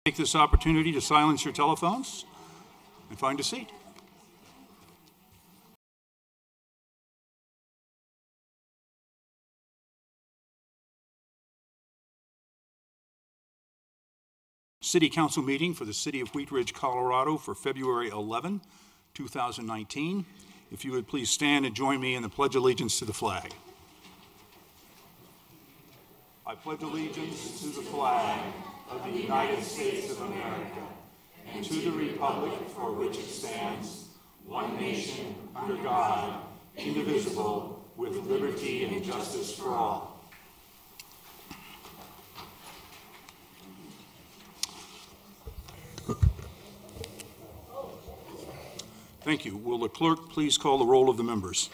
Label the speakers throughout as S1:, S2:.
S1: Take this opportunity to silence your telephones and find a seat. City Council meeting for the City of Wheat Ridge, Colorado for February 11, 2019. If you would please stand and join me in the Pledge of Allegiance to the flag. I pledge allegiance to the flag of the United States of America and to the republic for which it stands, one nation, under God, indivisible, with liberty and justice for all. Thank you. Will the clerk please call the roll of the members?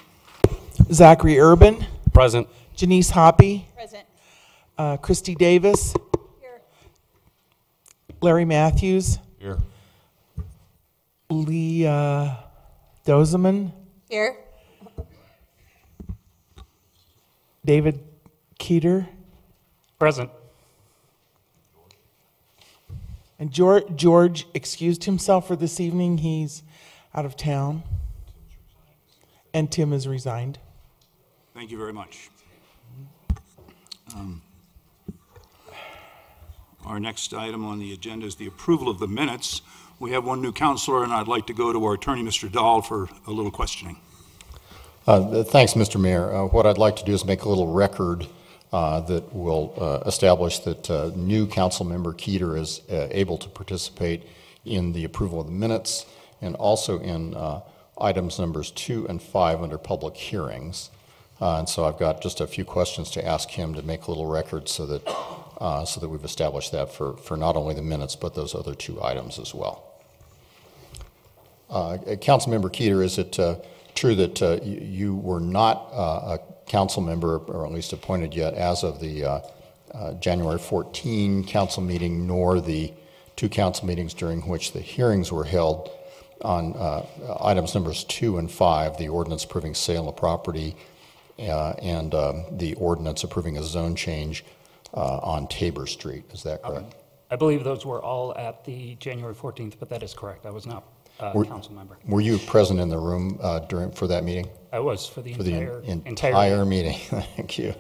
S2: Zachary Urban.
S3: Present.
S2: Janice Hoppy.
S4: Present.
S2: Christy Davis.
S4: Here.
S2: Larry Matthews.
S3: Here.
S2: Leah Dozeman.
S4: Here.
S2: David Keeter.
S3: Present.
S2: And George excused himself for this evening. He's out of town. And Tim has resigned.
S1: Thank you very much. Our next item on the agenda is the approval of the minutes. We have one new counselor, and I'd like to go to our attorney, Mr. Dahl, for a little questioning.
S5: Thanks, Mr. Mayor. What I'd like to do is make a little record that will establish that new council member Keeter is able to participate in the approval of the minutes and also in items numbers 2 and 5 under public hearings. And so I've got just a few questions to ask him to make a little record so that we've established that for not only the minutes but those other 2 items as well. Councilmember Keeter, is it true that you were not a council member, or at least appointed yet, as of the January 14 council meeting, nor the 2 council meetings during which the hearings were held on items numbers 2 and 5, the ordinance approving sale of property and the ordinance approving a zone change on Tabor Street? Is that correct?
S3: I believe those were all at the January 14th, but that is correct. I was not a council member.
S5: Were you present in the room for that meeting?
S3: I was for the
S5: entire meeting. Thank you.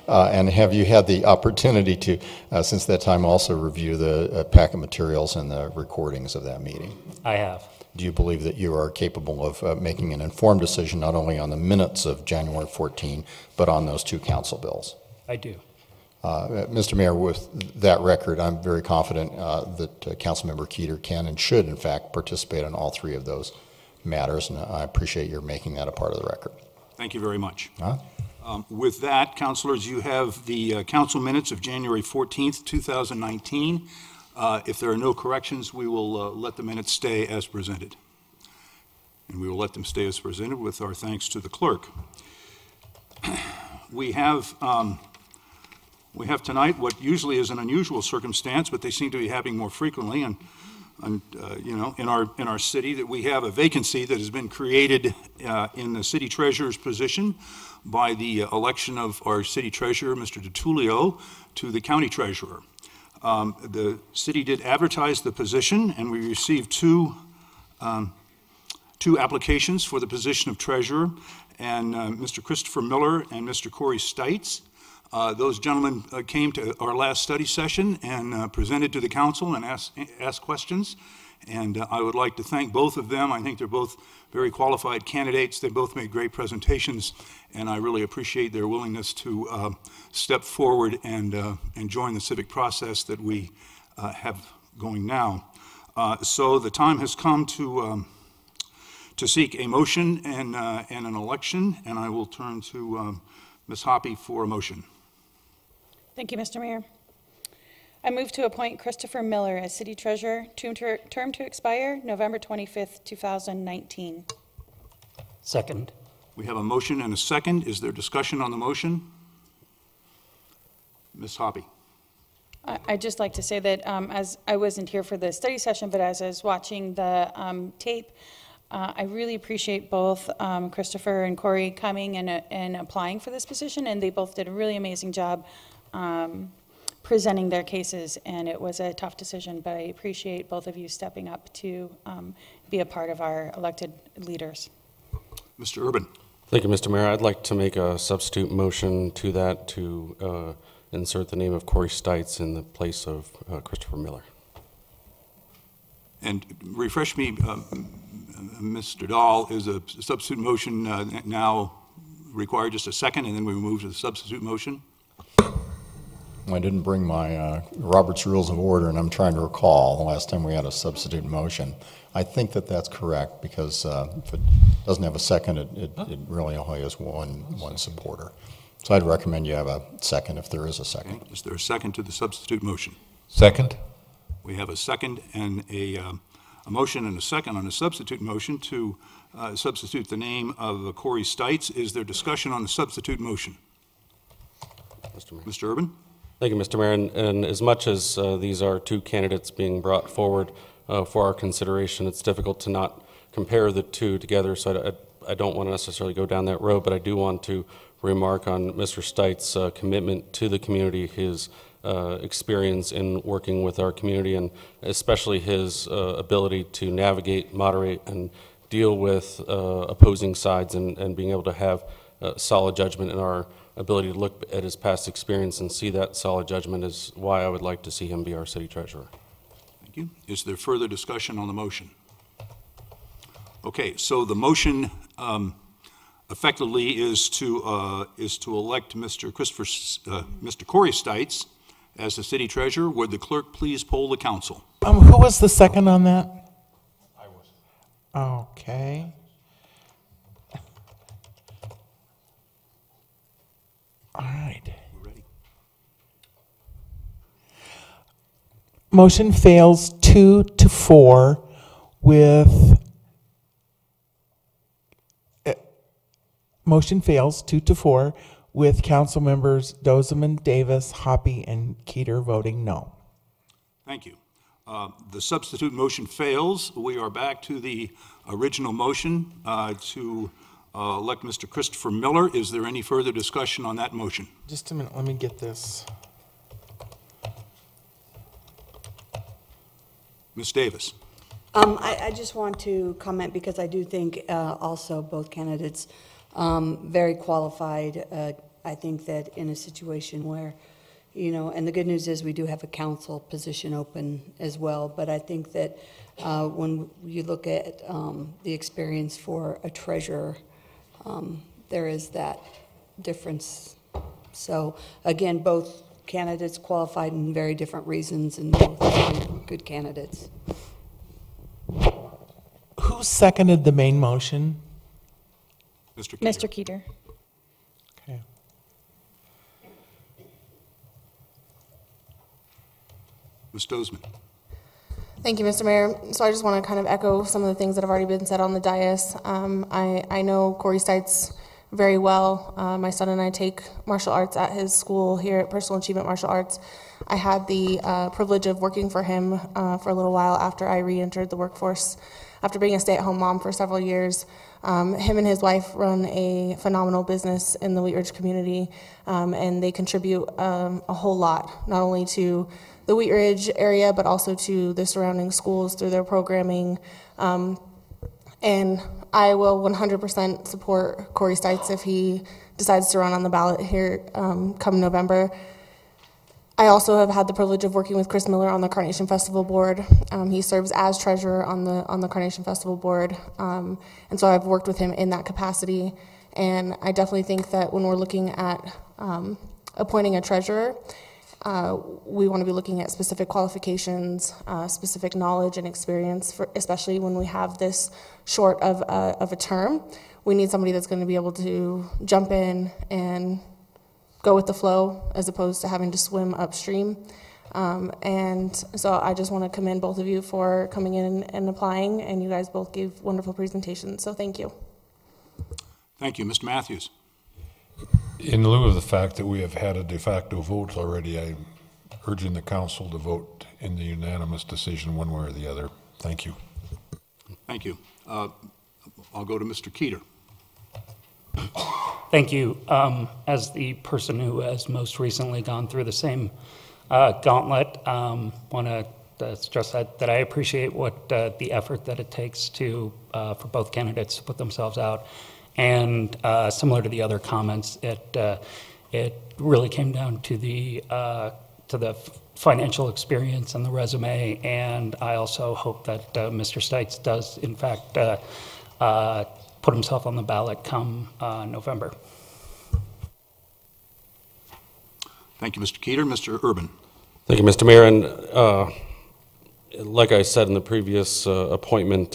S5: And have you had the opportunity to, since that time, also review the packet materials and the recordings of that meeting?
S3: I have.
S5: Do you believe that you are capable of making an informed decision not only on the minutes of January 14, but on those 2 council bills?
S3: I do.
S5: Mr. Mayor, with that record, I'm very confident that Councilmember Keeter can and should, in fact, participate in all 3 of those matters, and I appreciate your making that a part of the record.
S1: Thank you very much. With that, councilors, you have the council minutes of January 14th, 2019. If there are no corrections, we will let the minutes stay as presented. And we will let them stay as presented with our thanks to the clerk. We have tonight what usually is an unusual circumstance, but they seem to be happening more frequently, and you know, in our city, that we have a vacancy that has been created in the city treasurer's position by the election of our city treasurer, Mr. DiTullio, to the county treasurer. The city did advertise the position, and we received two applications for the position of treasurer, and Mr. Christopher Miller and Mr. Corey Stites. Those gentlemen came to our last study session and presented to the council and asked questions, and I would like to thank both of them. I think they're both very qualified candidates. They both made great presentations, and I really appreciate their willingness to step forward and join the civic process that we have going now. So the time has come to seek a motion and an election, and I will turn to Ms. Hoppy for a motion.
S4: Thank you, Mr. Mayor. I move to appoint Christopher Miller as City Treasurer, term to expire November 25th, 2019.
S3: Second.
S1: We have a motion and a second. Is there discussion on the motion? Ms. Hoppy.
S4: I'd just like to say that as I wasn't here for the study session, but as I was watching the tape, I really appreciate both Christopher and Corey coming and applying for this position, and they both did a really amazing job presenting their cases, and it was a tough decision, but I appreciate both of you stepping up to be a part of our elected leaders.
S1: Mr. Urban.
S6: Thank you, Mr. Mayor. I'd like to make a substitute motion to that to insert the name of Corey Stites in the place of Christopher Miller.
S1: And refresh me, Mr. Dahl, is a substitute motion now require just a second, and then we move to the substitute motion?
S5: I didn't bring my Robert's Rules of Order, and I'm trying to recall the last time we had a substitute motion. I think that that's correct, because if it doesn't have a second, it really only has one supporter. So I'd recommend you have a second if there is a second.
S1: Okay. Is there a second to the substitute motion?
S7: Second.
S1: We have a second and a motion and a second on a substitute motion to substitute the name of Corey Stites. Is there discussion on the substitute motion?
S6: Mr. Mayor.
S1: Mr. Urban?
S6: Thank you, Mr. Mayor. And as much as these are two candidates being brought forward for our consideration, it's difficult to not compare the two together, so I don't want to necessarily go down that road, but I do want to remark on Mr. Stites' commitment to the community, his experience in working with our community, and especially his ability to navigate, moderate, and deal with opposing sides, and being able to have solid judgment in our ability to look at his past experience and see that solid judgment is why I would like to see him be our city treasurer.
S1: Thank you. Is there further discussion on the motion? Okay, so the motion effectively is to elect Mr. Corey Stites as the city treasurer. Would the clerk please poll the council?
S2: Who was the second on that? I was. Okay. All right.
S1: We're ready.
S2: Motion fails 2-4 with motion fails 2-4 with council members Dozeman, Davis, Hoppy, and Keeter voting no.
S1: Thank you. The substitute motion fails. We are back to the original motion to elect Mr. Christopher Miller. Is there any further discussion on that motion?
S2: Just a minute, let me get this.
S1: Ms. Davis.
S8: I just want to comment, because I do think also both candidates very qualified. I think that in a situation where, you know, and the good news is we do have a council position open as well, but I think that when you look at the experience for a treasurer, there is that difference. So again, both candidates qualified in very different reasons, and both very good candidates.
S2: Who seconded the main motion?
S1: Mr. Keeter.
S4: Mr. Keeter.
S2: Okay.
S1: Ms. Dozeman.
S9: Thank you, Mr. Mayor. So I just want to kind of echo some of the things that have already been said on the dais. I know Corey Stites very well. My son and I take martial arts at his school here at Personal Achievement Martial Arts. I had the privilege of working for him for a little while after I re-entered the workforce. After being a stay-at-home mom for several years, him and his wife run a phenomenal business in the Wheat Ridge community, and they contribute a whole lot, not only to the Wheat Ridge area, but also to the surrounding schools through their programming. And I will 100% support Corey Stites if he decides to run on the ballot here come November. I also have had the privilege of working with Chris Miller on the Carnation Festival Board. He serves as treasurer on the Carnation Festival Board, and so I've worked with him in that capacity. And I definitely think that when we're looking at appointing a treasurer, we want to be looking at specific qualifications, specific knowledge and experience, especially when we have this short of a term. We need somebody that's going to be able to jump in and go with the flow as opposed to having to swim upstream. And so I just want to commend both of you for coming in and applying, and you guys both gave wonderful presentations, so thank you.
S1: Thank you. Mr. Matthews.
S7: In lieu of the fact that we have had a de facto vote already, I'm urging the council to vote in the unanimous decision one way or the other. Thank you.
S1: Thank you. I'll go to Mr. Keeter.
S3: Thank you. As the person who has most recently gone through the same gauntlet. Want to stress that I appreciate what the effort that it takes to for both candidates to put themselves out. And similar to the other comments, it really came down to the financial experience and the resume. And I also hope that Mr. Stites does, in fact, put himself on the ballot come November.
S1: Thank you, Mr. Keeter. Mr. Urban.
S6: Thank you, Mr. Mayor. And like I said in the previous appointment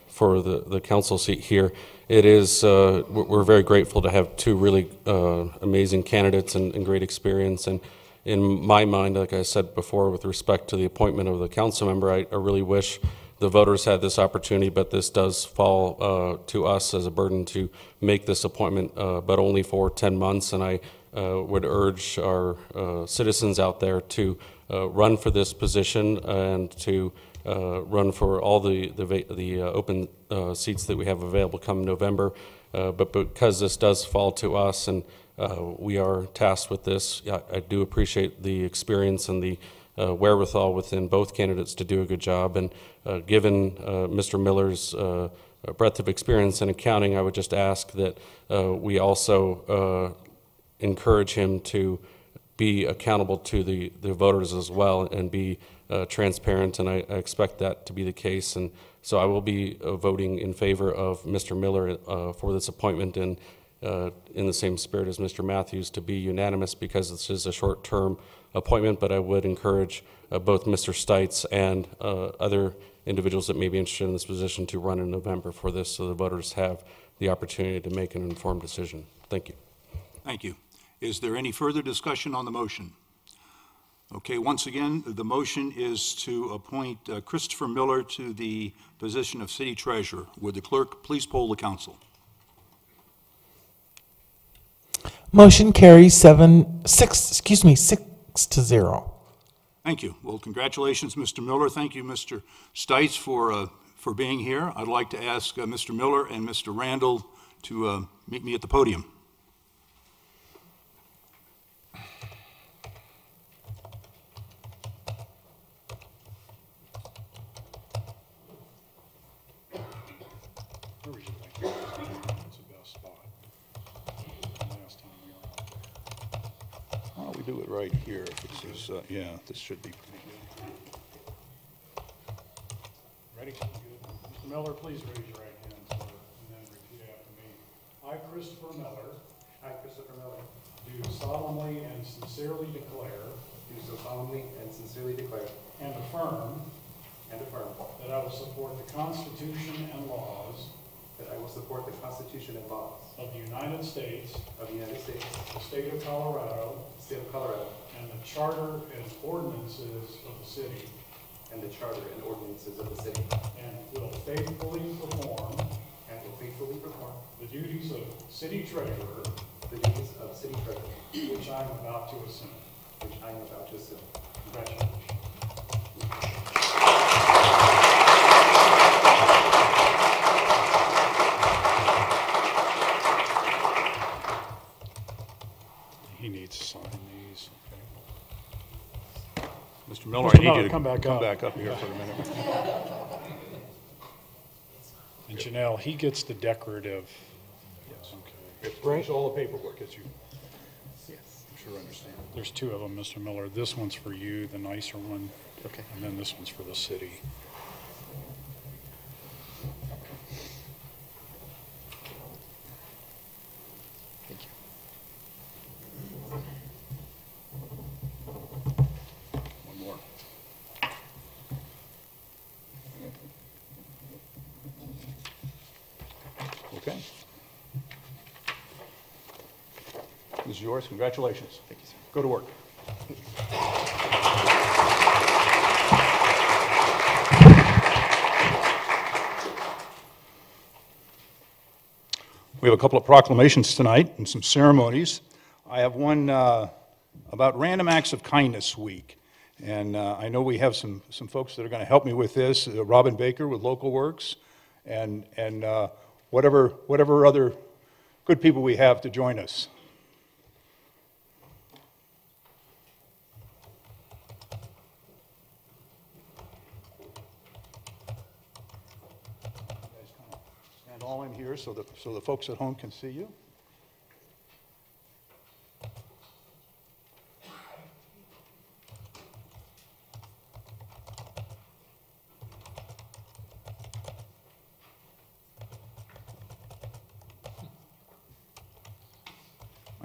S6: for the council seat here, it is, we're very grateful to have two really amazing candidates and great experience. And in my mind, like I said before, with respect to the appointment of the council member, I really wish the voters had this opportunity, but this does fall to us as a burden to make this appointment, but only for 10 months. And I would urge our citizens out there to run for this position and to run for all the open seats that we have available come November. But because this does fall to us and we are tasked with this, I do appreciate the experience and the wherewithal within both candidates to do a good job. And given Mr. Miller's breadth of experience in accounting, I would just ask that we also encourage him to be accountable to the voters as well and be transparent, and I expect that to be the case. And so I will be voting in favor of Mr. Miller for this appointment, and in the same spirit as Mr. Matthews, to be unanimous, because this is a short-term appointment. But I would encourage both Mr. Stites and other individuals that may be interested in this position to run in November for this, so the voters have the opportunity to make an informed decision. Thank you.
S1: Thank you. Is there any further discussion on the motion? Okay, once again, the motion is to appoint Christopher Miller to the position of city treasurer. Would the clerk please poll the council?
S2: Motion carries 6-0.
S1: Thank you. Well, congratulations, Mr. Miller. Thank you, Mr. Stites, for being here. I'd like to ask Mr. Miller and Mr. Randall to meet me at the podium.
S10: We do it right here. This is, yeah, this should be pretty good.
S11: Ready? Mr. Miller, please raise your right hand, sir, and then repeat after me. I, Christopher Miller.
S12: I, Christopher Miller.
S11: Do solemnly and sincerely declare.
S12: Do so solemnly and sincerely declare.
S11: And affirm.
S12: And affirm.
S11: That I will support the Constitution and laws.
S12: That I will support the Constitution and laws.
S11: Of the United States.
S12: Of the United States.
S11: The state of Colorado.
S12: The state of Colorado.
S11: And the charter and ordinances of the city.
S12: And the charter and ordinances of the city.
S11: And will faithfully perform.
S12: And will faithfully perform.
S11: The duties of city treasurer.
S12: The duties of city treasurer.
S11: Which I am about to assume.
S12: Which I am about to assume.
S11: Congratulations.
S10: He needs to sign these. Okay.
S1: Mr. Miller,
S11: Mr.
S1: I need
S11: Miller,
S1: you to
S11: come back up
S10: here for a minute.
S11: And Janelle, he gets the decorative.
S10: Yes. Okay. Right. All the paperwork, as you,
S12: Yes.
S10: I'm sure understand.
S11: There's two of them, Mr. Miller. This one's for you, the nicer one.
S12: Okay.
S11: And then this one's for the city.
S12: Thank you.
S10: One more. Okay. This is yours. Congratulations.
S12: Thank you, sir.
S10: Go to work. We have a couple of proclamations tonight and some ceremonies. I have one about Random Acts of Kindness Week. And I know we have some folks that are going to help me with this. Robin Baker with Local Works, and whatever other good people we have to join us. it all in here so the folks at home can see you.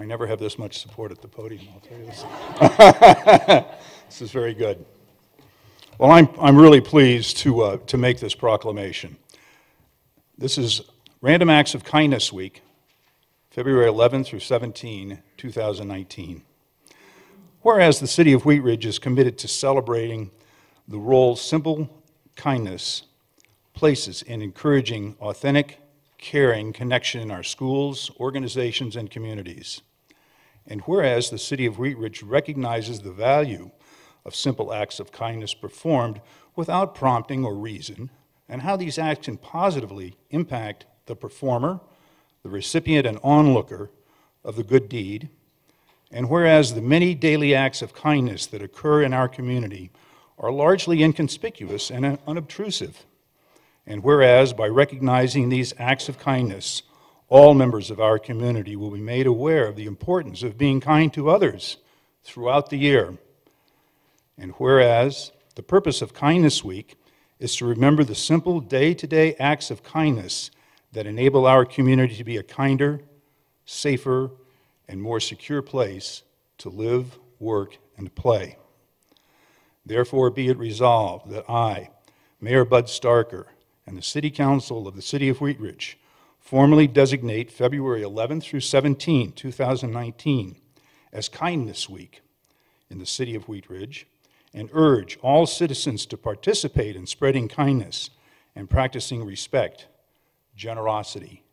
S10: I never have this much support at the podium, I'll tell you this. This is very good. Well, I'm really pleased to make this proclamation. This is Random Acts of Kindness Week, February 11 through 17, 2019. Whereas the City of Wheat Ridge is committed to celebrating the role simple kindness places in encouraging authentic, caring connection in our schools, organizations, and communities. And whereas the City of Wheat Ridge recognizes the value of simple acts of kindness performed without prompting or reason, and how these acts can positively impact the performer, the recipient, and onlooker of the good deed. And whereas the many daily acts of kindness that occur in our community are largely inconspicuous and unobtrusive. And whereas by recognizing these acts of kindness, all members of our community will be made aware of the importance of being kind to others throughout the year. And whereas the purpose of Kindness Week is to remember the simple day-to-day acts of kindness that enable our community to be a kinder, safer, and more secure place to live, work, and play. Therefore, be it resolved that I, Mayor Bud Starker, and the City Council of the City of Wheat Ridge formally designate February 11 through 17, 2019 as Kindness Week in the City of Wheat Ridge, and urge all citizens to participate in spreading kindness and practicing respect, generosity,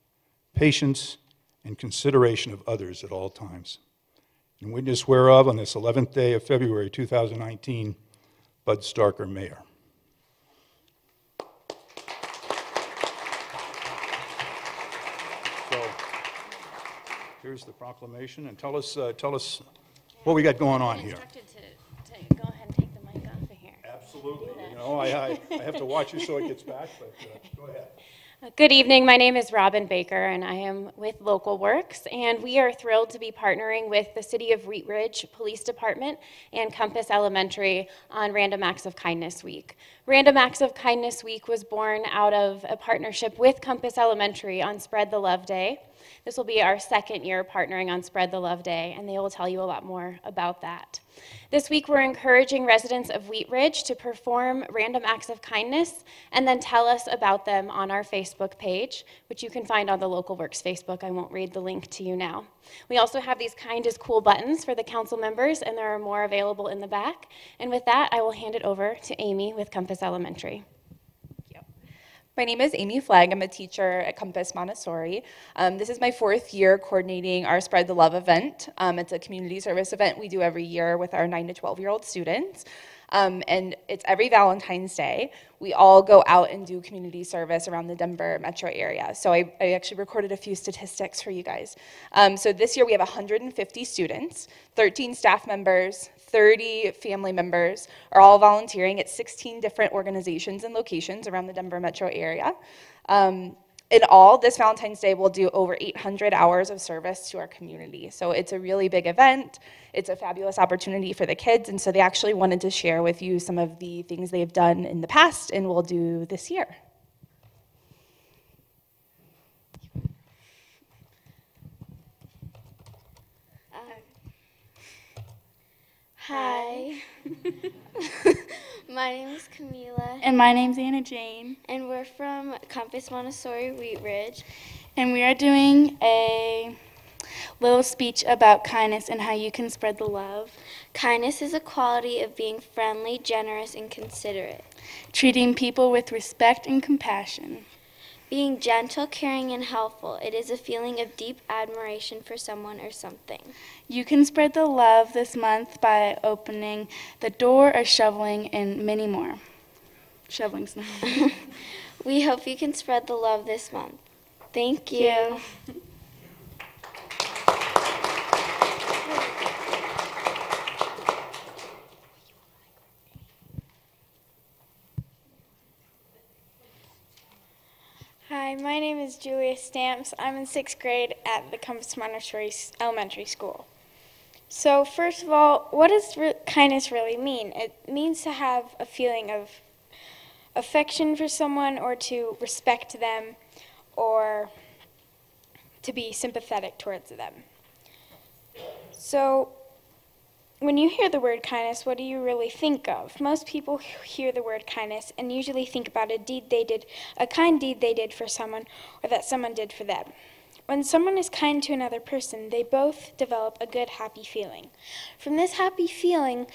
S10: patience, and consideration of others at all times. In witness whereof, on this 11th day of February 2019, Bud Starker, Mayor. So, here's the proclamation, and tell us what we got going on here.
S13: Instructed to go ahead and take the mic off of here.
S10: Absolutely. You know, I have to watch you so it gets back, but go ahead.
S13: Good evening. My name is Robin Baker, and I am with Local Works, and we are thrilled to be partnering with the City of Wheat Ridge Police Department and Compass Elementary on Random Acts of Kindness Week. Random Acts of Kindness Week was born out of a partnership with Compass Elementary on Spread the Love Day. This will be our second year partnering on Spread the Love Day, and they will tell you a lot more about that. This week, we're encouraging residents of Wheat Ridge to perform random acts of kindness and then tell us about them on our Facebook page, which you can find on the Local Works Facebook. I won't read the link to you now. We also have these Kind is Cool buttons for the council members, and there are more available in the back. And with that, I will hand it over to Amy with Compass Elementary.
S14: My name is Amy Flagg. I'm a teacher at Compass Montessori. This is my 4th year coordinating our Spread the Love event. It's a community service event we do every year with our 9 to 12-year-old students. And it's every Valentine's Day. We all go out and do community service around the Denver metro area. So I actually recorded a few statistics for you guys. So this year we have 150 students, 13 staff members, 30 family members are all volunteering at 16 different organizations and locations around the Denver metro area. In all, this Valentine's Day we'll do over 800 hours of service to our community. So it's a really big event. It's a fabulous opportunity for the kids, and so they actually wanted to share with you some of the things they've done in the past and will do this year.
S15: Hi. My name is Camila.
S16: And my name's Anna Jane.
S15: And we're from Compass Montessori Wheat Ridge.
S16: And we are doing a little speech about kindness and how you can spread the love.
S15: Kindness is a quality of being friendly, generous, and considerate.
S16: Treating people with respect and compassion.
S15: Being gentle, caring, and helpful. It is a feeling of deep admiration for someone or something.
S16: You can spread the love this month by opening the door or shoveling and many more. Shoveling's not.
S15: We hope you can spread the love this month. Thank you.
S16: Hi,
S17: Hi, my name is Julia Stamps. I'm in 6th grade at the Compass Montessori Elementary School. So first of all, what does kindness really mean? It means to have a feeling of affection for someone, or to respect them, or to be sympathetic towards them. So when you hear the word kindness, what do you really think of? Most people hear the word kindness and usually think about a kind deed they did for someone, or that someone did for them. When someone is kind to another person, they both develop a good, happy feeling. From this happy feeling,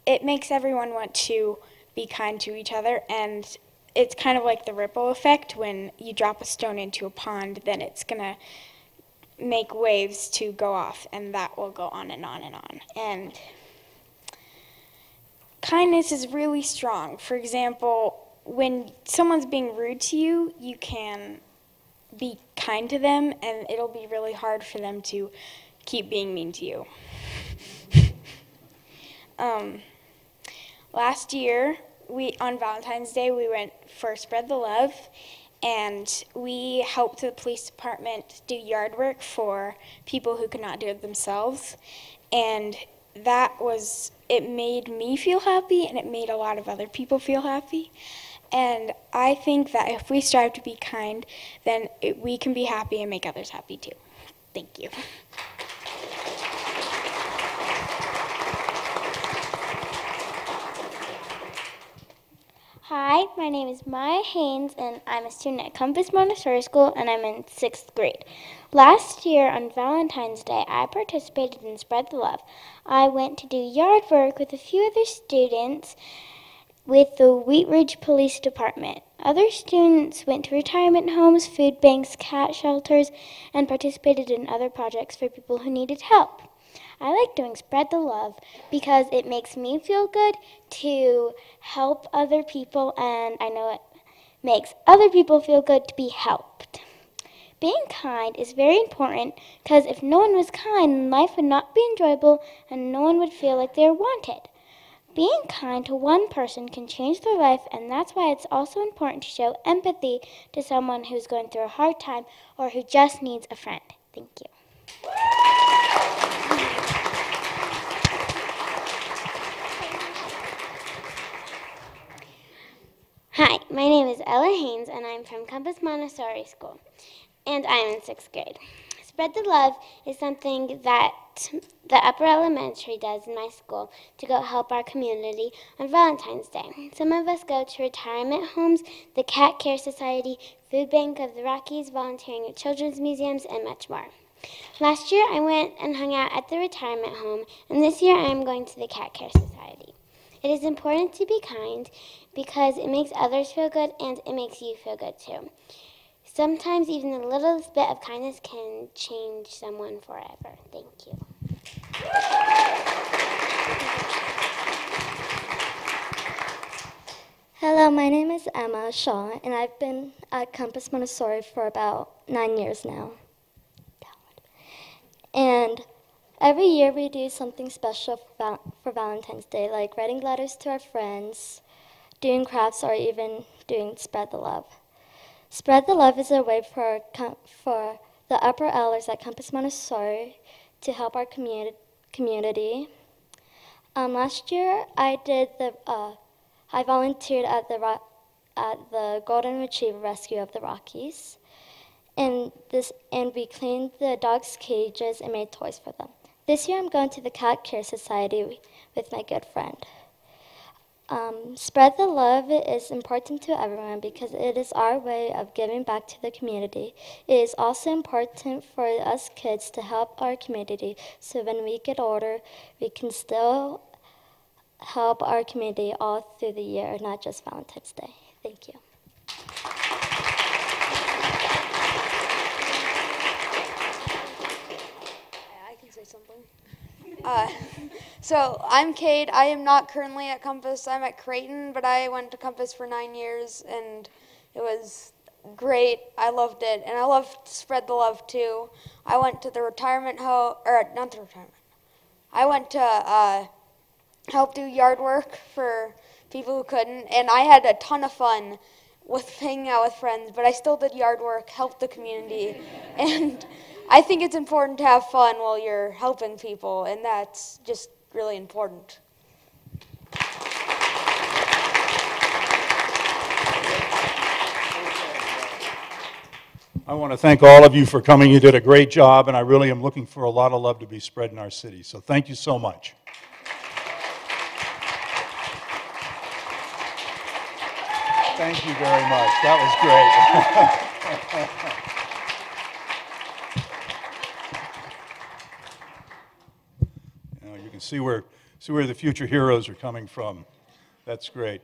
S17: it makes everyone want to be kind to each other, and it's kind of like the ripple effect. When you drop a stone into a pond, then it's going to make waves to go off, and that will go on and on and on. And kindness is really strong. For example, when someone's being rude to you, you can be kind to them, and it'll be really hard for them to keep being mean to you. Last year, on Valentine's Day, we went for Spread the Love, and we helped the police department do yard work for people who could not do it themselves. And it made me feel happy, and it made a lot of other people feel happy. And I think that if we strive to be kind, then we can be happy and make others happy too. Thank you.
S15: Hi, my name is Maya Haynes, and I'm a student at Compass Montessori School, and I'm in 6th grade. Last year on Valentine's Day, I participated in Spread the Love. I went to do yard work with a few other students with the Wheat Ridge Police Department. Other students went to retirement homes, food banks, cat shelters, and participated in other projects for people who needed help. I like doing Spread the Love because it makes me feel good to help other people, and I know it makes other people feel good to be helped. Being kind is very important because if no one was kind, life would not be enjoyable and no one would feel like they were wanted. Being kind to one person can change their life, and that's why it's also important to show empathy to someone who's going through a hard time or who just needs a friend. Thank you. Hi, my name is Ella Haynes, and I'm from Compass Montessori School, and I'm in 6th grade. Spread the Love is something that the upper elementary does in my school to go help our community on Valentine's Day. Some of us go to retirement homes, the Cat Care Society, Food Bank of the Rockies, volunteering at children's museums, and much more. Last year, I went and hung out at the retirement home, and this year I am going to the Cat Care Society. It is important to be kind because it makes others feel good and it makes you feel good too. Sometimes even the littlest bit of kindness can change someone forever. Thank you.
S18: Hello, my name is Emma Shaw, and I've been at Compass Montessori for about 9 years now. And every year we do something special for Valentine's Day, like writing letters to our friends, doing crafts, or even doing Spread the Love. Spread the Love is a way for the upper Lers at Compass Montessori to help our community. Last year I volunteered at the Golden Retriever Rescue of the Rockies, and we cleaned the dogs' cages and made toys for them. This year I'm going to the Cat Care Society with my good friend. Spread the Love is important to everyone because it is our way of giving back to the community. It is also important for us kids to help our community so when we get older, we can still help our community all through the year, not just Valentine's Day. Thank you.
S19: I can say something. So I'm Cade. I am not currently at Compass. I'm at Creighton, but I went to Compass for 9 years, and it was great. I loved it, and I loved Spread the Love too. I went to the retirement home, or not the retirement. I went to help do yard work for people who couldn't, and I had a ton of fun with hanging out with friends, but I still did yard work, helped the community, and I think it's important to have fun while you're helping people, and that's just really important.
S10: I want to thank all of you for coming. You did a great job, and I really am looking for a lot of love to be spread in our city. So thank you so much. Thank you very much. That was great. You can see where the future heroes are coming from. That's great.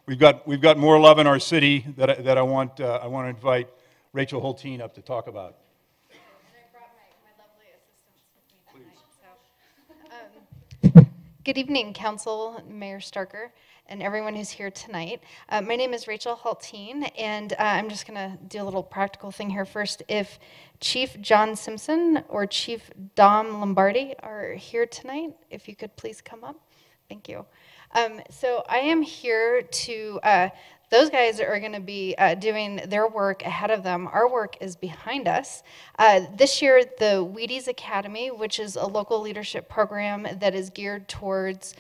S10: We've got more love in our city that I want to invite Rachel Holteen up to talk about.
S20: And I brought my lovely assistants with me tonight. Good evening, Council, Mayor Starker, and everyone who's here tonight. My name is Rachel Holteen, and I'm just going to do a little practical thing here first. If Chief John Simpson or Chief Dom Lombardi are here tonight, if you could please come up. Thank you. So I am here to, those guys are going to be doing their work ahead of them. Our work is behind us. This year, the Wheaties Academy, which is a local leadership program that is geared towards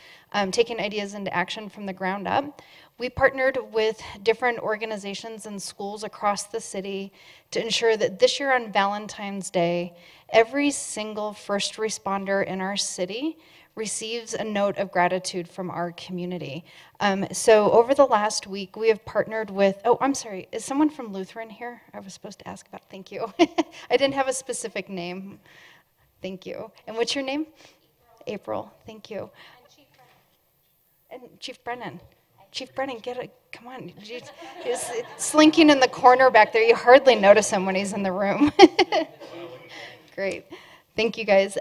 S20: taking ideas into action from the ground up, we partnered with different organizations and schools across the city to ensure that this year on Valentine's Day, every single first responder in our city receives a note of gratitude from our community. So over the last week, we have partnered with, oh, I'm sorry, is someone from Lutheran here? I was supposed to ask about, thank you. I didn't have a specific name. Thank you. And what's your name? April, thank you. And Chief Brennan. Chief Brennan, come on. He's slinking in the corner back there. You hardly notice him when he's in the room. Great. Thank you, guys.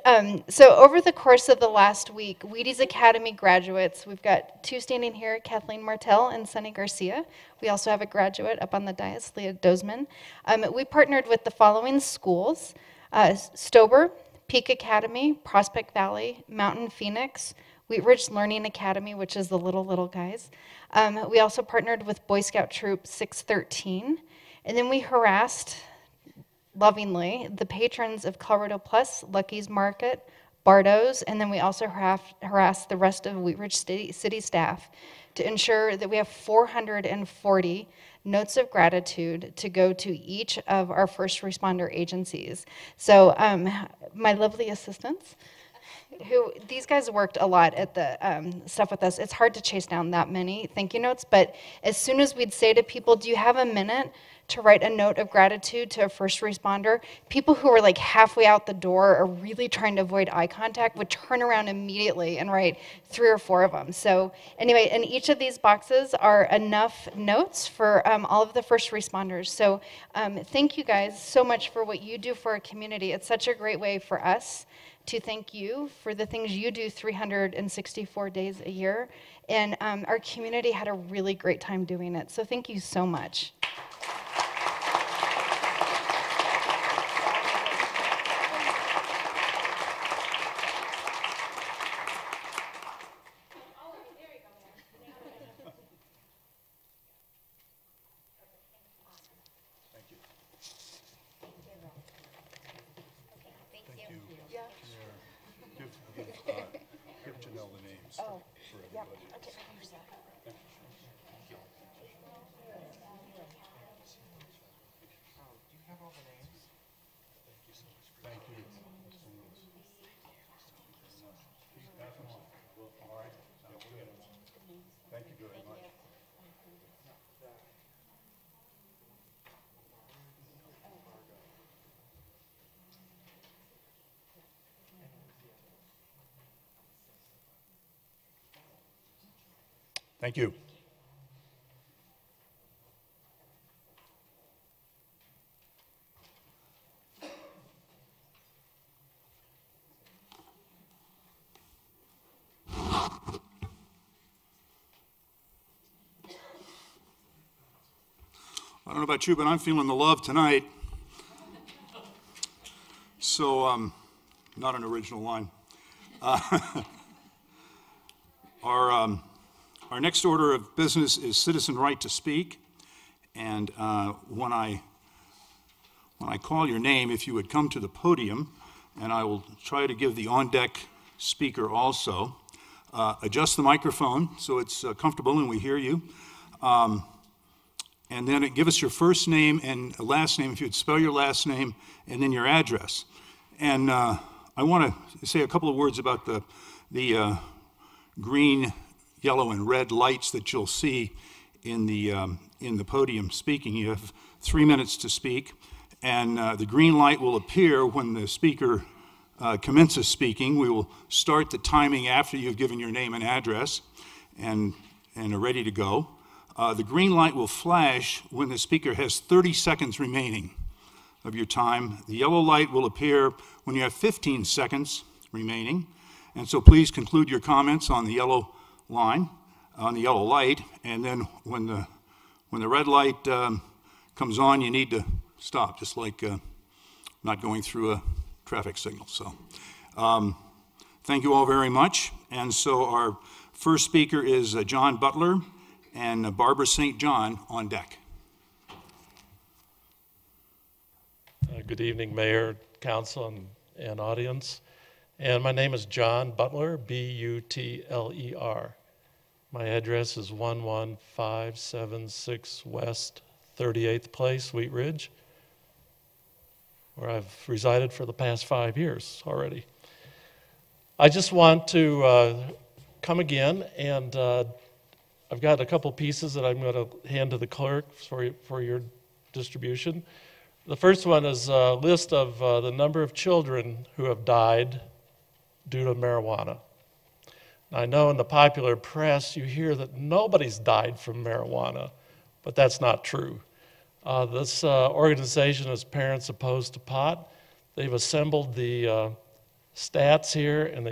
S20: So over the course of the last week, Wheaties Academy graduates, we've got two standing here, Kathleen Martell and Sunny Garcia. We also have a graduate up on the dais, Leah Dozman. We partnered with the following schools, Stober, Peak Academy, Prospect Valley, Mountain Phoenix, Wheat Ridge Learning Academy, which is the little guys. We also partnered with Boy Scout Troop 613. And then we harassed lovingly the patrons of Colorado Plus, Lucky's Market, Bardo's, and then we also harassed the rest of Wheat Ridge City staff to ensure that we have 440 notes of gratitude to go to each of our first responder agencies. So my lovely assistants, these guys worked a lot at the stuff with us. It's hard to chase down that many thank you notes, but as soon as we'd say to people, do you have a minute to write a note of gratitude to a first responder, people who were like halfway out the door or really trying to avoid eye contact would turn around immediately and write 3 or 4 of them. So anyway, in each of these boxes are enough notes for all of the first responders. So thank you guys so much for what you do for our community. It's such a great way for us to thank you for the things you do 364 days a year. And our community had a really great time doing it. So thank you so much.
S10: Give Janelle the names for everybody. Thank you. All right. Thank you very much. Thank you.
S1: I don't know about you, but I'm feeling the love tonight. So, not an original line. Our next order of business is citizen right to speak. And when I call your name, if you would come to the podium, and I will try to give the on-deck speaker also. Adjust the microphone so it's comfortable and we hear you. And then give us your first name and last name, if you'd spell your last name, and then your address. And I want to say a couple of words about the green, yellow, and red lights that you'll see in the podium speaking. You have 3 minutes to speak, and the green light will appear when the speaker commences speaking. We will start the timing after you've given your name and address and are ready to go. The green light will flash when the speaker has 30 seconds remaining of your time. The yellow light will appear when you have 15 seconds remaining. And so please conclude your comments on the yellow line, on the yellow light, and then when the red light comes on, you need to stop, just like not going through a traffic signal. So thank you all very much. And so our first speaker is John Butler and Barbara St. John on deck.
S21: Good evening, Mayor, Council, and audience. And my name is John Butler, B-U-T-L-E-R. My address is 11576 West 38th Place, Wheat Ridge, where I've resided for the past 5 years already. I just want to come again, and I've got a couple pieces that I'm going to hand to the clerk for your distribution. The first one is a list of the number of children who have died due to marijuana. Now, I know in the popular press you hear that nobody's died from marijuana, but that's not true. This organization is Parents Opposed to Pot. They've assembled the stats here, and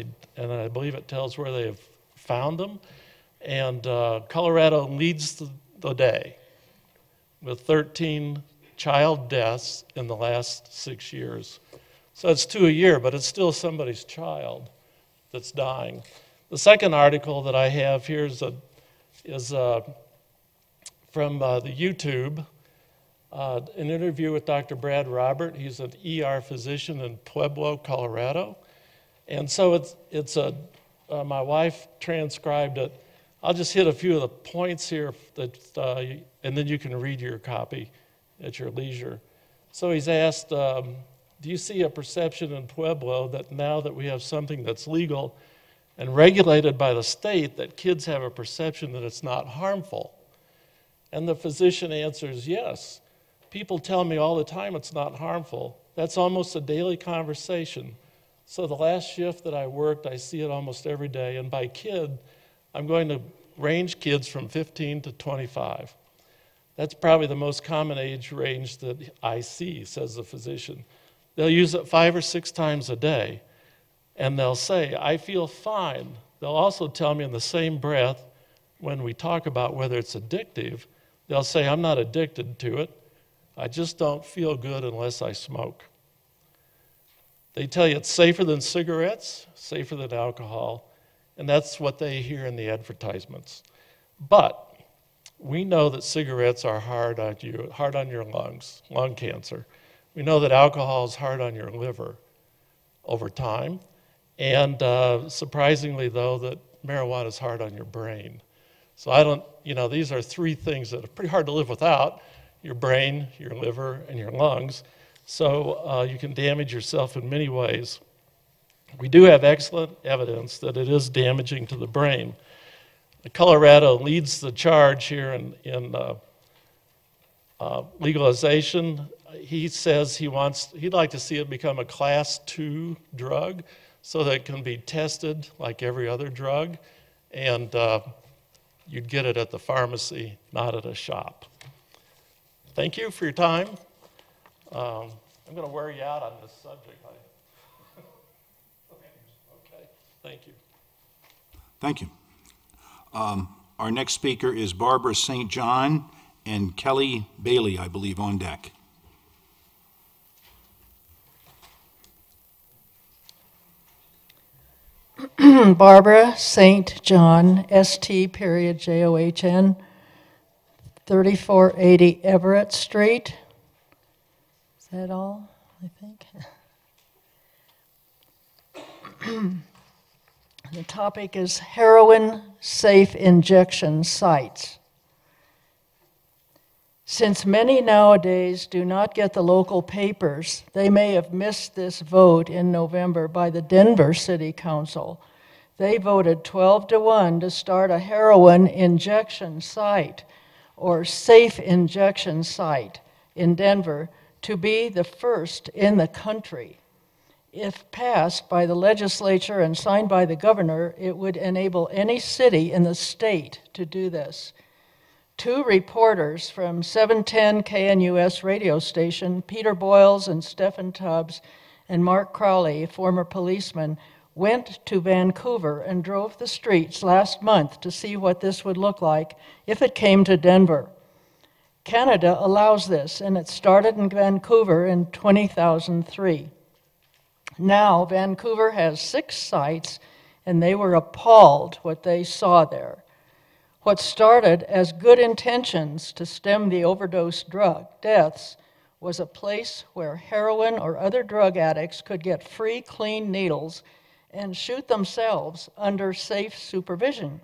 S21: I believe it tells where they have found them. And Colorado leads the day with 13 child deaths in the last 6 years. So it's 2 a year, but it's still somebody's child that's dying. The second article that I have here is from the YouTube, an interview with Dr. Brad Robert. He's an ER physician in Pueblo, Colorado. And so my wife transcribed it. I'll just hit a few of the points here, and then you can read your copy at your leisure. So he's asked, do you see a perception in Pueblo that now that we have something that's legal and regulated by the state, that kids have a perception that it's not harmful? And the physician answers, yes. People tell me all the time it's not harmful. That's almost a daily conversation. So the last shift that I worked, I see it almost every day. And by kid, I'm going to range kids from 15 to 25. That's probably the most common age range that I see, says the physician. They'll use it 5 or 6 times a day, and they'll say, I feel fine. They'll also tell me in the same breath, when we talk about whether it's addictive, they'll say, I'm not addicted to it. I just don't feel good unless I smoke. They tell you it's safer than cigarettes, safer than alcohol, and that's what they hear in the advertisements. But we know that cigarettes are hard on you, hard on your lungs, lung cancer. We know that alcohol is hard on your liver over time. And surprisingly, though, that marijuana is hard on your brain. So these are 3 things that are pretty hard to live without: your brain, your liver, and your lungs. So you can damage yourself in many ways. We do have excellent evidence that it is damaging to the brain. Colorado leads the charge here in legalization. He says he'd like to see it become a Class 2 drug so that it can be tested like every other drug, and you'd get it at the pharmacy, not at a shop. Thank you for your time. I'm going to wear you out on this subject. Okay, thank you.
S1: Thank you. Our next speaker is Barbara St. John and Kelly Bailey, I believe, on deck.
S22: Barbara St. John, St. John,
S5: 3480 Everett Street. Is that all, I think? The topic is heroin safe injection sites. Since many nowadays do not get the local papers, they may have missed this vote in November by the Denver City Council. They voted 12-1 to start a heroin injection site or safe injection site in Denver to be the first in the country. If passed by the legislature and signed by the governor, it would enable any city in the state to do this. 2 reporters from 710 KNUS radio station, Peter Boyles and Stephen Tubbs, and Mark Crowley, a former policeman, went to Vancouver and drove the streets last month to see what this would look like if it came to Denver. Canada allows this, and it started in Vancouver in 2003. Now, Vancouver has 6 sites, and they were appalled what they saw there. What started as good intentions to stem the overdose drug deaths was a place where heroin or other drug addicts could get free, clean needles and shoot themselves under safe supervision.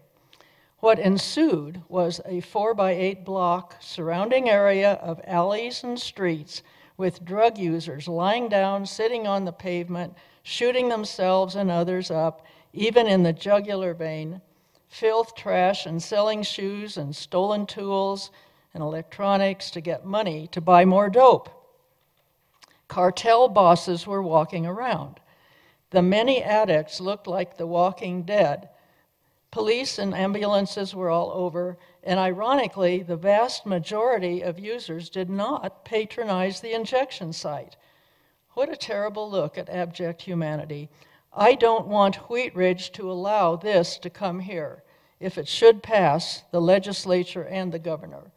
S5: What ensued was a 4x8 block surrounding area of alleys and streets with drug users lying down, sitting on the pavement, shooting themselves and others up, even in the jugular vein, filth, trash, and selling shoes and stolen tools and electronics to get money to buy more dope. Cartel bosses were walking around. The many addicts looked like the walking dead. Police and ambulances were all over, and ironically, the vast majority of users did not patronize the injection site. What a terrible look at abject humanity. I don't want Wheat Ridge to allow this to come here if it should pass the legislature and the governor.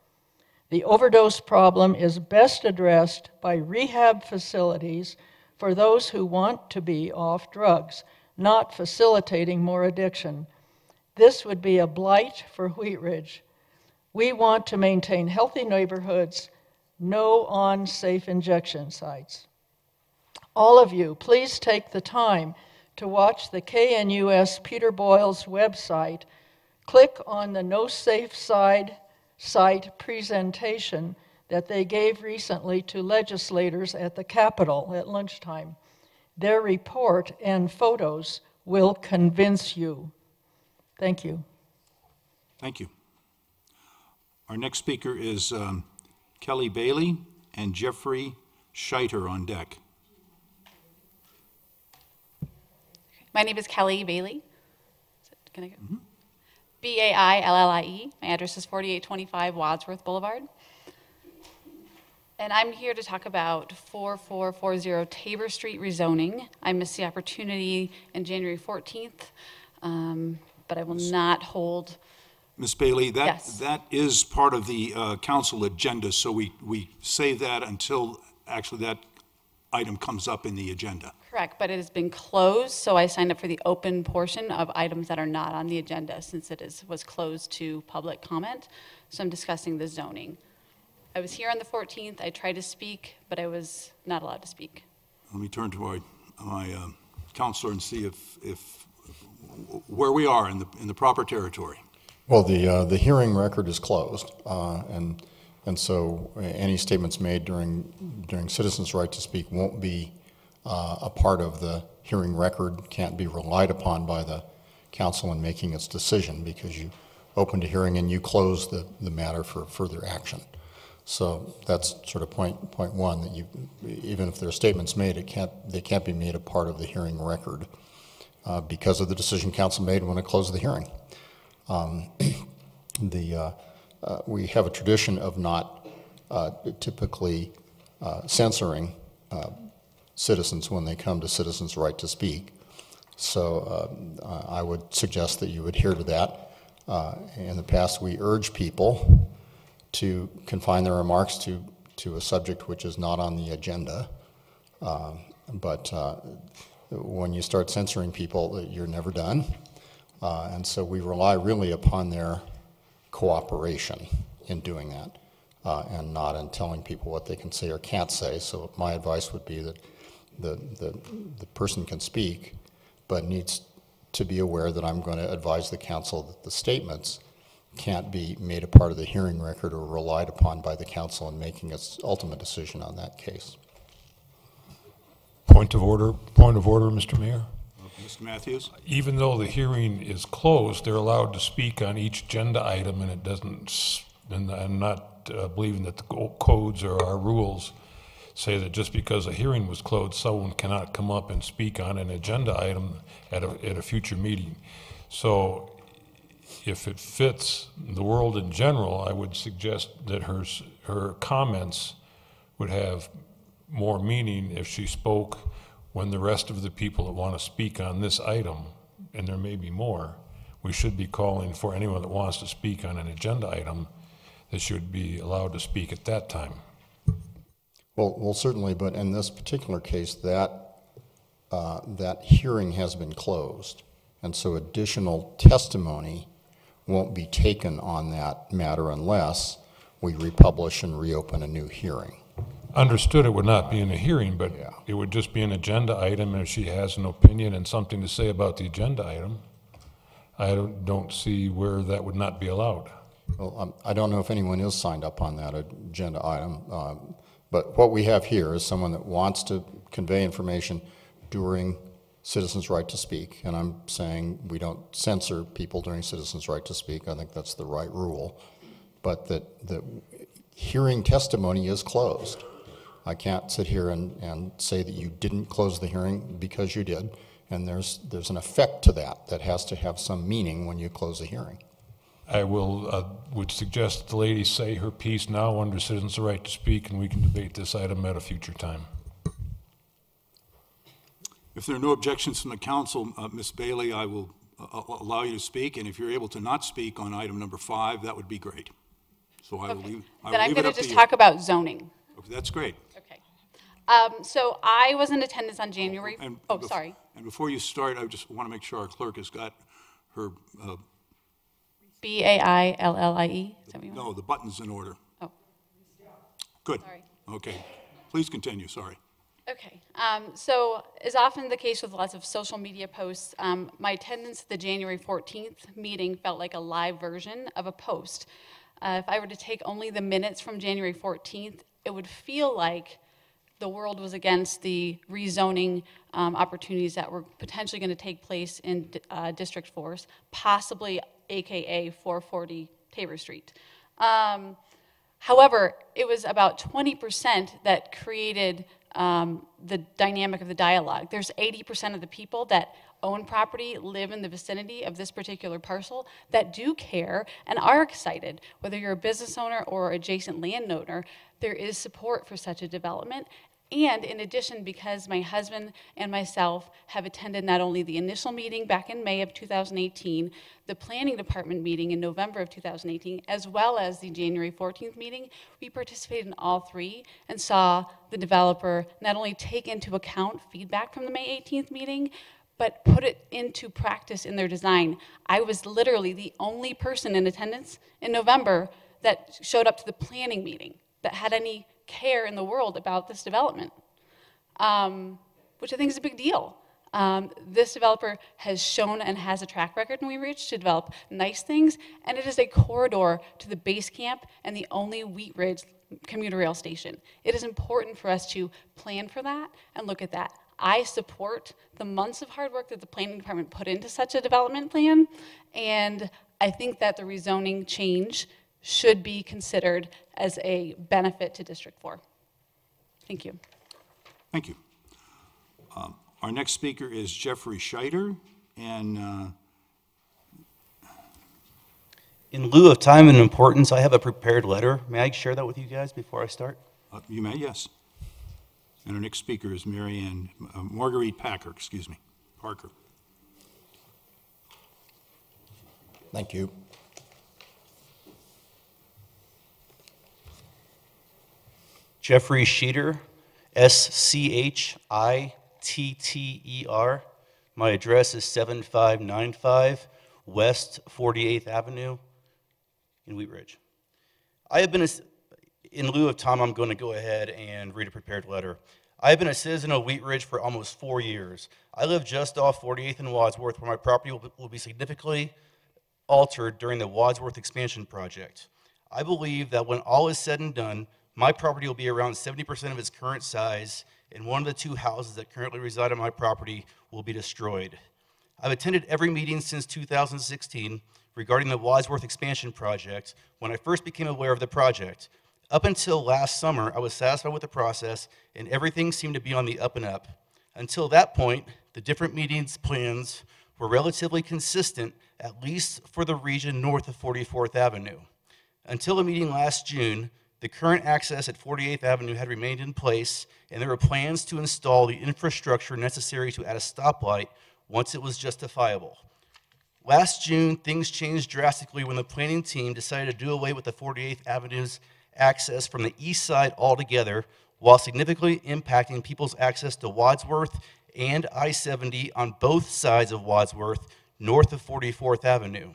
S5: The overdose problem is best addressed by rehab facilities for those who want to be off drugs, not facilitating more addiction. This would be a blight for Wheat Ridge. We want to maintain healthy neighborhoods, no unsafe injection sites. All of you, please take the time to watch the KNUS Peter Boyles website. Click on the No Safe Side site presentation that they gave recently to legislators at the Capitol at lunchtime. Their report and photos will convince you. Thank you.
S1: Thank you. Our next speaker is Kelly Bailey and Jeffrey Scheiter on deck.
S22: My name is Kelly Bailey. Can I go? Mm-hmm. B-A-I-L-L-I-E. My address is 4825 Wadsworth Boulevard. And I'm here to talk about 4440 Tabor Street rezoning. I missed the opportunity on January 14th, but I will not hold.
S1: Ms. Bailey,
S22: Yes.
S1: that is part of the council agenda, so we save that until actually that item comes up in the agenda.
S22: Correct, but it has been closed, so I signed up for the open portion of items that are not on the agenda since it was closed to public comment. So I'm discussing the zoning. I was here on the 14th. I tried to speak, but I was not allowed to speak.
S1: Let me turn to my counselor and see if where we are in the proper territory.
S23: Well, the hearing record is closed, and so any statements made during citizens' right to speak won't be a part of the hearing record, can't be relied upon by the council in making its decision because you opened a hearing and you closed the matter for further action. So that's sort of point one, that even if there are statements made, they can't be made a part of the hearing record because of the decision council made when it closed the hearing. We have a tradition of not typically censoring citizens when they come to citizens' right to speak. So I would suggest that you adhere to that. In the past, we urge people to confine their remarks to a subject which is not on the agenda. But when you start censoring people, you're never done. And so we rely really upon their cooperation. in doing that, and not in telling people what they can say or can't say. So my advice would be that the person can speak, but needs to be aware that I'm going to advise the council that the statements can't be made a part of the hearing record or relied upon by the council in making its ultimate decision on that case.
S7: Point of order, Mr. Mayor.
S1: Mr. Matthews?
S7: Even though the hearing is closed, they're allowed to speak on each agenda item, and it doesn't, and I'm not believing that the codes or our rules say that just because a hearing was closed, someone cannot come up and speak on an agenda item at a future meeting. So if it fits the world in general, I would suggest that her comments would have more meaning if she spoke when the rest of the people that want to speak on this item, and there may be more, we should be calling for anyone that wants to speak on an agenda item that should be allowed to speak at that time.
S23: Well, certainly, but in this particular case, that hearing has been closed, and so additional testimony won't be taken on that matter unless we republish and reopen a new hearing.
S7: Understood, it would not be in a hearing, but it would just be an agenda item. If she has an opinion and something to say about the agenda item, I don't see where that would not be allowed.
S23: Well, I don't know if anyone is signed up on that agenda item, but what we have here is someone that wants to convey information during citizens' right to speak, and I'm saying we don't censor people during citizens' right to speak. I think that's the right rule, but that the hearing testimony is closed. I can't sit here and say that you didn't close the hearing because you did, and there's an effect to that has to have some meaning when you close a hearing.
S7: I would suggest that the lady say her piece now under citizens' right to speak, and we can debate this item at a future time.
S1: If there are no objections from the council, Ms. Bailey, I will allow you to speak, and if you're able to not speak on item number 5, that would be great. So I will leave.
S22: Then I'm going to just talk about zoning.
S1: Okay, that's great.
S22: Okay. So I was in attendance on January. Sorry.
S1: And before you start, I just want to make sure our clerk has got her.
S22: BAILLIE. Is that what you want?
S1: No, the buttons in order.
S22: Oh.
S1: Good.
S22: Sorry.
S1: Okay. Please continue. Sorry.
S22: Okay. So as often the case with lots of social media posts, my attendance at the January 14th meeting felt like a live version of a post. If I were to take only the minutes from January 14th, it would feel like the world was against the rezoning opportunities that were potentially going to take place in District 4, possibly AKA 440 Tabor Street. However, it was about 20% that created the dynamic of the dialogue. There's 80% of the people that own property, live in the vicinity of this particular parcel, that do care and are excited. Whether you're a business owner or adjacent landowner, there is support for such a development. And in addition, because my husband and myself have attended not only the initial meeting back in May of 2018, the planning department meeting in November of 2018, as well as the January 14th meeting, we participated in all three and saw the developer not only take into account feedback from the May 18th meeting, but put it into practice in their design. I was literally the only person in attendance in November that showed up to the planning meeting that had any care in the world about this development, which I think is a big deal. This developer has shown and has a track record in Wheat Ridge to develop nice things, and it is a corridor to the base camp and the only Wheat Ridge commuter rail station. It is important for us to plan for that and look at that. I support the months of hard work that the planning department put into such a development plan, and I think that the rezoning change should be considered as a benefit to District 4. Thank you.
S1: Thank you. Our next speaker is Jeffrey Scheider, and
S4: in lieu of time and importance, I have a prepared letter. May I share that with you guys before I start?
S1: You may, yes. And our next speaker is Marguerite Parker.
S23: Thank you.
S4: Jeffrey Scheiter, S-C-H-I-T-T-E-R. My address is 7595 West 48th Avenue in Wheat Ridge. I have been, in lieu of time, I'm going to go ahead and read a prepared letter. I have been a citizen of Wheat Ridge for almost 4 years. I live just off 48th and Wadsworth, where my property will be significantly altered during the Wadsworth expansion project. I believe that when all is said and done, my property will be around 70% of its current size, and one of the 2 houses that currently reside on my property will be destroyed. I've attended every meeting since 2016 regarding the Wadsworth expansion project when I first became aware of the project. Up until last summer, I was satisfied with the process and everything seemed to be on the up and up. Until that point, the different meetings plans were relatively consistent, at least for the region north of 44th Avenue. Until a meeting last June, the current access at 48th Avenue had remained in place, and there were plans to install the infrastructure necessary to add a stoplight once it was justifiable. Last June, things changed drastically when the planning team decided to do away with the 48th Avenue's access from the east side altogether, while significantly impacting people's access to Wadsworth and I-70 on both sides of Wadsworth, north of 44th Avenue.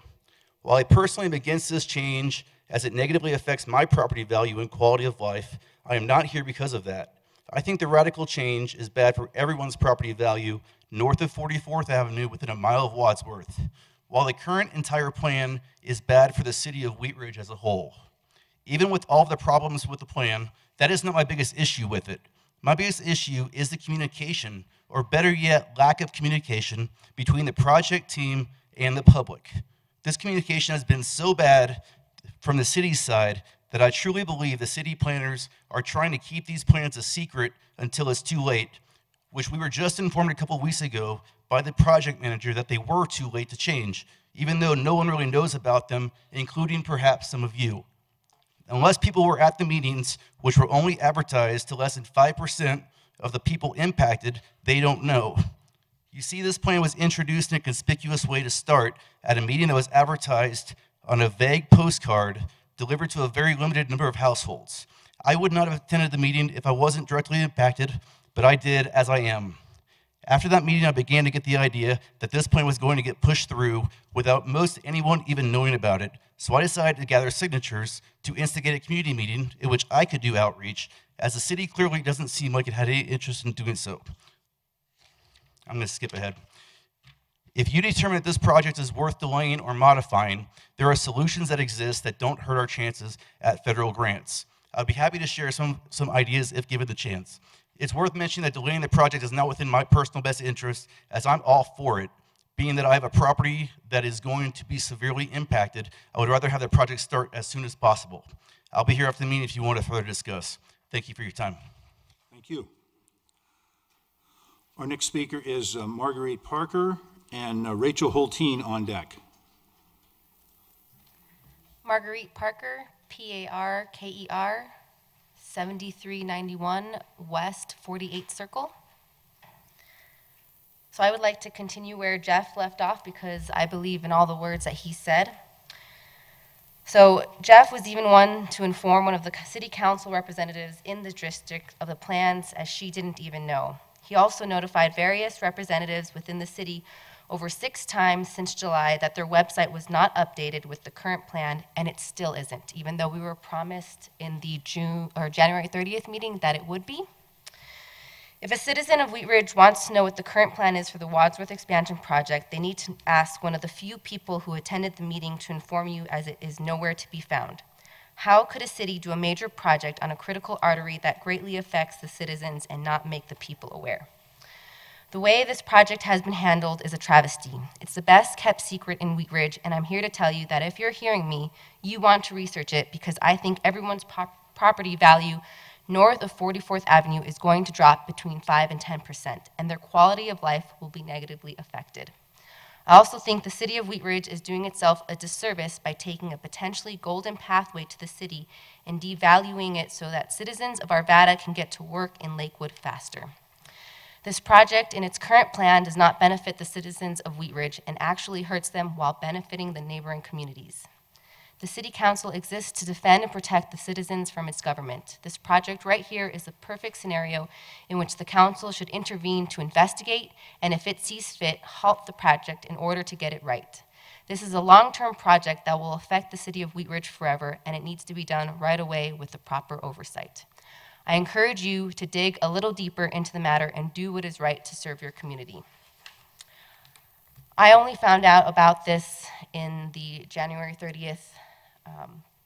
S4: While I personally am against this change, as it negatively affects my property value and quality of life, I am not here because of that. I think the radical change is bad for everyone's property value north of 44th Avenue within a mile of Wadsworth, while the current entire plan is bad for the city of Wheat Ridge as a whole. Even with all of the problems with the plan, that is not my biggest issue with it. My biggest issue is the communication, or better yet, lack of communication between the project team and the public. This communication has been so bad from the city's side that I truly believe the city planners are trying to keep these plans a secret until it's too late, which we were just informed a couple weeks ago by the project manager that they were too late to change, even though no one really knows about them, including perhaps some of you. Unless people were at the meetings, which were only advertised to less than 5% of the people impacted, they don't know. You see, this plan was introduced in a conspicuous way to start at a meeting that was advertised on a vague postcard delivered to a very limited number of households. I would not have attended the meeting if I wasn't directly impacted, but I did, as I am. After that meeting, I began to get the idea that this plan was going to get pushed through without most anyone even knowing about it. So I decided to gather signatures to instigate a community meeting in which I could do outreach, as the city clearly doesn't seem like it had any interest in doing so. I'm going to skip ahead. If you determine that this project is worth delaying or modifying, there are solutions that exist that don't hurt our chances at federal grants. I'd be happy to share some ideas if given the chance. It's worth mentioning that delaying the project is not within my personal best interest, as I'm all for it. Being that I have a property that is going to be severely impacted, I would rather have the project start as soon as possible. I'll be here after the meeting if you want to further discuss. Thank you for your time.
S1: Thank you. Our next speaker is Marguerite Parker and Rachel Holteen on deck.
S3: Marguerite Parker, P-A-R-K-E-R, 7391 West 48th Circle. So I would like to continue where Jeff left off because I believe in all the words that he said. So Jeff was even one to inform one of the city council representatives in the district of the plans, as she didn't even know. He also notified various representatives within the city over 6 times since July that their website was not updated with the current plan, and it still isn't, even though we were promised in the January 30th meeting that it would be. If a citizen of Wheat Ridge wants to know what the current plan is for the Wadsworth expansion project, they need to ask one of the few people who attended the meeting to inform you, as it is nowhere to be found. How could a city do a major project on a critical artery that greatly affects the citizens and not make the people aware? The way this project has been handled is a travesty. It's the best kept secret in Wheat Ridge, and I'm here to tell you that if you're hearing me, you want to research it, because I think everyone's property value north of 44th Avenue is going to drop between 5 and 10%, and their quality of life will be negatively affected. I also think the city of Wheat Ridge is doing itself a disservice by taking a potentially golden pathway to the city and devaluing it so that citizens of Arvada can get to work in Lakewood faster. This project in its current plan does not benefit the citizens of Wheat Ridge and actually hurts them while benefiting the neighboring communities. The City Council exists to defend and protect the citizens from its government. This project right here is a perfect scenario in which the council should intervene to investigate, and if it sees fit, halt the project in order to get it right. This is a long-term project that will affect the city of Wheat Ridge forever, and it needs to be done right away with the proper oversight. I encourage you to dig a little deeper into the matter and do what is right to serve your community. I only found out about this in the January 30th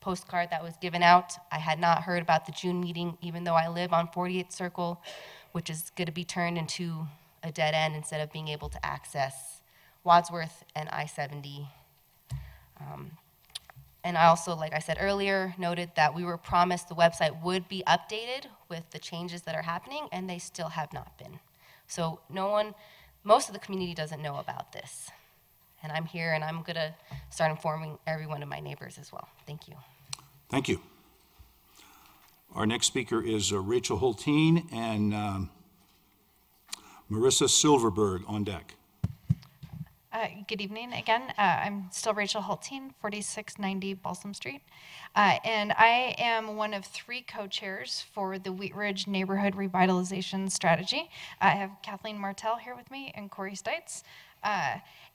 S3: postcard that was given out. I had not heard about the June meeting, even though I live on 48th Circle, which is going to be turned into a dead end instead of being able to access Wadsworth and I-70. And I also, like I said earlier, noted that we were promised the website would be updated with the changes that are happening, and they still have not been. So most of the community doesn't know about this. And I'm here, and I'm going to start informing every one of my neighbors as well. Thank you.
S1: Thank you. Our next speaker is Rachel Hulteen and Marissa Silverberg on deck.
S20: Good evening again. I'm still Rachel Hulteen, 4690 Balsam Street. And I am one of 3 co-chairs for the Wheat Ridge Neighborhood Revitalization Strategy. I have Kathleen Martell here with me and Corey Stites.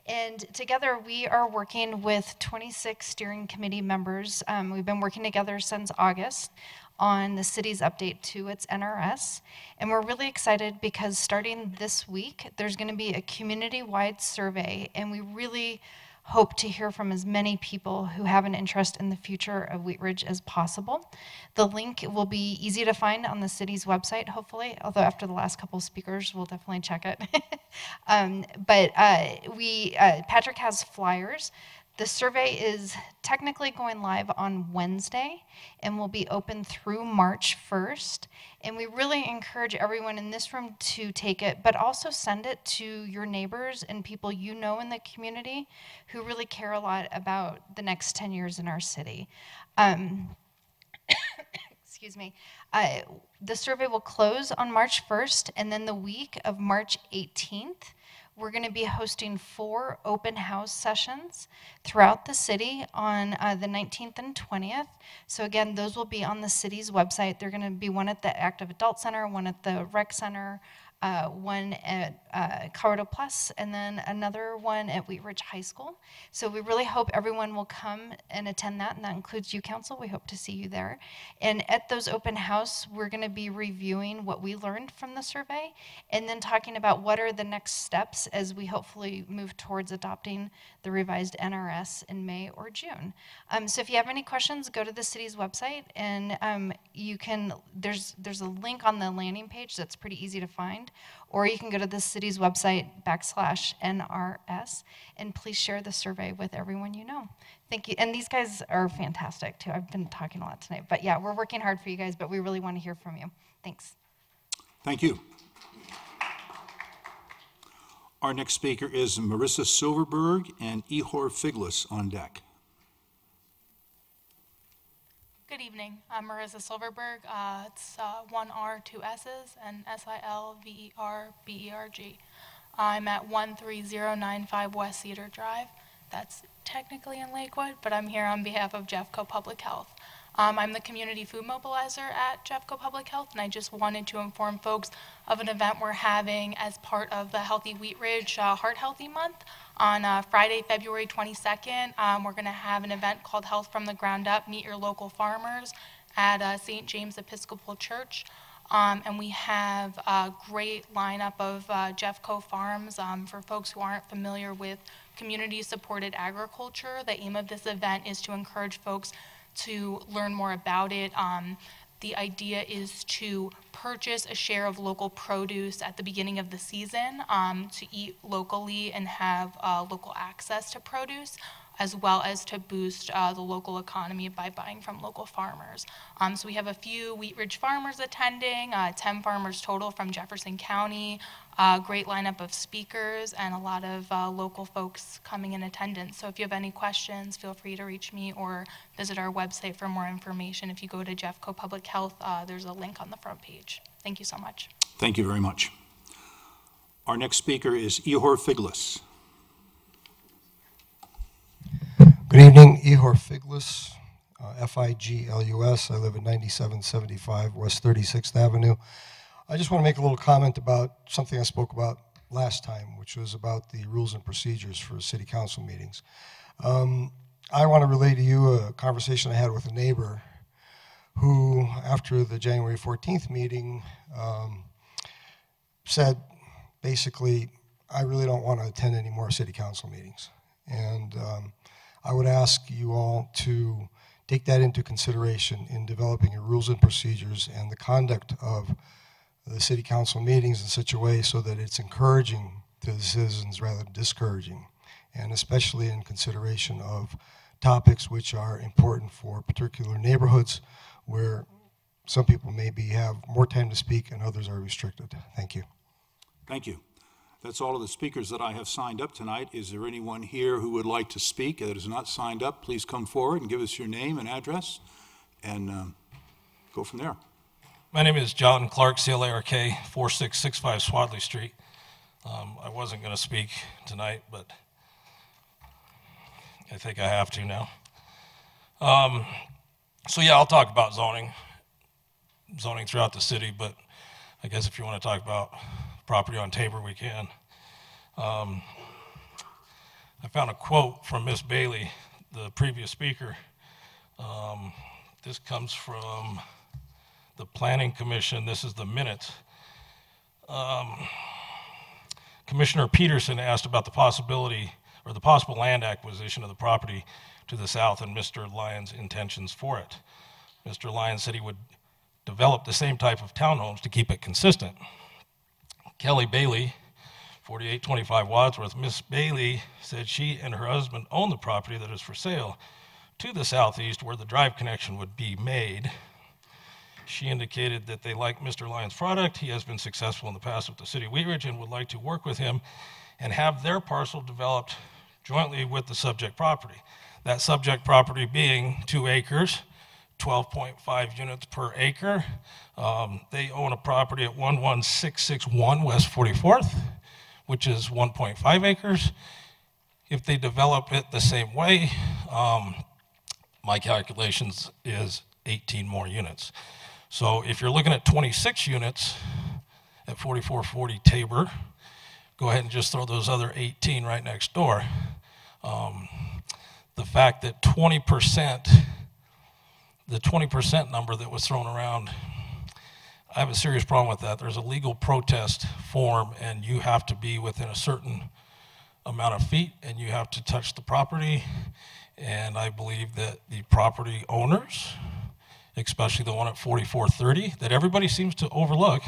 S20: And together we are working with 26 steering committee members. We've been working together since August on the city's update to its NRS. And we're really excited because starting this week, there's going to be a community-wide survey, and we really hope to hear from as many people who have an interest in the future of Wheat Ridge as possible. The link will be easy to find on the city's website, hopefully, although after the last couple of speakers, we'll definitely check it. Patrick has flyers. The survey is technically going live on Wednesday and will be open through March 1st. And we really encourage everyone in this room to take it, but also send it to your neighbors and people you know in the community who really care a lot about the next 10 years in our city. Excuse me. The survey will close on March 1st, and then the week of March 18th, we're going to be hosting 4 open house sessions throughout the city on the 19th and 20th. So again, those will be on the city's website. They're going to be one at the Active Adult Center, one at the Rec Center, one at Colorado Plus, and then another one at Wheat Ridge High School. So we really hope everyone will come and attend that, and that includes you, Council. We hope to see you there. And at those open house, we're going to be reviewing what we learned from the survey, and then talking about what are the next steps as we hopefully move towards adopting the revised NRS in May or June. So if you have any questions, go to the city's website, and you can. There's a link on the landing page that's pretty easy to find. Or you can go to the city's website /NRS, and please share the survey with everyone you know. Thank you. And these guys are fantastic too. I've been talking a lot tonight, but yeah, we're working hard for you guys, but we really want to hear from you. Thanks.
S1: Thank you. Our next speaker is Marissa Silverberg and Ihor Figlis on deck.
S6: Good evening. I'm Marissa Silverberg. It's 1 R, 2 S's, and Silverberg. I'm at 13095 West Cedar Drive. That's technically in Lakewood, but I'm here on behalf of Jeffco Public Health. I'm the community food mobilizer at Jeffco Public Health, and I just wanted to inform folks of an event we're having as part of the Healthy Wheat Ridge Heart Healthy Month. On Friday, February 22nd, we're going to have an event called Health from the Ground Up, Meet Your Local Farmers at St. James Episcopal Church. And we have a great lineup of Jeffco farms. For folks who aren't familiar with community-supported agriculture, the aim of this event is to encourage folks to learn more about it. The idea is to purchase a share of local produce at the beginning of the season to eat locally and have local access to produce, as well as to boost the local economy by buying from local farmers. So we have a few Wheat Ridge farmers attending, 10 farmers total from Jefferson County, great lineup of speakers, and a lot of local folks coming in attendance. So if you have any questions, feel free to reach me or visit our website for more information. If you go to Jeffco Public Health, there's a link on the front page. Thank you so much.
S1: Thank you very much. Our next speaker is Ihor Figlis.
S8: Good evening, Ihor Figlis, F-I-G-L-U-S. I live at 9775 West 36th Avenue. I just want to make a little comment about something I spoke about last time, which was about the rules and procedures for city council meetings. I want to relay to you a conversation I had with a neighbor who, after the January 14th meeting, said, basically, I really don't want to attend any more city council meetings. And I would ask you all to take that into consideration in developing your rules and procedures and the conduct of the city council meetings in such a way so that it's encouraging to the citizens rather than discouraging, and especially in consideration of topics which are important for particular neighborhoods where some people maybe have more time to speak and others are restricted. Thank you.
S1: Thank you. That's all of the speakers that I have signed up tonight. Is there anyone here who would like to speak that is not signed up? Please come forward and give us your name and address and go from there.
S2: My name is John Clark, CLARK, 4665 Swadley Street. I wasn't going to speak tonight, but I think I have to now. So yeah, I'll talk about zoning throughout the city, but I guess if you want to talk about property on Tabor, we can. I found a quote from Miss Bailey, the previous speaker. This comes from the Planning Commission. This is the minutes. Commissioner Peterson asked about the possibility or the possible land acquisition of the property to the south and Mr. Lyons' intentions for it. Mr. Lyons said he would develop the same type of townhomes to keep it consistent. Kelly Bailey, 4825 Wadsworth, Miss Bailey said she and her husband own the property that is for sale to the southeast where the drive connection would be made. She indicated that they like Mr. Lyons' product. He has been successful in the past with the city of Wheat Ridge and would like to work with him and have their parcel developed jointly with the subject property. That subject property being 2 acres, 12.5 units per acre. They own a property at 11661 West 44th, which is 1.5 acres. If they develop it the same way, my calculations is 18 more units. So if you're looking at 26 units at 4440 Tabor, go ahead and just throw those other 18 right next door. The fact that 20%, the 20% number that was thrown around, I have a serious problem with that. There's a legal protest form and you have to be within a certain amount of feet and you have to touch the property. And I believe that the property owners, especially the one at 4430, that everybody seems to overlook,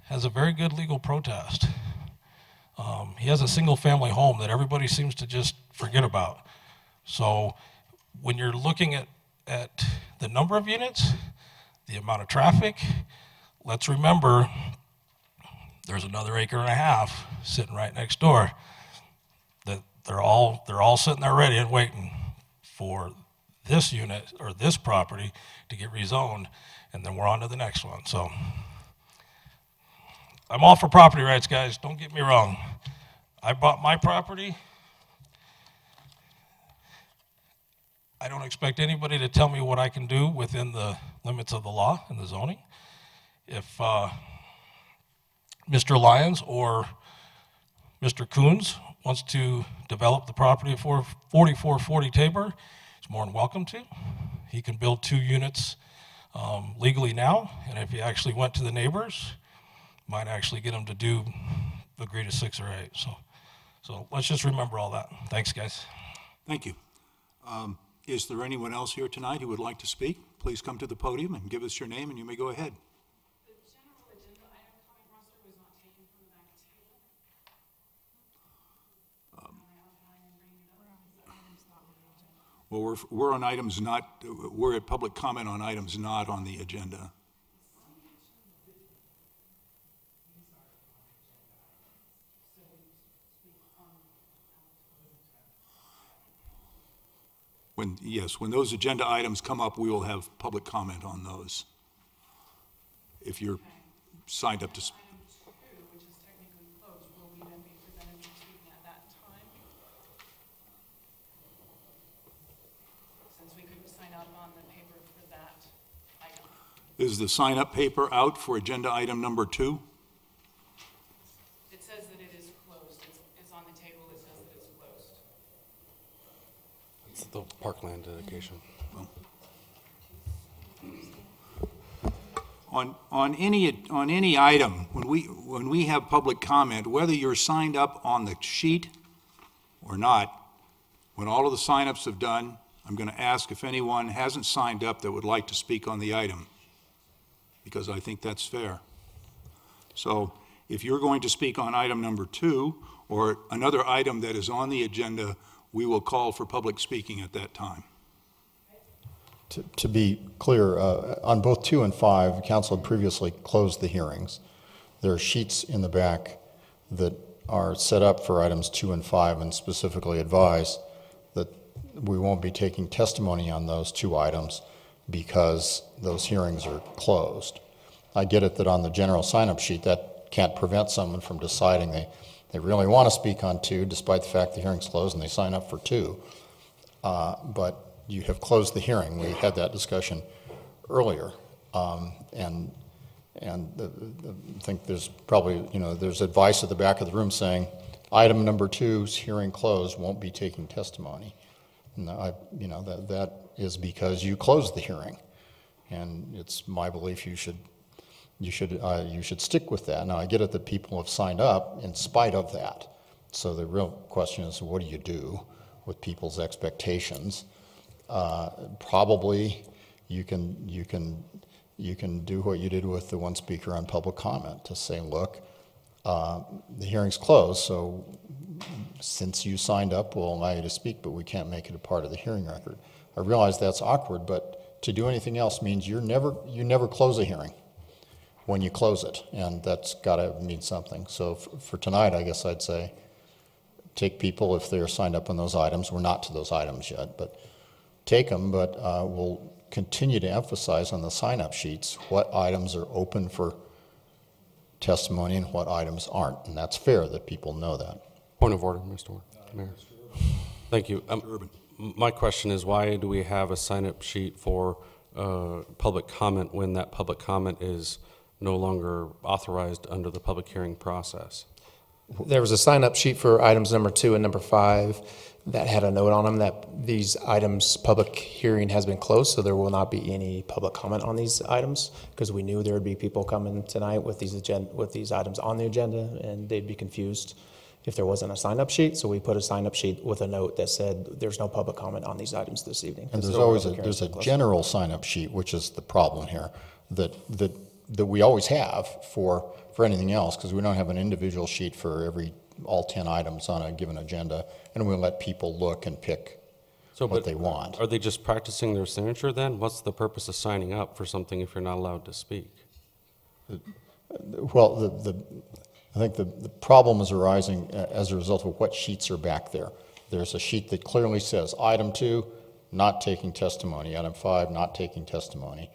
S2: has a very good legal protest. He has a single family home that everybody seems to just forget about. So when you're looking at the number of units, the amount of traffic, let's remember there's another acre and a half sitting right next door that they're all sitting there ready and waiting for this unit or this property to get rezoned, and then we're on to the next one. So I'm all for property rights, guys, don't get me wrong. I bought my property. I don't expect anybody to tell me what I can do within the limits of the law and the zoning. If Mr. Lyons or Mr. Coons wants to develop the property at 4440 Tabor, he's more than welcome to. He can build 2 units legally now, and if he actually went to the neighbors, might actually get them to agree to 6 or 8. So let's just remember all that. Thanks, guys.
S1: Thank you. Is there anyone else here tonight who would like to speak? Please come to the podium and give us your name, and you may go ahead. Well, we're on items not, we're at public comment on items not on the agenda. When those agenda items come up, we will have public comment on those. If you're signed up to speak. Is the sign-up paper out for agenda item number 2?
S22: It says that it is closed. It's on the table. It says that
S9: the parkland dedication.
S1: On any item, when we have public comment, whether you're signed up on the sheet or not, when all of the sign-ups have done, I'm going to ask if anyone hasn't signed up that would like to speak on the item, because I think that's fair. So if you're going to speak on item number 2 or another item that is on the agenda, we will call for public speaking at that time.
S23: To be clear, on both 2 and 5, the council had previously closed the hearings. There are sheets in the back that are set up for items 2 and 5 and specifically advise that we won't be taking testimony on those 2 items because those hearings are closed. I get it that on the general sign-up sheet that can't prevent someone from deciding they really want to speak on 2 despite the fact the hearing's closed and they sign up for 2. But you have closed the hearing. We had that discussion earlier. And I think there's probably, there's advice at the back of the room saying, item number 2's hearing closed, won't be taking testimony. And that is because you closed the hearing. And it's my belief you should stick with that. Now, I get it that people have signed up in spite of that. So the real question is, what do you do with people's expectations? Probably you can do what you did with the one speaker on public comment to say, look, the hearing's closed, so since you signed up, we'll allow you to speak, but we can't make it a part of the hearing record. I realize that's awkward, but to do anything else means you never close a hearing when you close it, and that's got to mean something. So for tonight, I guess I'd say take people if they're signed up on those items. We're not to those items yet, but take them, but we'll continue to emphasize on the sign-up sheets what items are open for testimony and what items aren't, and that's fair that people know that.
S9: Point of order, Mr. Mayor. Thank you. My question is, why do we have a sign-up sheet for public comment when that public comment is no longer authorized under the public hearing process?
S11: There was a sign-up sheet for items number 2 and number 5 that had a note on them that these items' public hearing has been closed, so there will not be any public comment on these items, because we knew there would be people coming tonight with these items on the agenda, and they'd be confused if there wasn't a sign-up sheet. So we put a sign-up sheet with a note that said there's no public comment on these items this evening.
S23: And there's a general sign-up sheet, which is the problem here, that we always have for anything else, because we don't have an individual sheet for all 10 items on a given agenda, and we let people look and pick what they want.
S9: Are they just practicing their signature then? What's the purpose of signing up for something if you're not allowed to speak?
S23: Well, I think the problem is arising as a result of what sheets are back there. There's a sheet that clearly says item 2, not taking testimony, item 5, not taking testimony.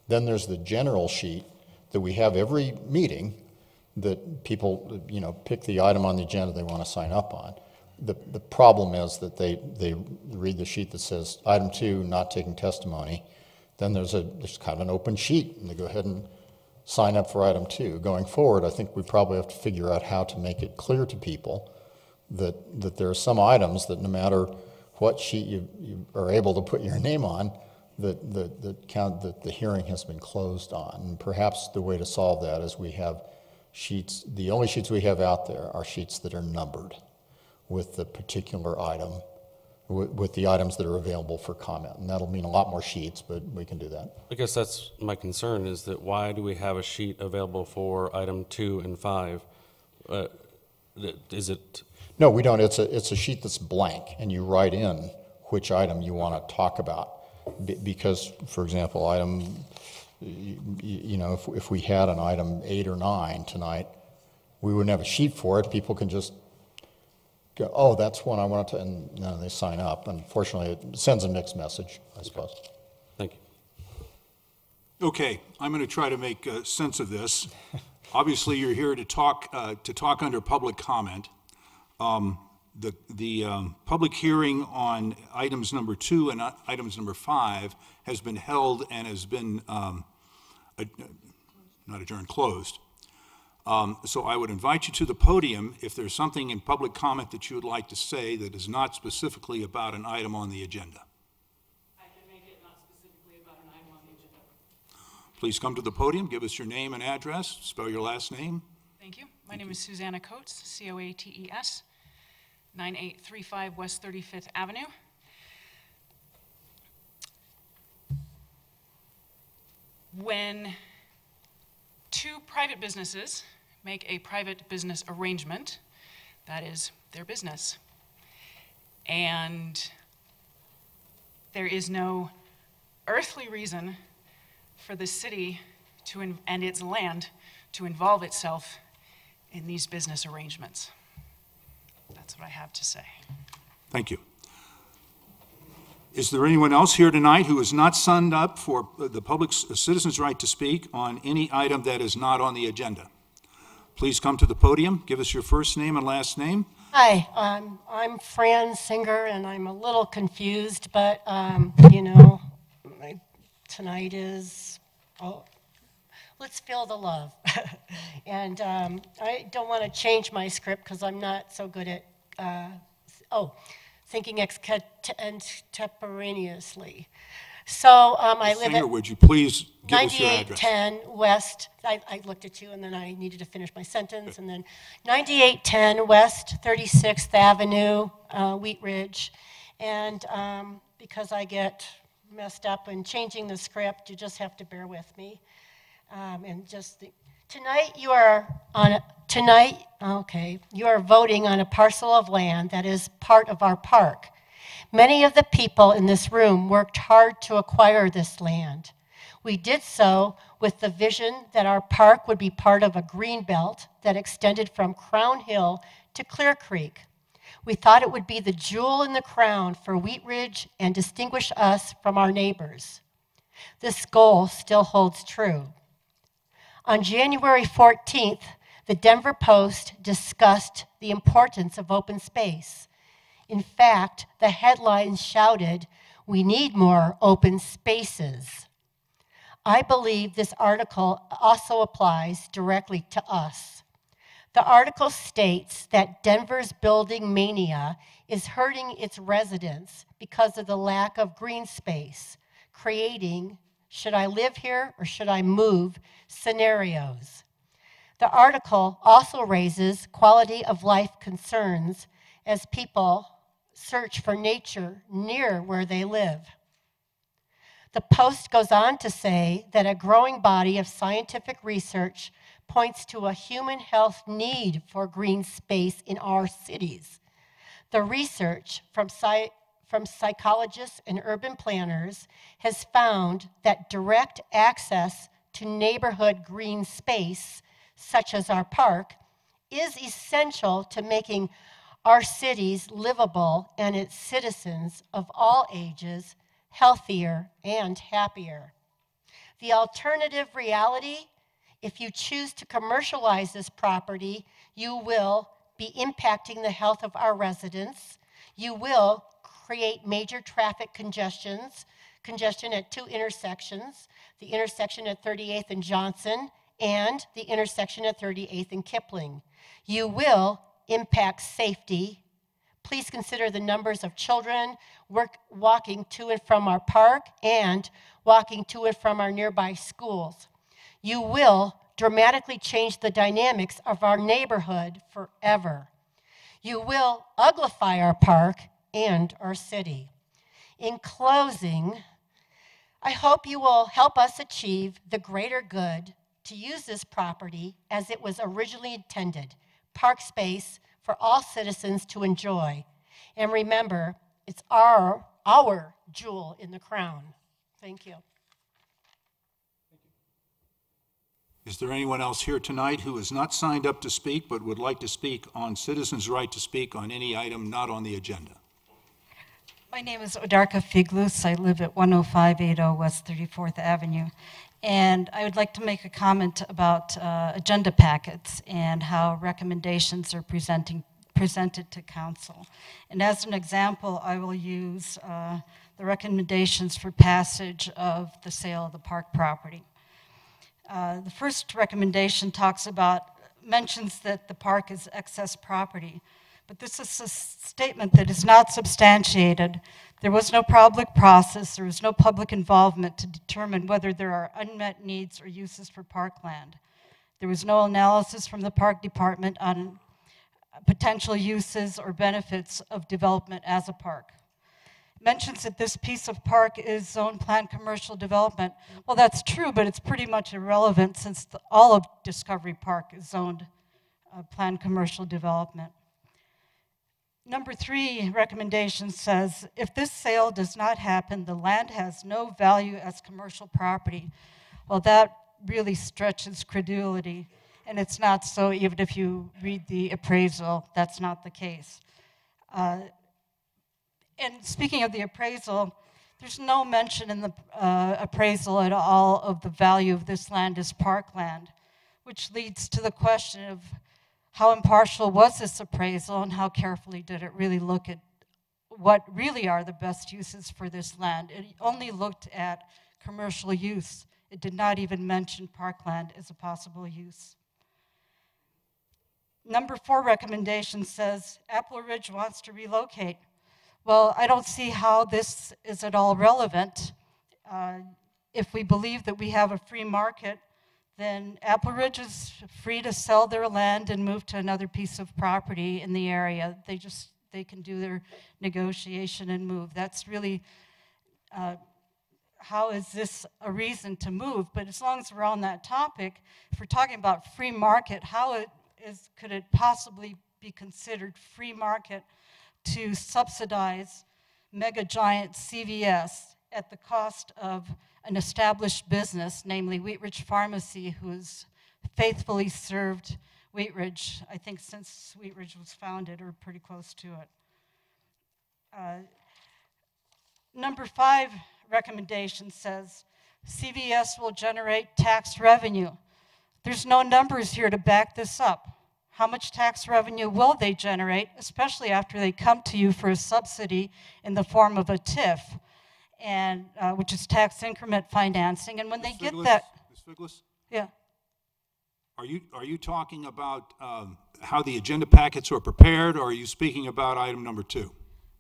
S23: Then there's the general sheet that we have every meeting that people, pick the item on the agenda they want to sign up on. The problem is that they read the sheet that says item 2, not taking testimony. Then there's kind of an open sheet, and they go ahead and sign up for item 2. Going forward, I think we probably have to figure out how to make it clear to people that there are some items that no matter what sheet you are able to put your name on, that the hearing has been closed on. And perhaps the way to solve that is we have sheets, the only sheets we have out there are sheets that are numbered with the particular item, with the items that are available for comment. And that'll mean a lot more sheets, but we can do that.
S9: I guess that's my concern, is that why do we have a sheet available for item 2 and 5? Is it?
S23: No, we don't. It's a sheet that's blank, and you write in which item you want to talk about. Because, for example, if we had an item 8 or 9 tonight, we wouldn't have a sheet for it. People can just go, oh, that's one I wanted to, and then they sign up. Unfortunately, it sends a mixed message, I suppose.
S9: Thank
S1: you. Okay, I'm going to try to make sense of this. Obviously, you're here to talk under public comment. The public hearing on items number 2 and items number 5 has been held and has been not adjourned, closed. So I would invite you to the podium if there's something in public comment that you would like to say that is not specifically about an item on the agenda.
S12: I can make it not specifically about an item on the agenda.
S1: Please come to the podium, give us your name and address, spell your last name.
S12: Thank you. My name is Susanna Coates, C-O-A-T-E-S, 9835 West 35th Avenue. When two private businesses make a private business arrangement, that is their business. And there is no earthly reason for the city and its land to involve itself in these business arrangements. That's what I have to say.
S1: Thank you. Is there anyone else here tonight who has not signed up for the public citizen's right to speak on any item that is not on the agenda? Please come to the podium. Give us your first name and last name.
S13: Hi, I'm Fran Singer, and I'm a little confused, but, you know, tonight is, oh, let's feel the love. And I don't want to change my script because I'm not so good at, thinking extemporaneously. So I live
S1: Singer,
S13: at
S1: would you please give us your address?
S13: 9810 West, I looked at you and then I needed to finish my sentence, and then 9810 West 36th Avenue, Wheat Ridge. And because I get messed up in changing the script, you just have to bear with me. Tonight you are voting on a parcel of land that is part of our park. Many of the people in this room worked hard to acquire this land. We did so with the vision that our park would be part of a green belt that extended from Crown Hill to Clear Creek. We thought it would be the jewel in the crown for Wheat Ridge and distinguish us from our neighbors. This goal still holds true. On January 14th, the Denver Post discussed the importance of open space. In fact, the headlines shouted, "We need more open spaces." I believe this article also applies directly to us. The article states that Denver's building mania is hurting its residents because of the lack of green space, creating "should I live here or should I move" scenarios. The article also raises quality of life concerns as people search for nature near where they live. The Post goes on to say that a growing body of scientific research points to a human health need for green space in our cities. The research from psychologists and urban planners has found that direct access to neighborhood green space, such as our park, is essential to making our cities livable and its citizens of all ages healthier and happier. The alternative reality, if you choose to commercialize this property, you will be impacting the health of our residents. You will create major traffic congestion at two intersections, the intersection at 38th and Johnson and the intersection at 38th and Kipling. You will impact safety. Please consider the numbers of children walking to and from our park and walking to and from our nearby schools. You will dramatically change the dynamics of our neighborhood forever. You will uglify our park and our city. In closing, I hope you will help us achieve the greater good to use this property as it was originally intended, park space for all citizens to enjoy. And remember, it's our jewel in the crown. Thank you.
S1: Is there anyone else here tonight who has not signed up to speak but would like to speak on citizens' right to speak on any item not on the agenda?
S14: My name is Odarka Figlus. I live at 10580 West 34th Avenue. And I would like to make a comment about agenda packets and how recommendations are presented to council. And as an example, I will use the recommendations for passage of the sale of the park property. The first recommendation talks about mentions that the park is excess property, but this is a statement that is not substantiated. There was no public process, there was no public involvement to determine whether there are unmet needs or uses for parkland. There was no analysis from the park department on potential uses or benefits of development as a park. It mentions that this piece of park is zone planned commercial development. Well, that's true, but it's pretty much irrelevant since all of Discovery Park is zoned planned commercial development. Number 3 recommendation says, if this sale does not happen, the land has no value as commercial property. Well, that really stretches credulity, and it's not so. Even if you read the appraisal, that's not the case. And speaking of the appraisal, there's no mention in the appraisal at all of the value of this land as parkland, which leads to the question of how impartial was this appraisal and how carefully did it really look at what really are the best uses for this land. It only looked at commercial use. It did not even mention parkland as a possible use. Number 4 recommendation says Apple Ridge wants to relocate. Well, I don't see how this is at all relevant. If we believe that we have a free market, then Apple Ridge is free to sell their land and move to another piece of property in the area. They can do their negotiation and move. That's really, how is this a reason to move? But as long as we're on that topic, if we're talking about free market, could it possibly be considered free market to subsidize mega giant CVS at the cost of an established business, namely Wheat Ridge Pharmacy, who has faithfully served Wheat Ridge, I think since Wheat Ridge was founded, or pretty close to it. Number 5 recommendation says CVS will generate tax revenue. There's no numbers here to back this up. How much tax revenue will they generate, especially after they come to you for a subsidy in the form of a TIF, and which is tax increment financing? And when they get that,
S1: Ms. Figlis?
S14: Yeah.
S1: Are you talking about how the agenda packets were prepared, or are you speaking about item number 2?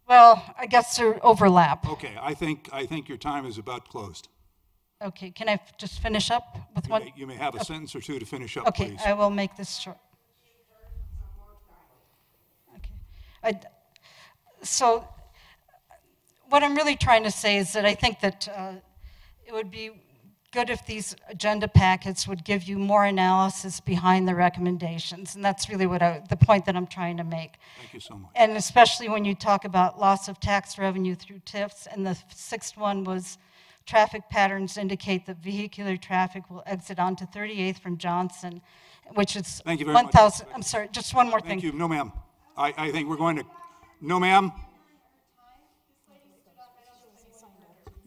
S14: Well, I guess they're overlap.
S1: Okay, I think your time is about closed.
S14: Okay, can I just finish up with one?
S1: You may have a sentence or two to finish up,
S14: okay,
S1: please.
S14: I will make this short. So what I'm really trying to say is that I think that it would be good if these agenda packets would give you more analysis behind the recommendations, and that's really the point that I'm trying to make.
S1: Thank you so much.
S14: And especially when you talk about loss of tax revenue through TIFs, and the 6th one was traffic patterns indicate that vehicular traffic will exit onto 38th from Johnson, which is 1,000. I'm sorry, just one more thing.
S1: Thank you. No, ma'am. I think we're going to, no, ma'am.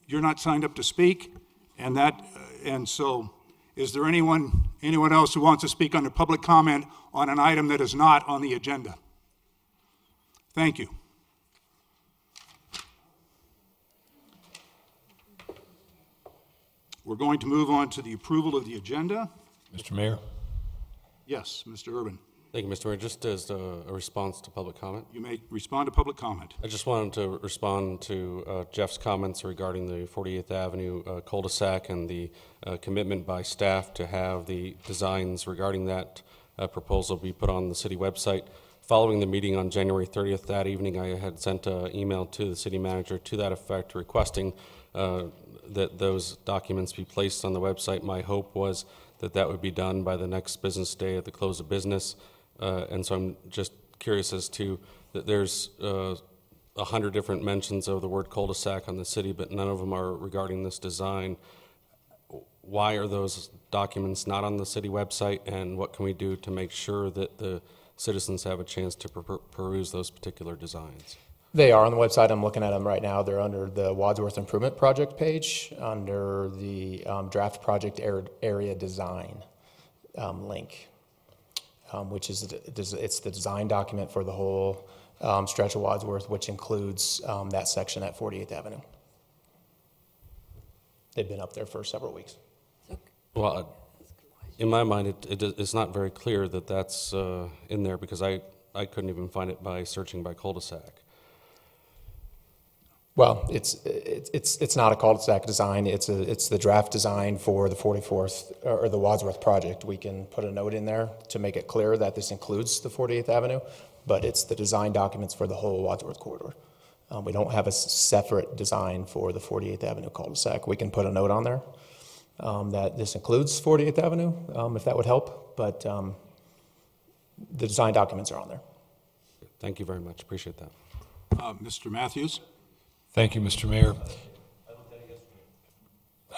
S1: You're not signed up to speak, and so is there anyone else who wants to speak under public comment on an item that is not on the agenda? Thank you. We're going to move on to the approval of the agenda.
S7: Mr. Mayor?
S1: Yes, Mr. Urban.
S9: Thank you, Mr. Mayor. Just as a response to public comment.
S1: You may respond to public comment.
S9: I just wanted to respond to Jeff's comments regarding the 48th Avenue cul-de-sac and the commitment by staff to have the designs regarding that proposal be put on the city website. Following the meeting on January 30th that evening, I had sent an email to the city manager to that effect, requesting that those documents be placed on the website. My hope was that would be done by the next business day at the close of business. And so I'm just curious as to that there's 100 different mentions of the word cul-de-sac on the city, but none of them are regarding this design. Why are those documents not on the city website, and what can we do to make sure that the citizens have a chance to peruse those particular designs?
S11: They are on the website. I'm looking at them right now. They're under the Wadsworth Improvement Project page, under the draft project area design link. Which is it's the design document for the whole stretch of Wadsworth, which includes that section at 48th Avenue. They've been up there for several weeks.
S9: Well, In my mind, it's not very clear that that's in there because I couldn't even find it by searching by cul-de-sac.
S11: Well, it's not a cul-de-sac design. It's the draft design for the 44th or the Wadsworth project. We can put a note in there to make it clear that this includes the 48th Avenue, but it's the design documents for the whole Wadsworth corridor. We don't have a separate design for the 48th Avenue cul-de-sac. We can put a note on there that this includes 48th Avenue, if that would help, but the design documents are on there.
S9: Thank you very much. Appreciate that.
S1: Mr. Matthews?
S7: Thank you, Mr. Mayor.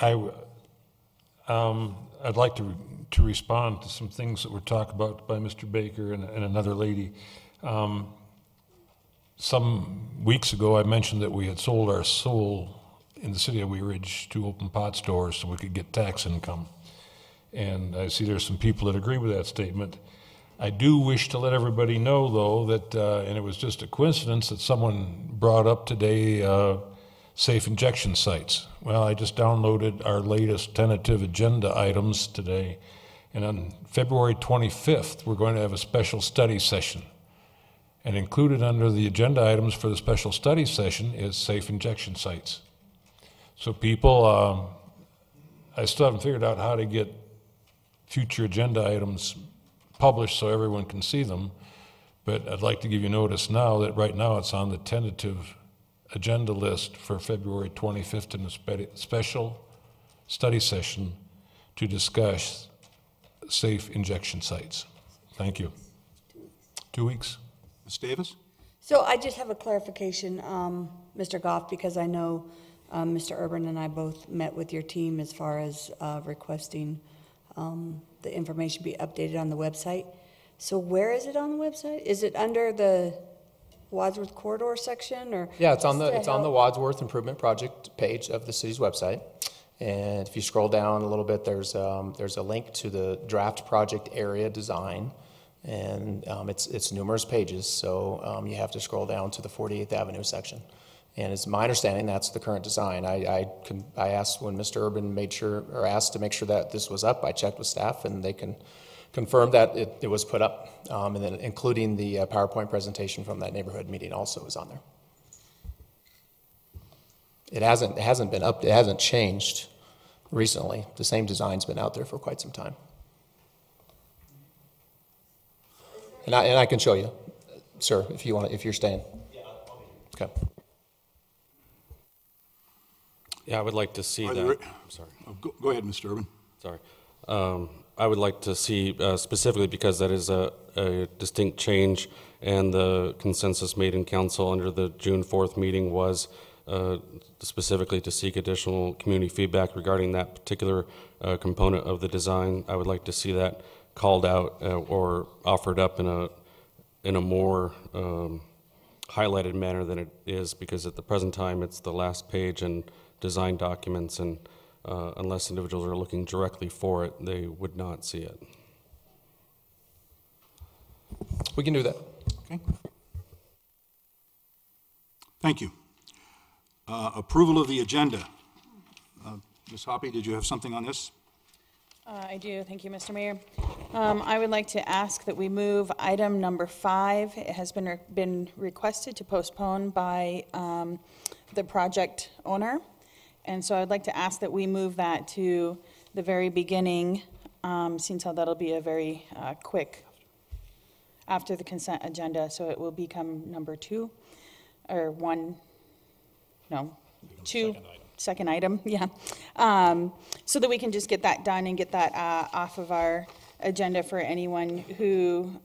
S7: I'd like to respond to some things that were talked about by Mr. Baker and another lady. Some weeks ago, I mentioned that we had sold our soul in the city of Wheat Ridge to open pot stores so we could get tax income. And I see there's some people that agree with that statement. I do wish to let everybody know, though, that, and it was just a coincidence that someone brought up today safe injection sites. Well, I just downloaded our latest tentative agenda items today, and on February 25th, we're going to have a special study session. And included under the agenda items for the special study session is safe injection sites. So people, I still haven't figured out how to get future agenda items published so everyone can see them, but I'd like to give you notice now that right now it's on the tentative agenda list for February 25th in a special study session to discuss safe injection sites. Thank you. 2 weeks.
S1: Ms. Davis?
S15: So I just have a clarification, Mr. Goff, because I know Mr. Urban and I both met with your team as far as requesting the information be updated on the website. So where is it on the website? Is it under the Wadsworth Corridor section, or?
S11: Yeah, it's on the Wadsworth Improvement Project page of the city's website. And if you scroll down a little bit, there's a link to the draft project area design, and it's numerous pages. So you have to scroll down to the 48th Avenue section. And it's my understanding that's the current design. I asked when Mr. Urban asked to make sure that this was up. I checked with staff, and they can confirm that it was put up, and then including the PowerPoint presentation from that neighborhood meeting also is on there. It hasn't been up. It hasn't changed recently. The same design's been out there for quite some time. And I can show you, sir, if you want, if you're staying. Okay.
S9: Yeah, I would like to see that. I'm sorry.
S1: Go ahead, Mr. Urban.
S9: Sorry. I would like to see specifically, because that is a distinct change, and the consensus made in council under the June 4th meeting was specifically to seek additional community feedback regarding that particular component of the design. I would like to see that called out or offered up in a more highlighted manner than it is, because at the present time it's the last page and design documents, and unless individuals are looking directly for it, they would not see it.
S11: We can do that.
S1: Okay. Thank you. Approval of the agenda. Ms. Hoppe, did you have something on this?
S16: I do. Thank you, Mr. Mayor. I would like to ask that we move item number 5. It has been requested to postpone by the project owner. And so I'd like to ask that we move that to the very beginning, since that'll be a very quick, after the consent agenda, so it will become number 2, or 1, no, 2, second item, yeah. So that we can just get that done and get that off of our agenda for anyone who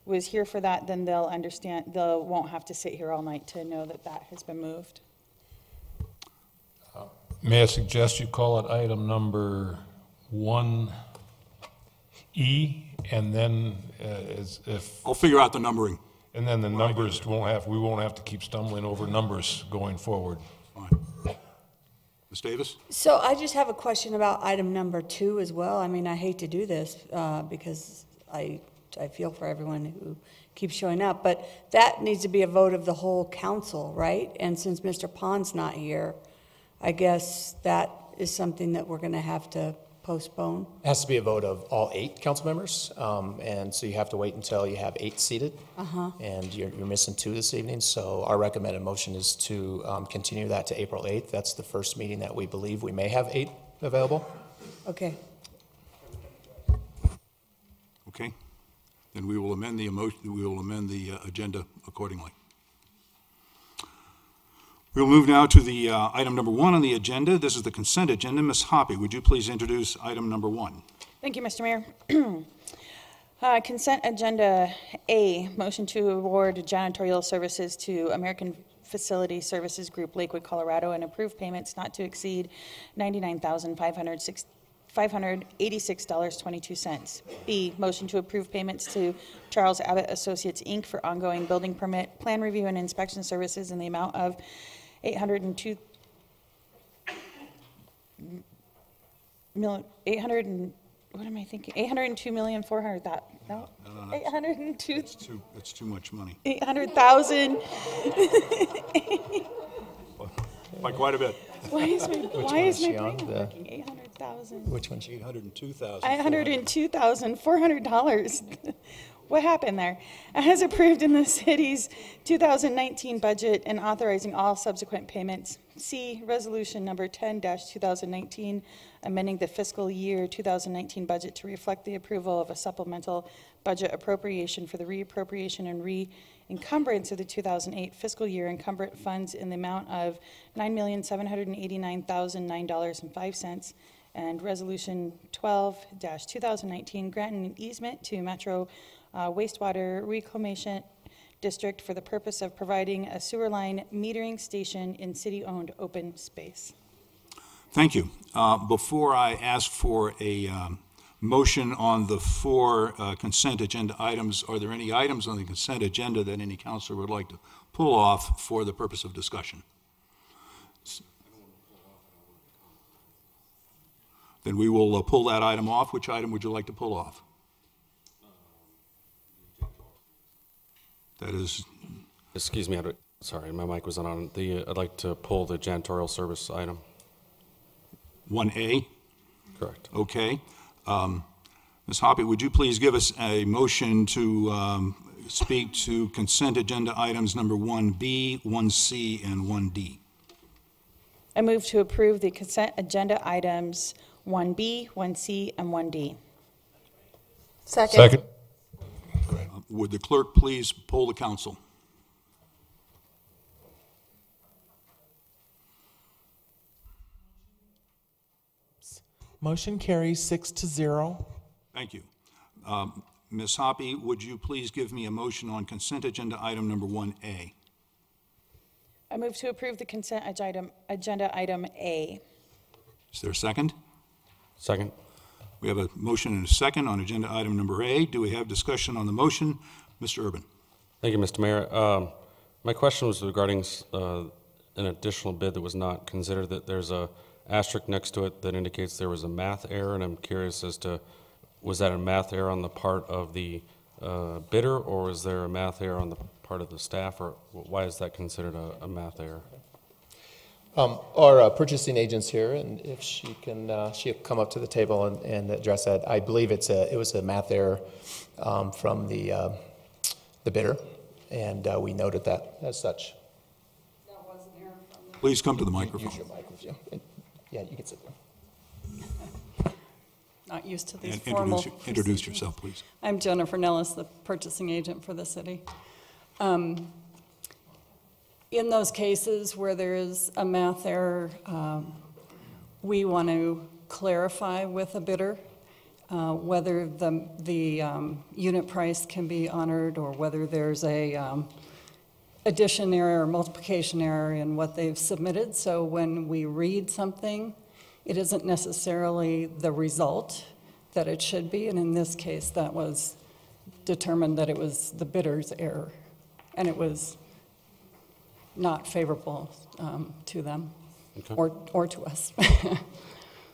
S16: was here for that, then they'll understand, they won't have to sit here all night to know that that has been moved.
S7: May I suggest you call it item number 1E, and then if...
S1: I'll figure out the numbering.
S7: And then the numbers we won't have to keep stumbling over numbers going forward.
S1: Fine. Ms. Davis?
S15: So I just have a question about item number 2 as well. I mean, I hate to do this because I feel for everyone who keeps showing up, but that needs to be a vote of the whole council, right? And since Mr. Pond's not here, I guess that is something that we're going to have to postpone?
S11: It has to be a vote of all 8 council members, and so you have to wait until you have 8 seated. And you're missing 2 this evening, so our recommended motion is to continue that to April 8th. That's the first meeting that we believe we may have 8 available.
S15: Okay.
S1: Okay. Then we will amend the agenda accordingly. We'll move now to the item number 1 on the agenda. This is the consent agenda. Ms. Hoppy, would you please introduce item number 1?
S16: Thank you, Mr. Mayor. Consent agenda A, motion to award janitorial services to American Facility Services Group, Lakewood, Colorado, and approve payments not to exceed $99,586.22. B, motion to approve payments to Charles Abbott Associates, Inc. for ongoing building permit, plan review, and inspection services in the amount of $802,400,000. No, 802.
S1: It's too much money.
S16: 800,000.
S1: By quite a bit.
S16: Why is my brain not
S11: The-
S16: working? 800,000.
S11: Which one's
S1: $802,000.
S16: $802,400. What happened there? As approved in the city's 2019 budget and authorizing all subsequent payments. C, resolution number 10-2019, amending the fiscal year 2019 budget to reflect the approval of a supplemental budget appropriation for the reappropriation and re-encumbrance of the 2008 fiscal year encumbrance funds in the amount of $9,789,009.05. And resolution 12-2019, granting an easement to Metro Wastewater Reclamation District for the purpose of providing a sewer line metering station in city-owned open space.
S1: Thank you. Before I ask for a motion on the 4 consent agenda items, are there any items on the consent agenda that any counselor would like to pull off for the purpose of discussion? Then we will pull that item off. Which item would you like to pull off? That is...
S9: Excuse me, sorry, my mic wasn't on. I'd like to pull the janitorial service item.
S1: 1A?
S9: Correct.
S1: Okay. Ms. Hoppy, would you please give us a motion to speak to consent agenda items number 1B, 1C, and 1D?
S16: I move to approve the consent agenda items 1B, 1C, and 1D.
S7: Second.
S1: Would the clerk please poll the council?
S17: Motion carries 6-0.
S1: Thank you. Ms. Hoppy, would you please give me a motion on consent agenda item number 1A?
S16: I move to approve the consent agenda item A.
S1: Is there a second?
S9: Second.
S1: We have a motion and a second on agenda item number A. Do we have discussion on the motion? Mr. Urban.
S9: Thank you, Mr. Mayor. My question was regarding an additional bid that was not considered, that there's a asterisk next to it that indicates there was a math error, and I'm curious as to, was that a math error on the part of the bidder, or was there a math error on the part of the staff, or why is that considered a math error?
S11: Our purchasing agent's here, and if she can, she'll come up to the table and address that. I believe it was a math error from the bidder, and we noted that as such.
S1: Please come to the microphone.
S11: Use your mic with you. Yeah, you can sit there.
S18: Not used to these
S1: And
S18: formal
S1: introduce yourself, please.
S18: I'm Jennifer Nellis, the purchasing agent for the city. In those cases where there is a math error, we want to clarify with a bidder whether the unit price can be honored, or whether there's a addition error or multiplication error in what they've submitted. So when we read something, it isn't necessarily the result that it should be, and in this case that was determined that it was the bidder's error, and it was not favorable to them. Okay. or to us.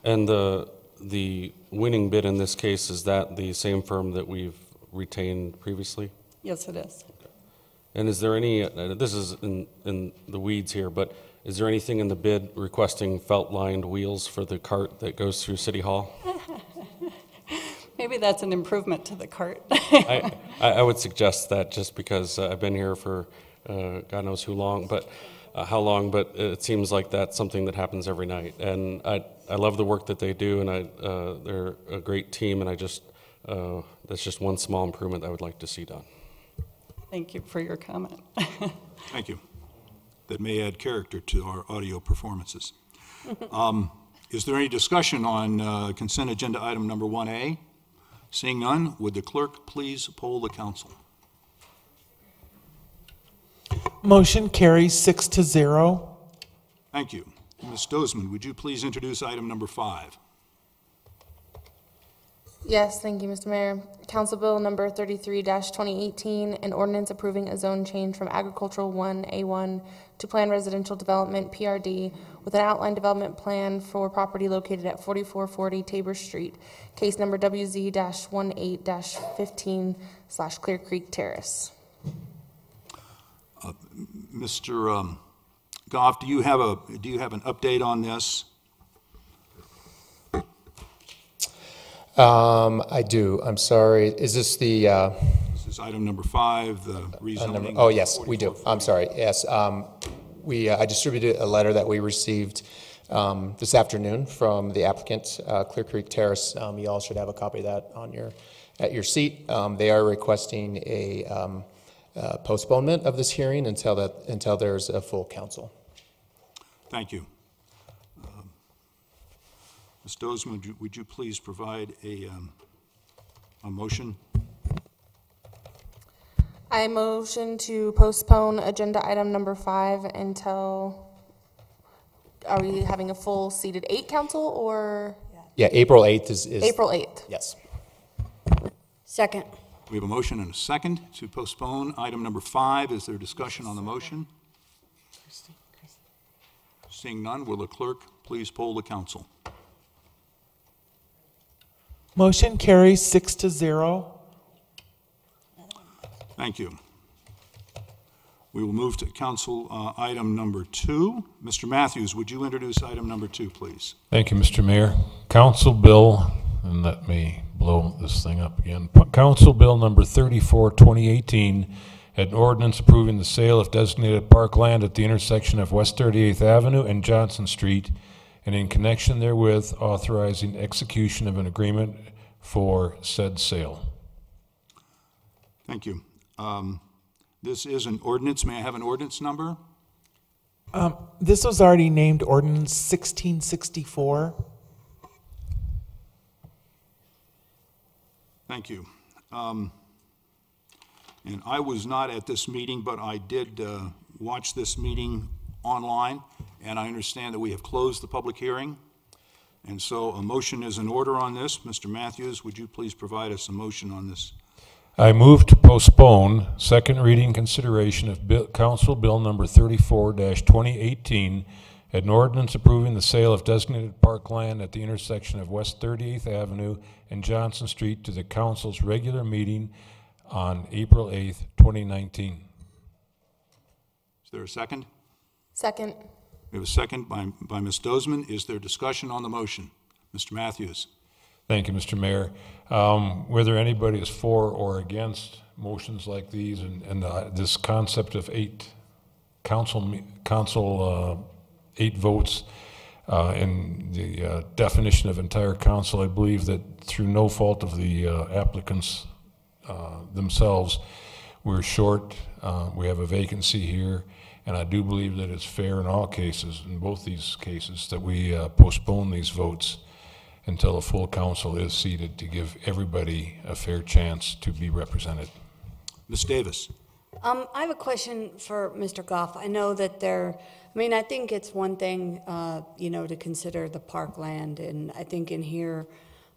S9: And the winning bid in this case, is that the same firm that we've retained previously?
S18: Yes, it is.
S9: Okay. And is there any, this is in the weeds here, but is there anything in the bid requesting felt-lined wheels for the cart that goes through City Hall?
S18: Maybe that's an improvement to the cart.
S9: I would suggest that just because I've been here for God knows how long, but it seems like that's something that happens every night. And I love the work that they do, and they're a great team, and that's just one small improvement I would like to see done.
S18: Thank you for your comment.
S1: Thank you. That may add character to our audio performances. Is there any discussion on consent agenda item number 1A? Seeing none, would the clerk please poll the council?
S17: Motion carries 6-0.
S1: Thank you. Ms. Dozman, would you please introduce item number 5?
S10: Yes, thank you, Mr. Mayor. Council Bill number 33-2018, an ordinance approving a zone change from Agricultural 1A1 to Planned Residential Development, PRD, with an outline development plan for property located at 4440 Tabor Street, case number WZ-18-15/Clear Creek Terrace.
S1: Mr. Goff, do you have an update on this?
S11: I do. I'm sorry. Is this the?
S1: This is item number 5, the rezoning.
S11: Oh, yes, we do. I'm sorry. Yes. I distributed a letter that we received this afternoon from the applicant, Clear Creek Terrace. You all should have a copy of that at your seat. They are requesting a postponement of this hearing until there's a full council.
S1: Thank you. Ms. Dozman, would you please provide a motion?
S10: I motion to postpone agenda item number 5 until, are we having a full seated 8 council or?
S11: Yeah, April 8th is
S10: April 8th.
S11: Yes.
S15: Second.
S1: We have a motion and a second to postpone item number 5. Is there discussion on the motion? Seeing none, will the clerk please poll the council?
S17: Motion carries 6-0.
S1: Thank you. We will move to council item number 2. Mr. Matthews, would you introduce item number 2, please?
S7: Thank you, Mr. Mayor. Council Bill, and let me blow this thing up again. Council Bill number 34, 2018, an ordinance approving the sale of designated parkland at the intersection of West 38th Avenue and Johnson Street, and in connection therewith, authorizing execution of an agreement for said sale.
S1: Thank you. This is an ordinance. May I have an ordinance number?
S17: This was already named Ordinance 1664.
S1: Thank you. And I was not at this meeting, but I did watch this meeting online, and I understand that we have closed the public hearing. And so a motion is in order on this. Mr. Matthews, would you please provide us a motion on this?
S7: I move to postpone second reading consideration of Council Bill number 34-2018, an ordinance approving the sale of designated parkland at the intersection of West 38th Avenue and Johnson Street to the council's regular meeting on April 8th, 2019.
S1: Is there a second?
S10: Second.
S1: We have a second by Ms. Dozman. Is there discussion on the motion? Mr. Matthews.
S7: Thank you, Mr. Mayor. Whether anybody is for or against motions like these and this concept of 8 8 votes in the definition of entire council, I believe that through no fault of the applicants themselves, we're short. We have a vacancy here, and I do believe that it's fair in all cases, in both these cases, that we postpone these votes until a full council is seated to give everybody a fair chance to be represented.
S1: Ms. Davis.
S15: I have a question for Mr. Goff. I know that I think it's one thing, to consider the parkland, and I think in here,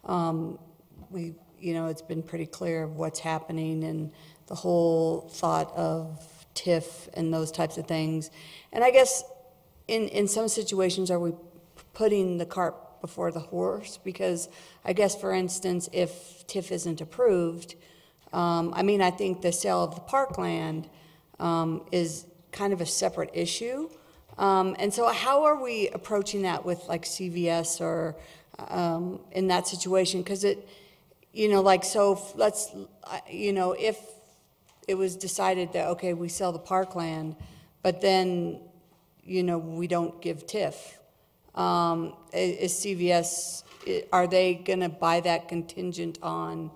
S15: it's been pretty clear of what's happening and the whole thought of TIF and those types of things. And I guess in some situations, are we putting the cart before the horse? Because I guess, for instance, if TIF isn't approved, I think the sale of the parkland is kind of a separate issue. And so how are we approaching that with like CVS or in that situation? Because you know, like, so let's, you know, if it was decided that, okay, we sell the parkland, but then, you know, we don't give TIF, is CVS, are they going to buy that contingent on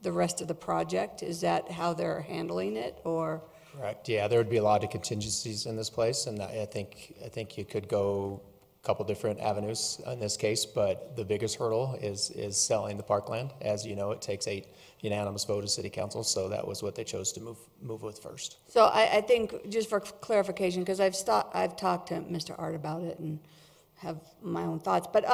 S15: the rest of the project? Is that how they're handling it, or?
S11: Correct. Yeah, there would be a lot of contingencies in this place, and I think you could go a couple different avenues in this case. But the biggest hurdle is selling the parkland. As you know, it takes a unanimous vote of City Council, so that was what they chose to move with first.
S15: So I think, just for clarification, because I've talked to Mr. Art about it and have my own thoughts, but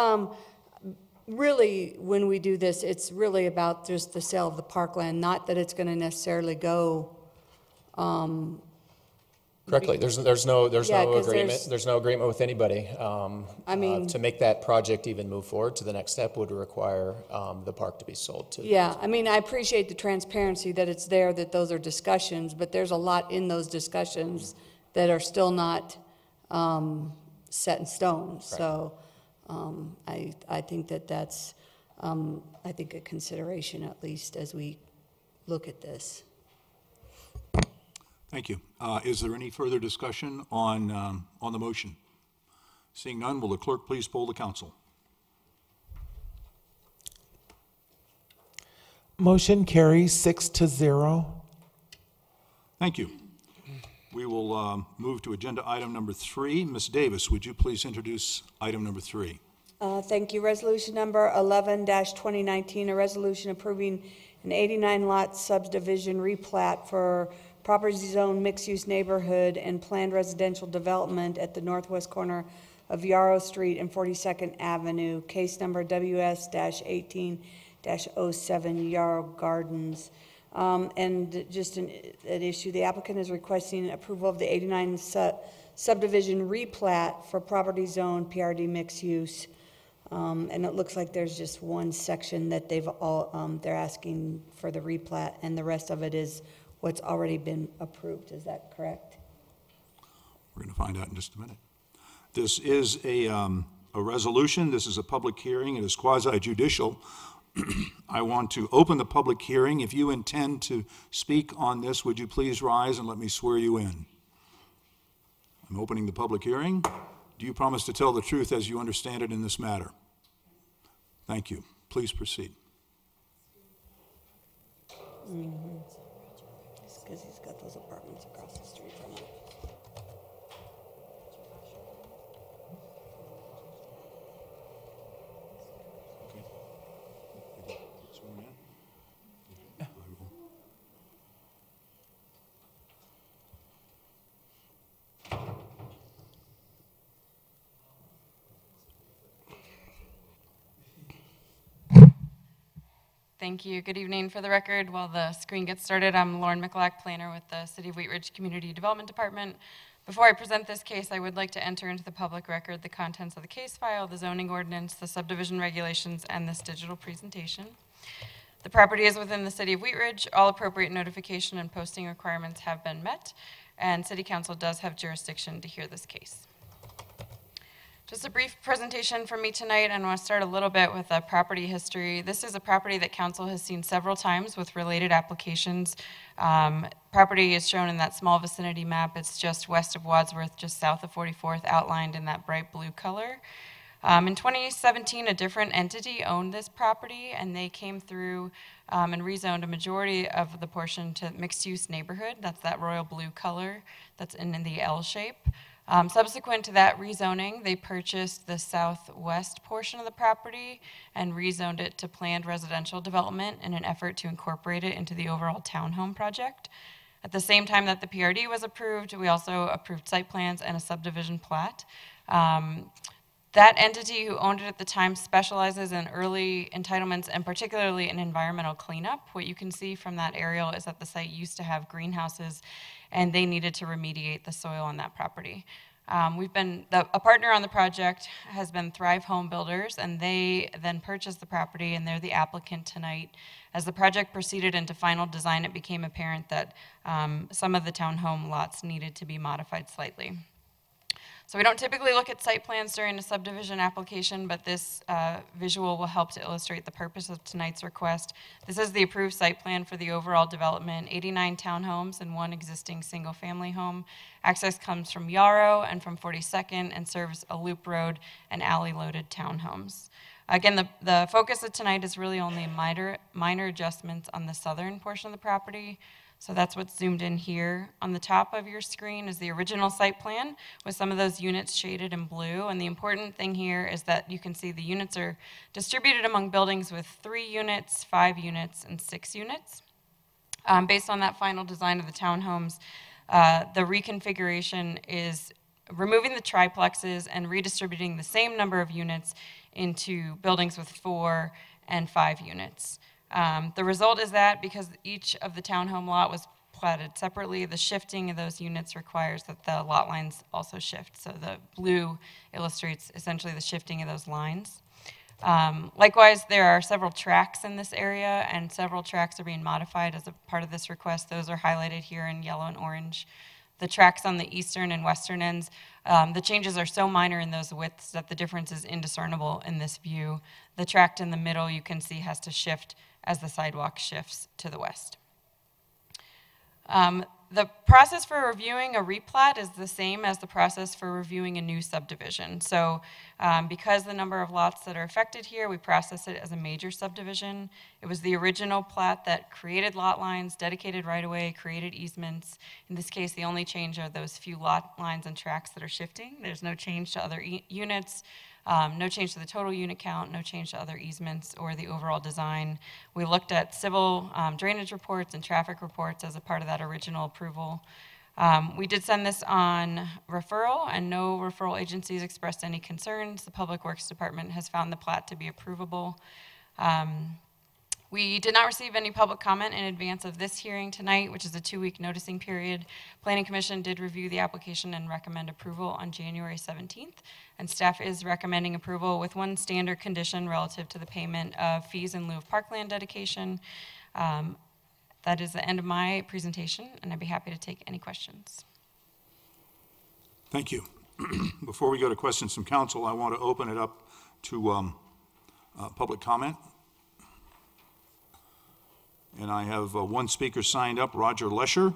S15: really, when we do this, it's really about just the sale of the parkland, not that it's going to necessarily go.
S11: Correctly. There's no agreement.
S15: There's
S11: no agreement with anybody.
S15: I mean,
S11: to make that project even move forward to the next step would require the park to be sold to.
S15: Yeah, I mean, I appreciate the transparency that it's there, that those are discussions, but there's a lot in those discussions that are still not set in stone. Right. So I think that's I think a consideration, at least as we look at this.
S1: Thank you. Is there any further discussion on the motion? Seeing none, will the clerk please poll the council?
S17: Motion carries 6-0.
S1: Thank you. We will move to agenda item number 3. Ms. Davis, would you please introduce item number 3?
S15: Thank you. Resolution number 11-2019, a resolution approving an 89-lot subdivision replat for property zone mixed-use neighborhood and planned residential development at the northwest corner of Yarrow Street and 42nd Avenue, case number WS-18-07, Yarrow Gardens. And just an issue, the applicant is requesting approval of the 89 subdivision replat for property zone PRD mixed use. And it looks like there's just one section that they're asking for the replat, and the rest of it is what's already been approved. Is that correct?
S1: We're going to find out in just a minute. This is a resolution. This is a public hearing. It is quasi-judicial. I want to open the public hearing. If you intend to speak on this, would you please rise and let me swear you in? I'm opening the public hearing. Do you promise to tell the truth as you understand it in this matter? Thank you. Please proceed.
S15: Mm-hmm. Just because he's got those apartments across the street from him.
S5: Thank you. Good evening. For the record, while the screen gets started, I'm Lauren McLack, planner with the City of Wheat Ridge Community Development Department. Before I present this case, I would like to enter into the public record the contents of the case file, the zoning ordinance, the subdivision regulations, and this digital presentation. The property is within the City of Wheat Ridge. All appropriate notification and posting requirements have been met, and City Council does have jurisdiction to hear this case. Just a brief presentation from me tonight, and I want to start a little bit with a property history. This is a property that Council has seen several times with related applications. Property is shown in that small vicinity map. It's just west of Wadsworth, just south of 44th, outlined in that bright blue color. In 2017, a different entity owned this property, and they came through and rezoned a majority of the portion to mixed-use neighborhood. That's that royal blue color that's in the L shape. Subsequent to that rezoning, they purchased the southwest portion of the property and rezoned it to planned residential development in an effort to incorporate it into the overall townhome project. At the same time that the PRD was approved, we also approved site plans and a subdivision plat. That entity who owned it at the time specializes in early entitlements and particularly in environmental cleanup. What you can see from that aerial is that the site used to have greenhouses, and they needed to remediate the soil on that property. A partner on the project has been Thrive Home Builders, and they then purchased the property, and they're the applicant tonight. As the project proceeded into final design, it became apparent that some of the townhome lots needed to be modified slightly. So we don't typically look at site plans during a subdivision application, but this visual will help to illustrate the purpose of tonight's request. This is the approved site plan for the overall development, 89 townhomes and 1 existing single-family home. Access comes from Yarrow and from 42nd and serves a loop road and alley-loaded townhomes. Again, the focus of tonight is really only minor adjustments on the southern portion of the property. So that's what's zoomed in here. On the top of your screen is the original site plan with some of those units shaded in blue. And the important thing here is that you can see the units are distributed among buildings with 3 units, 5 units, and 6 units. Based on that final design of the townhomes, the reconfiguration is removing the triplexes and redistributing the same number of units into buildings with 4 and 5 units. The result is that because each of the townhome lot was platted separately, the shifting of those units requires that the lot lines also shift. So the blue illustrates essentially the shifting of those lines. Likewise, there are several tracks in this area, and several tracks are being modified as a part of this request. Those are highlighted here in yellow and orange. The tracks on the eastern and western ends, the changes are so minor in those widths that the difference is indiscernible in this view. The tract in the middle, you can see, has to shift as the sidewalk shifts to the west. The process for reviewing a replat is the same as the process for reviewing a new subdivision. So because the number of lots that are affected here, we process it as a major subdivision. It was the original plat that created lot lines, dedicated right-of-way, created easements. In this case, the only change are those few lot lines and tracks that are shifting. There's no change to other units. No change to the total unit count, no change to other easements or the overall design. We looked at civil drainage reports and traffic reports as a part of that original approval. We did send this on referral, and no referral agencies expressed any concerns. The Public Works Department has found the plat to be approvable. We did not receive any public comment in advance of this hearing tonight, which is a 2-week noticing period. Planning Commission did review the application and recommend approval on January 17th, and staff is recommending approval with one standard condition relative to the payment of fees in lieu of parkland dedication. That is the end of my presentation, and I'd be happy to take any questions.
S1: Thank you. Before we go to questions from council, I want to open it up to public comment. And I have one speaker signed up, Roger Lesher.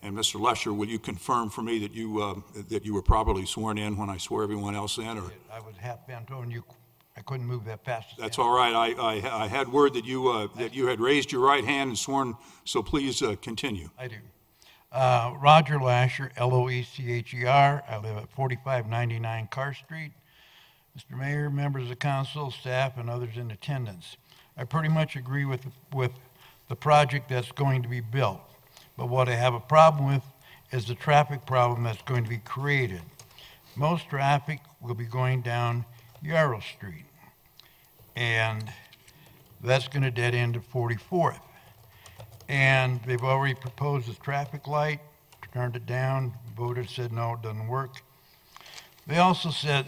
S1: And Mr. Lesher, will you confirm for me that you were properly sworn in when I swore everyone else in? Or?
S4: I was half bent over, and I couldn't move that fast.
S1: That's all right. I had word that you had raised your right hand and sworn, so please continue.
S4: I do. Roger Lasher, L-O-E-C-H-E-R. I live at 4599 Carr Street. Mr. Mayor, members of the council, staff, and others in attendance. I pretty much agree with the project that's going to be built. But what I have a problem with is the traffic problem that's going to be created. Most traffic will be going down Yarrow Street, and that's going to dead end at 44th. And they've already proposed a traffic light, turned it down, voted, said no, it doesn't work. They also said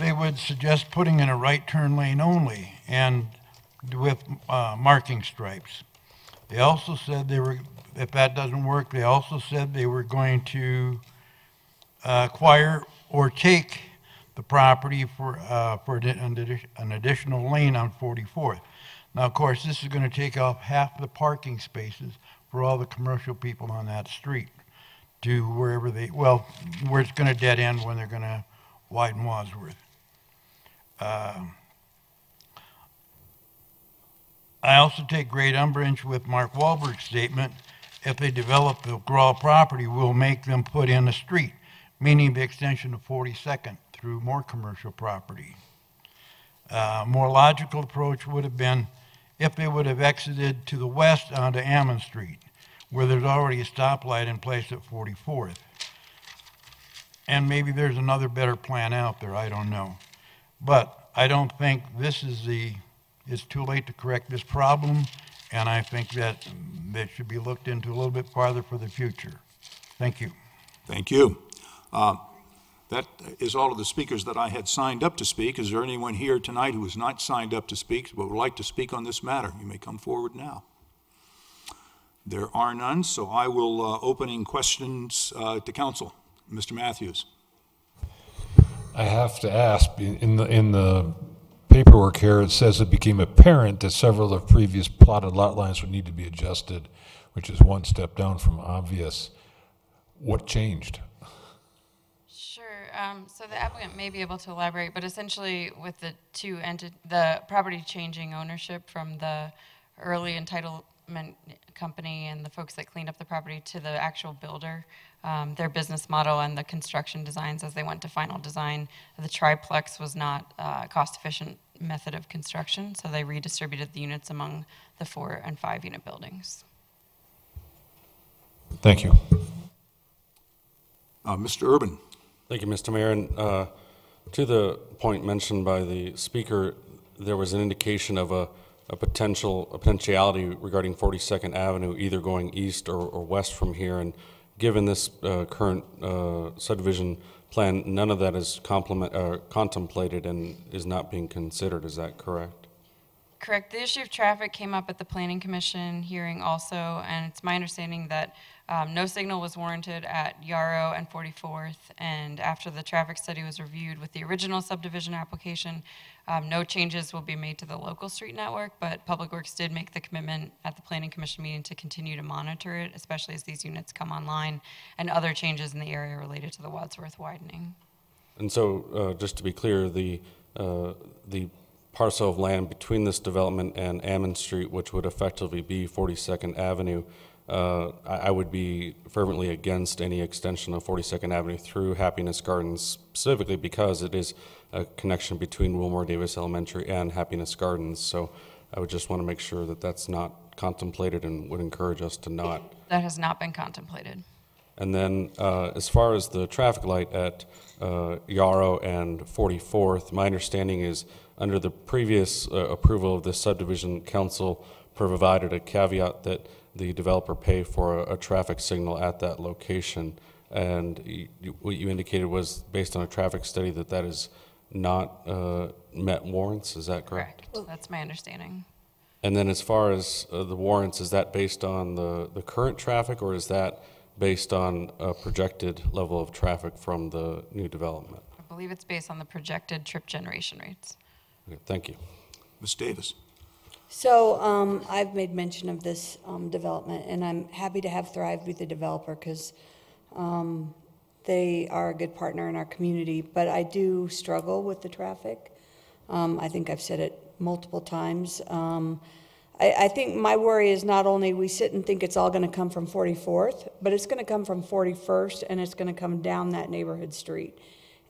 S4: they would suggest putting in a right turn lane only and with marking stripes. They also said if that doesn't work, they also said they were going to acquire or take the property for an additional lane on 44th. Now, of course, this is going to take off half the parking spaces for all the commercial people on that street to where it's going to dead end when they're going to widen Wadsworth. I also take great umbrage with Mark Wahlberg's statement, if they develop the Grawl property, we'll make them put in a street, meaning the extension of 42nd through more commercial property. More logical approach would have been if they would have exited to the west onto Ammon Street, where there's already a stoplight in place at 44th. And maybe there's another better plan out there, I don't know. But I don't think it's too late to correct this problem, and I think that should be looked into a little bit farther for the future. Thank you.
S1: Thank you. That is all of the speakers that I had signed up to speak. Is there anyone here tonight who is not signed up to speak but would like to speak on this matter? You may come forward now. There are none, so I will opening questions to council. Mr. Matthews.
S7: I have to ask, in the paperwork here, it says it became apparent that several of previous plotted lot lines would need to be adjusted, which is one step down from obvious. What changed?
S5: So the applicant may be able to elaborate, but essentially with the the property changing ownership from the early entitlement company and the folks that cleaned up the property to the actual builder, their business model and the construction designs as they went to final design, the triplex was not a cost-efficient method of construction, so they redistributed the units among the 4 and 5 unit buildings.
S7: Thank you.
S1: Mr. Urban.
S9: Thank you, Mr. Mayor. And to the point mentioned by the speaker, there was an indication of a potentiality regarding 42nd Avenue, either going east or west from here. And given this current subdivision plan, none of that is contemplated and is not being considered. Is that correct?
S5: Correct. The issue of traffic came up at the Planning Commission hearing also, and it's my understanding that no signal was warranted at Yarrow and 44th, and after the traffic study was reviewed with the original subdivision application, no changes will be made to the local street network, but Public Works did make the commitment at the Planning Commission meeting to continue to monitor it, especially as these units come online, and other changes in the area related to the Wadsworth widening.
S9: And so, just to be clear, the parcel of land between this development and Ammon Street, which would effectively be 42nd Avenue, I would be fervently against any extension of 42nd Avenue through Happiness Gardens, specifically because it is a connection between Wilmore Davis Elementary and Happiness Gardens. So I would just want to make sure that that's not contemplated and would encourage us to not.
S5: That has not been contemplated.
S9: And then as far as the traffic light at Yarrow and 44th, my understanding is under the previous approval of this subdivision, council provided a caveat that the developer pay for a traffic signal at that location. And what you indicated was based on a traffic study that is not met warrants. Is that correct?
S5: Correct. That's my understanding.
S9: And then as far as the warrants, is that based on the current traffic, or is that based on a projected level of traffic from the new development?
S5: I believe it's based on the projected trip generation rates.
S9: Okay, thank you.
S1: Ms. Davis.
S15: So I've made mention of this development, and I'm happy to have Thrive be the developer because they are a good partner in our community, but I do struggle with the traffic. I think I've said it multiple times. I think my worry is not only we sit and think it's all going to come from 44th, but it's going to come from 41st, and it's going to come down that neighborhood street.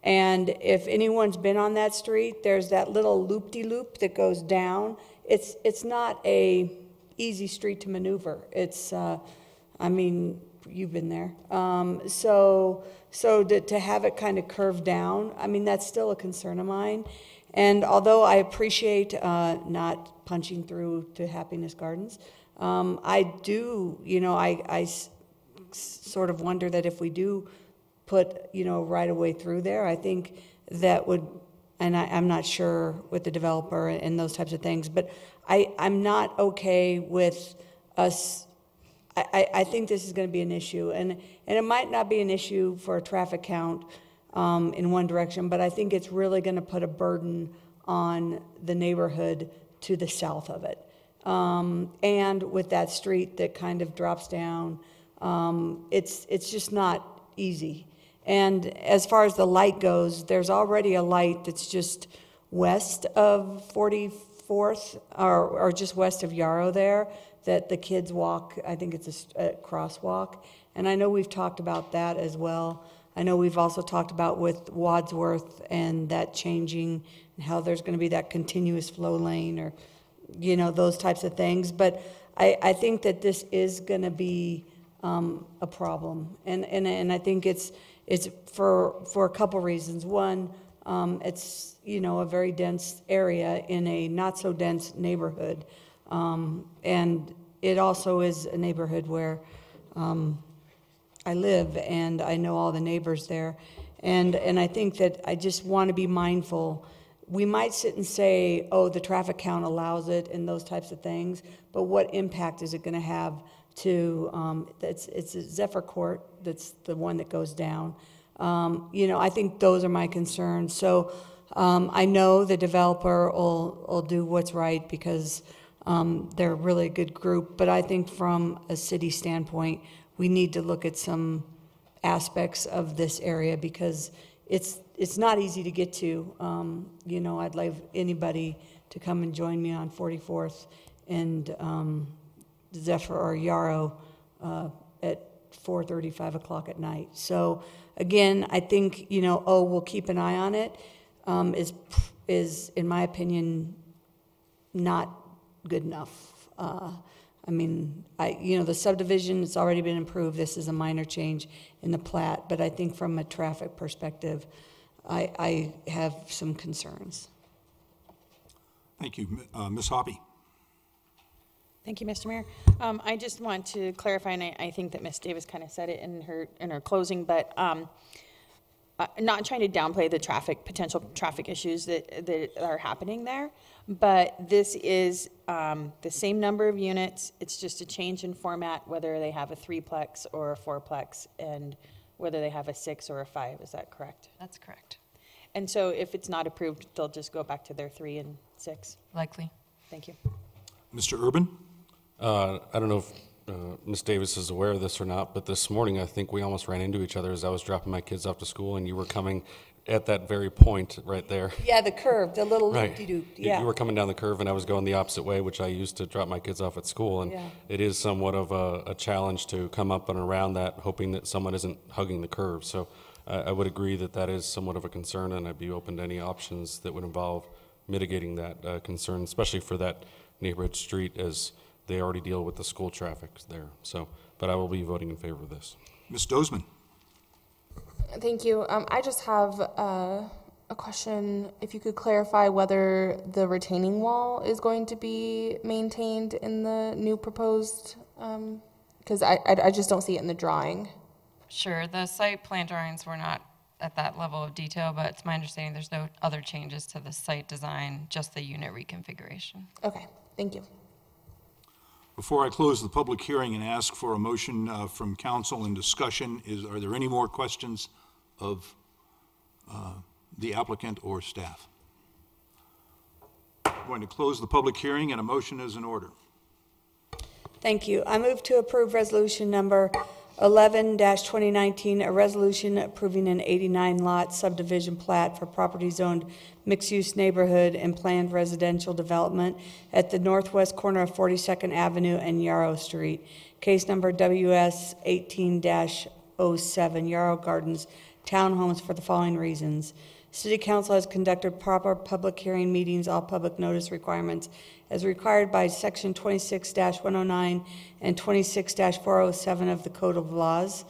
S15: And if anyone's been on that street, there's that little loop-de-loop that goes down. It's not a easy street to maneuver. It's, I mean, you've been there. So to have it kind of curve down, I mean, that's still a concern of mine. And although I appreciate not punching through to Happiness Gardens, I do, you know, I sort of wonder that if we do put, you know, right away through there, I think that would, and I'm not sure with the developer and those types of things, but I'm not okay with us. I think this is going to be an issue, and it might not be an issue for a traffic count in one direction, but I think it's really going to put a burden on the neighborhood to the south of it. And with that street that kind of drops down, it's just not easy. And as far as the light goes, there's already a light that's just west of 44th, or just west of Yarrow there, that the kids walk. I think it's a crosswalk. And I know we've talked about that as well. I know we've also talked about with Wadsworth and that changing, and how there's going to be that continuous flow lane, or, you know, those types of things. But I think that this is going to be a problem. And I think it's for a couple reasons. One, it's, you know, a very dense area in a not so dense neighborhood. And it also is a neighborhood where I live, and I know all the neighbors there. And I think that I just want to be mindful. We might sit and say, oh, the traffic count allows it and those types of things, but what impact is it going to have to, it's Zephyr Court, that's the one that goes down. I think those are my concerns. So I know the developer will do what's right because they're really a good group, but I think from a city standpoint, we need to look at some aspects of this area because it's not easy to get to. I'd love anybody to come and join me on 44th and Zephyr or Yarrow at 4:30, 5 o'clock at night. So again, I think, we'll keep an eye on it, is in my opinion, not good enough. The subdivision, it's already been improved. This is a minor change in the plat, but I think from a traffic perspective, I have some concerns.
S1: Thank you. Ms. Hoppy.
S16: Thank you, Mr. Mayor. I just want to clarify, and I think that Ms. Davis kind of said it in her closing, but not trying to downplay the potential traffic issues that are happening there, but this is the same number of units. It's just a change in format, whether they have a 3-plex or a 4-plex, and whether they have a 6 or a 5. Is that correct?
S5: That's correct.
S16: And so if it's not approved, they'll just go back to their 3 and 6?
S5: Likely.
S16: Thank you.
S1: Mr. Urban?
S9: I don't know if Ms. Davis is aware of this or not, but this morning I think we almost ran into each other as I was dropping my kids off to school, and you were coming at that very point right there.
S15: Yeah, the curve, the little
S9: Right.
S15: loop-de-doop. Yeah.
S9: You were coming down the curve, and I was going the opposite way, which I used to drop my kids off at school, and
S15: Yeah.
S9: it is somewhat of a challenge to come up and around that, hoping that someone isn't hugging the curve. So I would agree that that is somewhat of a concern, and I'd be open to any options that would involve mitigating that concern, especially for that neighborhood street, as they already deal with the school traffic there. So, but I will be voting in favor of this.
S1: Ms. Dozman?
S10: Thank you. I just have a question. If you could clarify whether the retaining wall is going to be maintained in the new proposed, because I just don't see it in the drawing.
S5: Sure, the site plan drawings were not at that level of detail, but it's my understanding there's no other changes to the site design, just the unit reconfiguration.
S10: Okay, thank you.
S1: Before I close the public hearing and ask for a motion from council and discussion, are there any more questions of the applicant or staff? I'm going to close the public hearing, and a motion is in order.
S15: Thank you. I move to approve resolution number 11-2019, a resolution approving an 89-lot subdivision plat for property zoned mixed-use neighborhood and planned residential development at the northwest corner of 42nd Avenue and Yarrow Street. Case number WS 18-07, Yarrow Gardens Townhomes, for the following reasons. City Council has conducted proper public hearing meetings, all public notice requirements as required by Section 26-109 and 26-407 of the Code of Laws.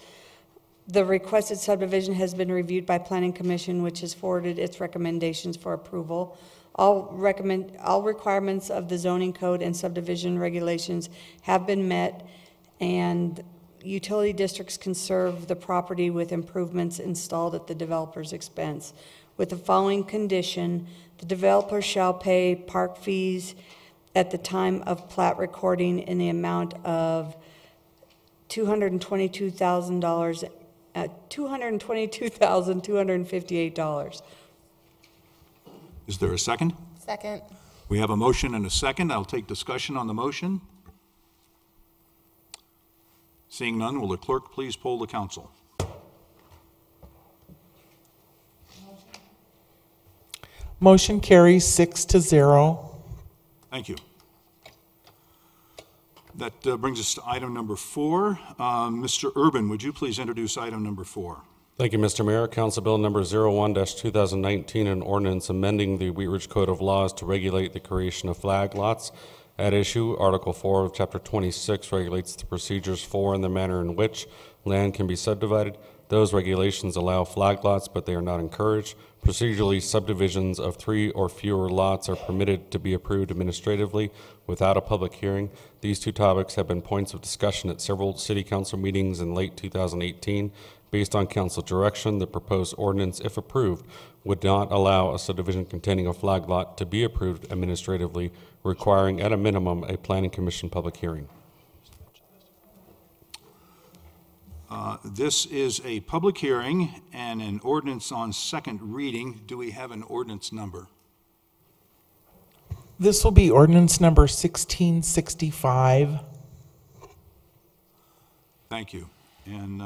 S15: The requested subdivision has been reviewed by Planning Commission, which has forwarded its recommendations for approval. All requirements of the zoning code and subdivision regulations have been met, and utility districts can serve the property with improvements installed at the developer's expense. With the following condition, the developer shall pay park fees at the time of plat recording in the amount of $222,258.
S1: Is there a second?
S10: Second.
S1: We have a motion and a second. I'll take discussion on the motion. Seeing none, will the clerk please poll the council?
S17: Motion carries 6-0.
S1: Thank you. That brings us to item number 4. Mr. Urban, would you please introduce item number 4?
S9: Thank you, Mr. Mayor. Council Bill number 01-2019, an ordinance amending the Wheat Ridge Code of Laws to regulate the creation of flag lots. At issue, Article 4 of Chapter 26 regulates the procedures for and the manner in which land can be subdivided. Those regulations allow flag lots, but they are not encouraged. Procedurally, subdivisions of 3 or fewer lots are permitted to be approved administratively without a public hearing. These two topics have been points of discussion at several city council meetings in late 2018. Based on council direction, the proposed ordinance, if approved, would not allow a subdivision containing a flag lot to be approved administratively, requiring at a minimum a planning commission public hearing.
S1: This is a public hearing and an ordinance on second reading. Do we have an ordinance number?
S17: This will be ordinance number 1665.
S1: Thank you. And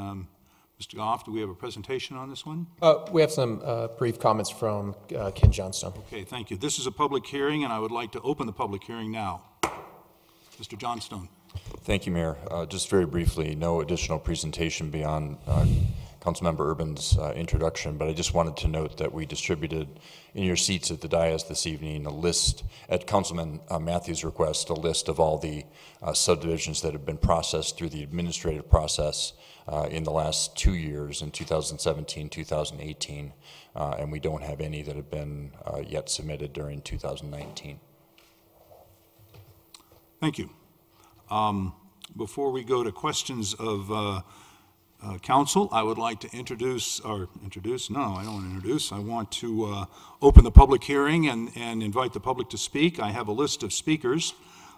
S1: Mr. Goff, do we have a presentation on this one?
S11: We have some brief comments from Ken Johnstone.
S1: Okay, thank you. This is a public hearing, and I would like to open the public hearing now. Mr. Johnstone.
S3: Thank you, Mayor. Just very briefly, no additional presentation beyond Councilmember Urban's introduction, but I just wanted to note that we distributed in your seats at the dais this evening a list, at Councilman Matthews' request, a list of all the subdivisions that have been processed through the administrative process in the last 2 years, in 2017, 2018, and we don't have any that have been yet submitted during 2019.
S1: Thank you. Before we go to questions of council, I would like to I want to open the public hearing and invite the public to speak. I have a list of speakers.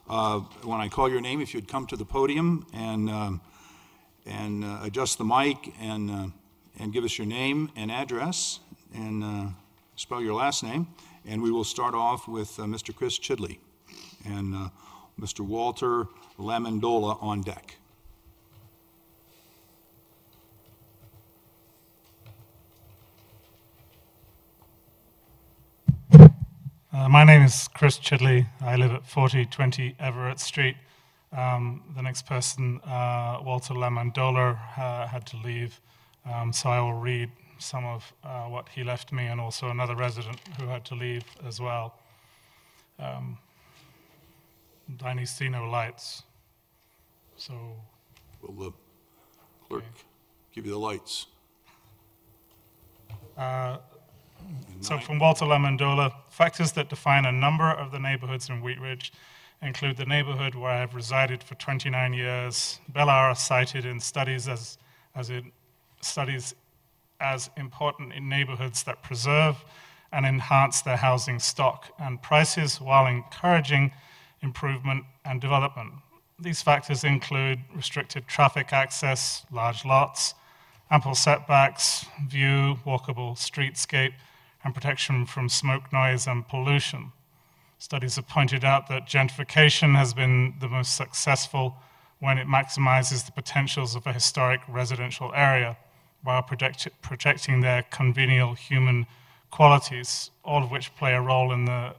S1: When I call your name, if you'd come to the podium and adjust the mic and give us your name and address and spell your last name. And we will start off with Mr. Chris Chidley and Mr. Walter Lamandola on deck.
S19: My name is Chris Chidley. I live at 4020 Everett Street. The next person, Walter Lamandola, had to leave, so I will read some of what he left me, and also another resident who had to leave as well. I see no lights, so...
S1: Will the clerk give you the lights?
S19: So from Walter Lamandola, factors that define a number of the neighborhoods in Wheat Ridge include the neighborhood where I have resided for 29 years. Bellara cited in studies as important in neighborhoods that preserve and enhance their housing stock and prices while encouraging improvement and development. These factors include restricted traffic access, large lots, ample setbacks, view, walkable streetscape, and protection from smoke, noise, and pollution. Studies have pointed out that gentrification has been the most successful when it maximizes the potentials of a historic residential area while protecting their convivial human qualities, all of which play a role in the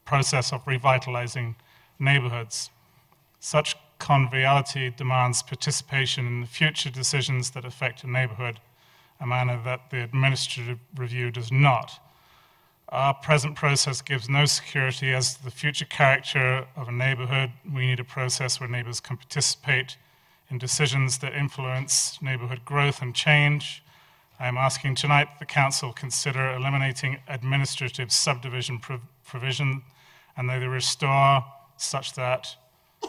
S19: process of revitalizing neighborhoods. Such conviviality demands participation in the future decisions that affect a neighborhood, a manner that the administrative review does not. Our present process gives no security as to the future character of a neighborhood. We need a process where neighbors can participate in decisions that influence neighborhood growth and change. I am asking tonight that the council consider eliminating administrative subdivision provision and they restore such that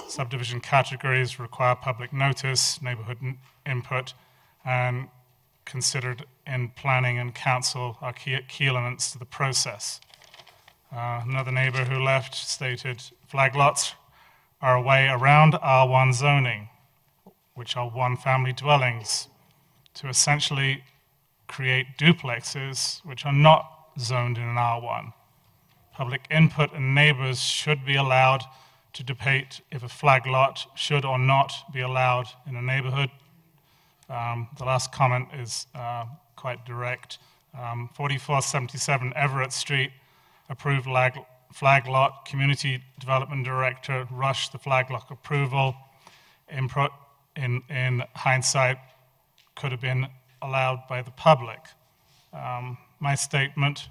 S19: subdivision categories require public notice, neighborhood input, and considered in planning and council are key elements to the process. Another neighbor who left stated, flag lots are a way around R1 zoning, which are one-family dwellings, to essentially create duplexes which are not zoned in an R1. Public input and neighbors should be allowed to debate if a flag lot should or not be allowed in a neighborhood. The last comment is quite direct. 4477 Everett Street, approved flag lot. Community Development Director rushed the flag lot approval. Input in hindsight could have been allowed by the public. My statement,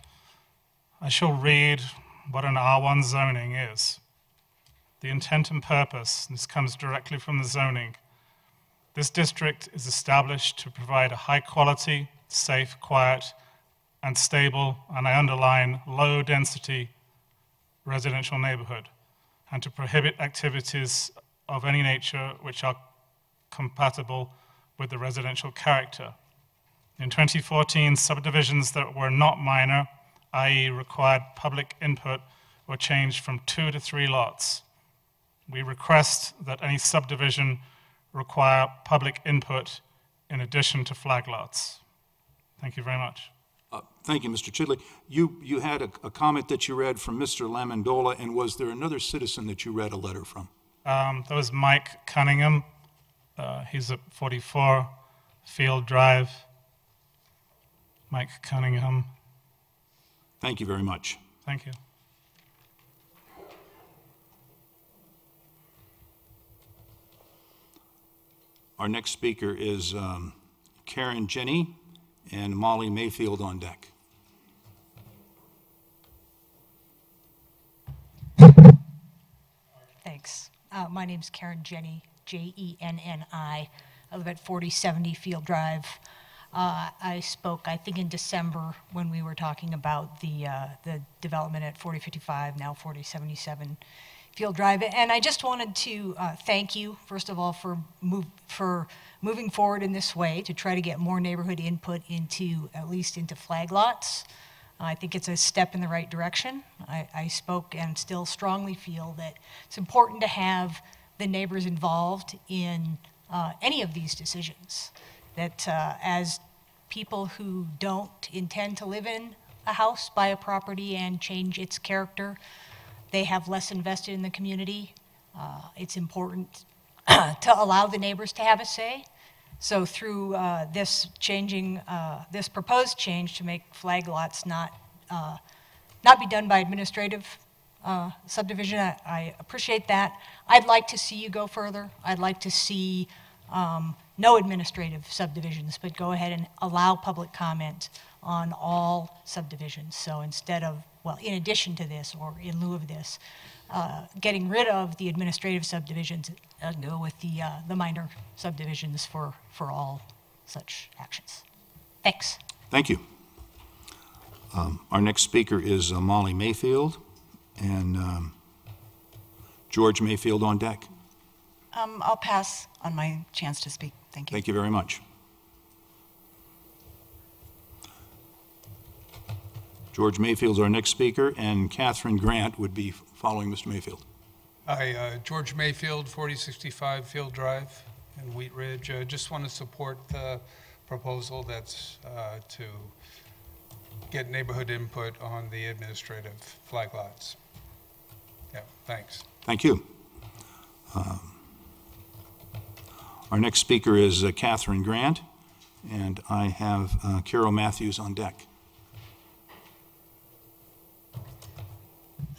S19: I shall read what an R1 zoning is. The intent and purpose, this comes directly from the zoning, This district is established to provide a high quality, safe, quiet, and stable, and I underline low density residential neighborhood, and to prohibit activities of any nature which are compatible with the residential character. In 2014, subdivisions that were not minor, i.e. required public input, were changed from 2 to 3 lots. We request that any subdivision require public input in addition to flag lots. Thank you very much.
S1: Thank you, Mr. Chidley. You had a comment that you read from Mr. Lamandola, and was there another citizen that you read a letter from?
S19: That was Mike Cunningham. He's at 44 Field Drive. Mike Cunningham.
S1: Thank you very much.
S19: Thank you.
S1: Our next speaker is Karen Jenny and Molly Mayfield on deck.
S6: Thanks. My name's Karen Jenny, Jenni. I live at 4070 Field Drive. I spoke, I think, in December when we were talking about the development at 4055, now 4077 Field Drive. And I just wanted to thank you, first of all, for moving forward in this way to try to get more neighborhood input into, at least into flag lots. I think it's a step in the right direction. I spoke and still strongly feel that it's important to have the neighbors involved in any of these decisions. That as people who don't intend to live in a house, buy a property and change its character, they have less invested in the community. It's important to allow the neighbors to have a say. So through this proposed change to make flag lots not be done by administrative subdivision, I appreciate that. I'd like to see you go further. I'd like to see no administrative subdivisions, but go ahead and allow public comment on all subdivisions. So instead of, well, in addition to this or in lieu of this, getting rid of the administrative subdivisions, go with the minor subdivisions for all such actions. Thanks.
S1: Thank you. Our next speaker is Molly Mayfield and George Mayfield on deck.
S20: I'll pass on my chance to speak. Thank you.
S1: Thank you very much. George Mayfield's our next speaker, and Catherine Grant would be following Mr. Mayfield.
S21: Hi, George Mayfield, 4065 Field Drive in Wheat Ridge. Just want to support the proposal that's to get neighborhood input on the administrative flag lots. Yeah, thanks.
S1: Thank you. Our next speaker is Catherine Grant, and I have Carol Matthews on deck.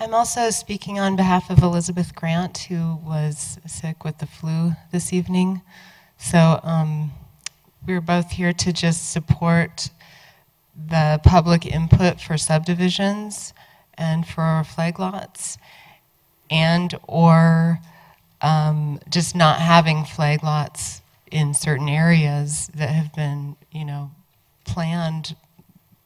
S24: I'm also speaking on behalf of Elizabeth Grant, who was sick with the flu this evening. So we're both here to just support the public input for subdivisions and for flag lots, and or just not having flag lots in certain areas that have been, planned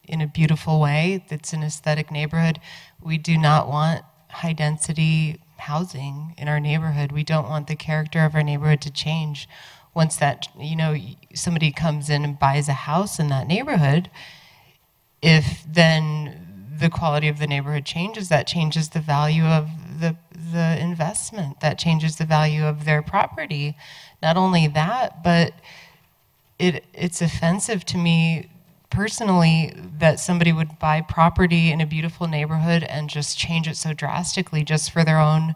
S24: in a beautiful way that's an aesthetic neighborhood. We do not want high density housing in our neighborhood. We don't want the character of our neighborhood to change once that, somebody comes in and buys a house in that neighborhood. If then the quality of the neighborhood changes, that changes the value of the investment, that changes the value of their property. Not only that, but it's offensive to me personally that somebody would buy property in a beautiful neighborhood and just change it so drastically just for their own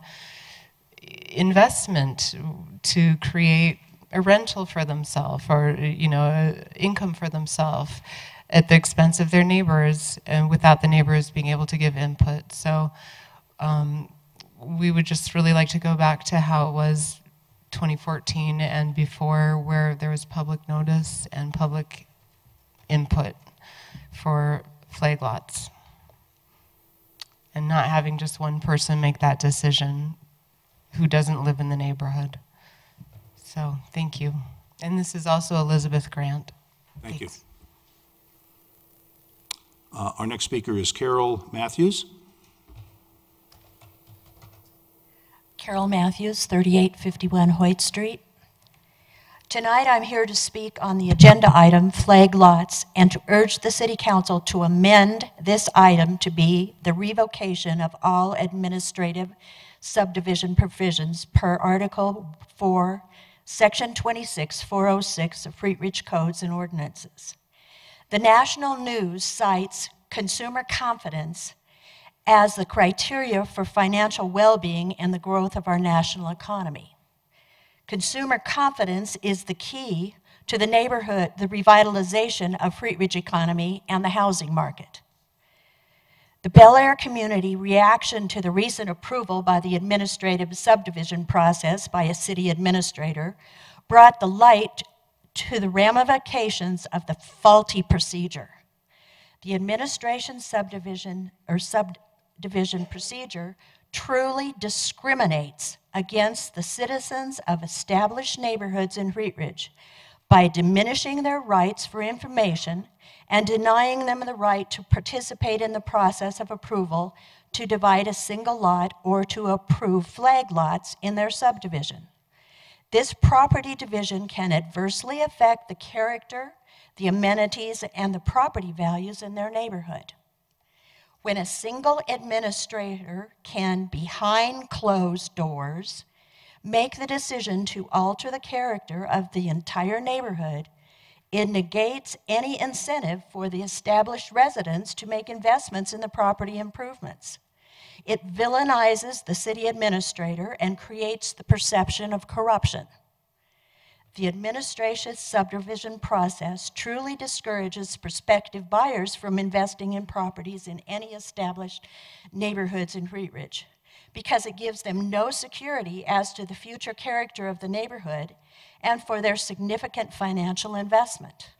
S24: investment to create a rental for themselves or income for themselves at the expense of their neighbors and without the neighbors being able to give input. So we would just really like to go back to how it was 2014 and before, where there was public notice and public input for flag lots, and not having just one person make that decision who doesn't live in the neighborhood. So thank you. And this is also Elizabeth Grant.
S1: Thank you. Our next speaker is Carol Matthews.
S2: Carol Matthews, 3851 Hoyt Street. Tonight I'm here to speak on the agenda item, flag lots, and to urge the City Council to amend this item to be the revocation of all administrative subdivision provisions per Article 4, Section 26-406 of Wheat Ridge Codes and Ordinances. The national news cites consumer confidence as the criteria for financial well-being and the growth of our national economy. Consumer confidence is the key to the revitalization of Wheat Ridge economy and the housing market. The Bel Air community reaction to the recent approval by the administrative subdivision process by a city administrator brought the light to the ramifications of the faulty procedure. The administration subdivision procedure truly discriminates against the citizens of established neighborhoods in Wheat Ridge by diminishing their rights for information and denying them the right to participate in the process of approval to divide a single lot or to approve flag lots in their subdivision. This property division can adversely affect the character, the amenities, and the property values in their neighborhood. When a single administrator can, behind closed doors, make the decision to alter the character of the entire neighborhood, it negates any incentive for the established residents to make investments in the property improvements. It villainizes the city administrator and creates the perception of corruption. The administration subdivision process truly discourages prospective buyers from investing in properties in any established neighborhoods in Wheat Ridge because it gives them no security as to the future character of the neighborhood and for their significant financial investment.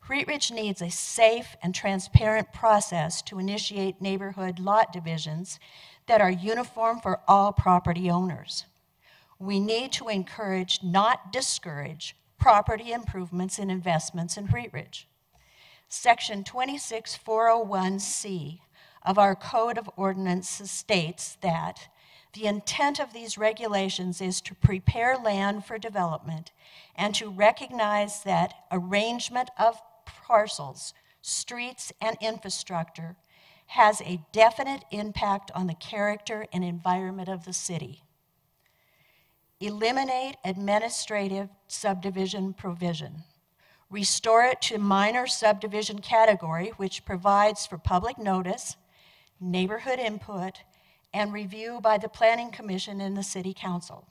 S2: Wheat Ridge needs a safe and transparent process to initiate neighborhood lot divisions that are uniform for all property owners. We need to encourage, not discourage, property improvements and investments in Wheat Ridge. Section 26401C of our Code of Ordinances states that the intent of these regulations is to prepare land for development and to recognize that arrangement of parcels, streets, and infrastructure has a definite impact on the character and environment of the city. Eliminate administrative subdivision provision. Restore it to minor subdivision category, which provides for public notice, neighborhood input, and review by the Planning Commission and the City Council.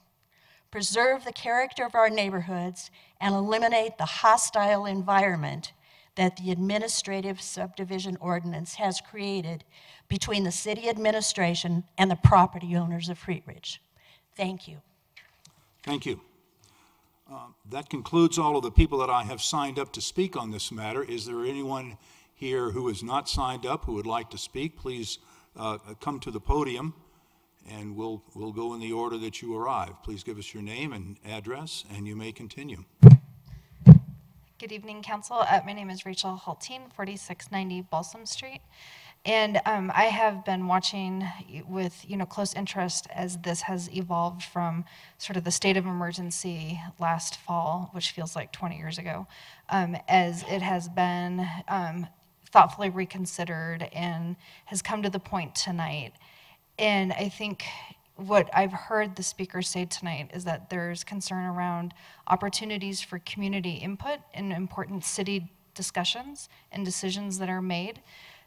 S2: Preserve the character of our neighborhoods and eliminate the hostile environment that the administrative subdivision ordinance has created between the city administration and the property owners of Wheat Ridge. Thank you.
S1: Thank you. That concludes all of the people that I have signed up to speak on this matter. Is there anyone here who is not signed up who would like to speak? Please come to the podium and we'll go in the order that you arrive. Please give us your name and address and you may continue.
S8: Good evening, Council. My name is Rachel Hulteen, 4690 Balsam Street. And I have been watching with close interest as this has evolved from sort of the state of emergency last fall, which feels like 20 years ago, as it has been thoughtfully reconsidered and has come to the point tonight. And I think what I've heard the speakers say tonight is that there's concern around opportunities for community input in important city discussions and decisions that are made.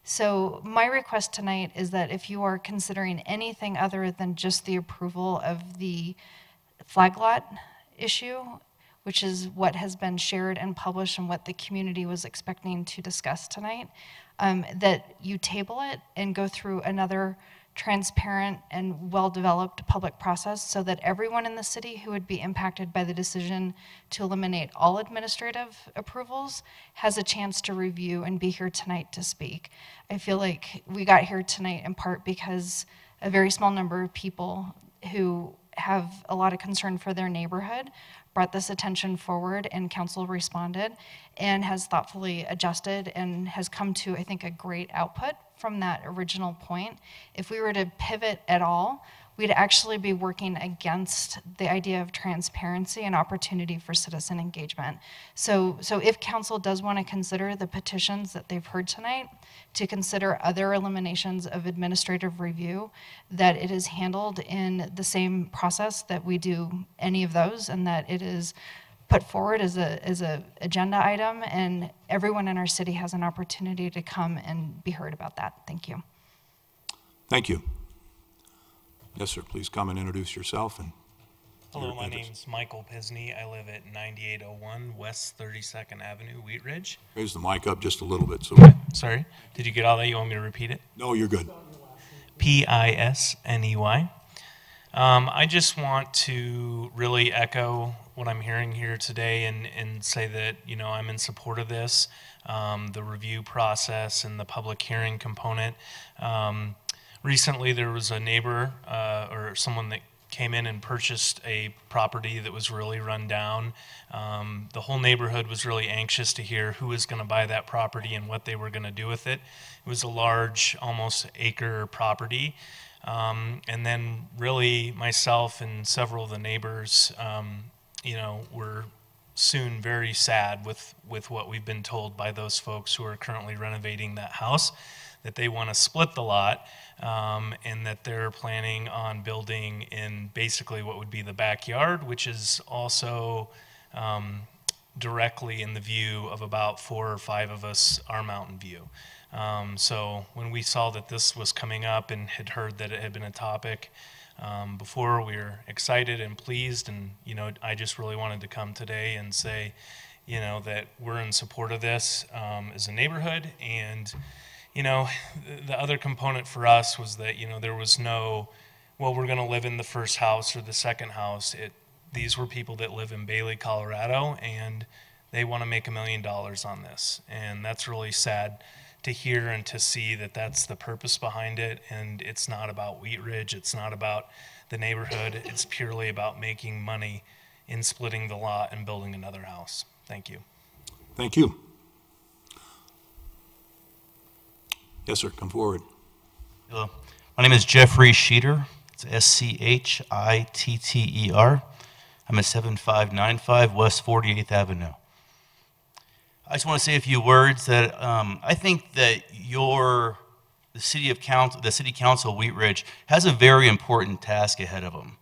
S8: So my request tonight is that if you are considering anything other than just the approval of the flag lot issue, which is what has been shared and published and what the community was expecting to discuss tonight, that you table it and go through another transparent and well-developed public process so that everyone in the city who would be impacted by the decision to eliminate all administrative approvals has a chance to review and be here tonight to speak. I feel like we got here tonight in part because a very small number of people who have a lot of concern for their neighborhood, brought this attention forward, and council responded and has thoughtfully adjusted and has come to, I think, a great output from that original point. If we were to pivot at all, we'd actually be working against the idea of transparency and opportunity for citizen engagement. So if council does want to consider the petitions that they've heard tonight, to consider other eliminations of administrative review, that it is handled in the same process that we do any of those, and that it is put forward as a agenda item, and everyone in our city has an opportunity to come and be heard about that. Thank you.
S1: Thank you. Yes, sir. Please come and introduce yourself. And
S12: hello, my name is Michael Pisney. I live at 9801 West 32nd Avenue, Wheat Ridge.
S1: Raise the mic up just a little bit. So.
S12: Sorry, did you get all that? You want me to repeat it?
S1: No, you're good.
S12: Pisney. I just want to really echo what I'm hearing here today and say that, you know, I'm in support of this, the review process and the public hearing component. Recently, there was a neighbor or someone that came in and purchased a property that was really run down. The whole neighborhood was really anxious to hear who was going to buy that property and what they were going to do with it. It was a large, almost acre property. And then really myself and several of the neighbors, you know, were soon very sad with what we've been told by those folks who are currently renovating that house, that they want to split the lot, and that they're planning on building in basically what would be the backyard, which is also directly in the view of about 4 or 5 of us, our mountain view. So when we saw that this was coming up and had heard that it had been a topic before, we were excited and pleased, and you know, I just really wanted to come today and say, you know, that we're in support of this as a neighborhood. And you know, the other component for us was that, you know, there was no, well, we're going to live in the first house or the second house. These were people that live in Bailey, Colorado, and they want to make $1 million on this. And that's really sad to hear and to see that that's the purpose behind it. And it's not about Wheat Ridge. It's not about the neighborhood. It's purely about making money in splitting the lot and building another house. Thank you.
S1: Thank you. Yes, sir. Come forward.
S13: Hello. My name is Jeffrey Sheeter. It's Schitter. I'm at 7595 West 48th Avenue. I just want to say a few words that I think that the City Council of Wheat Ridge has a very important task ahead of them.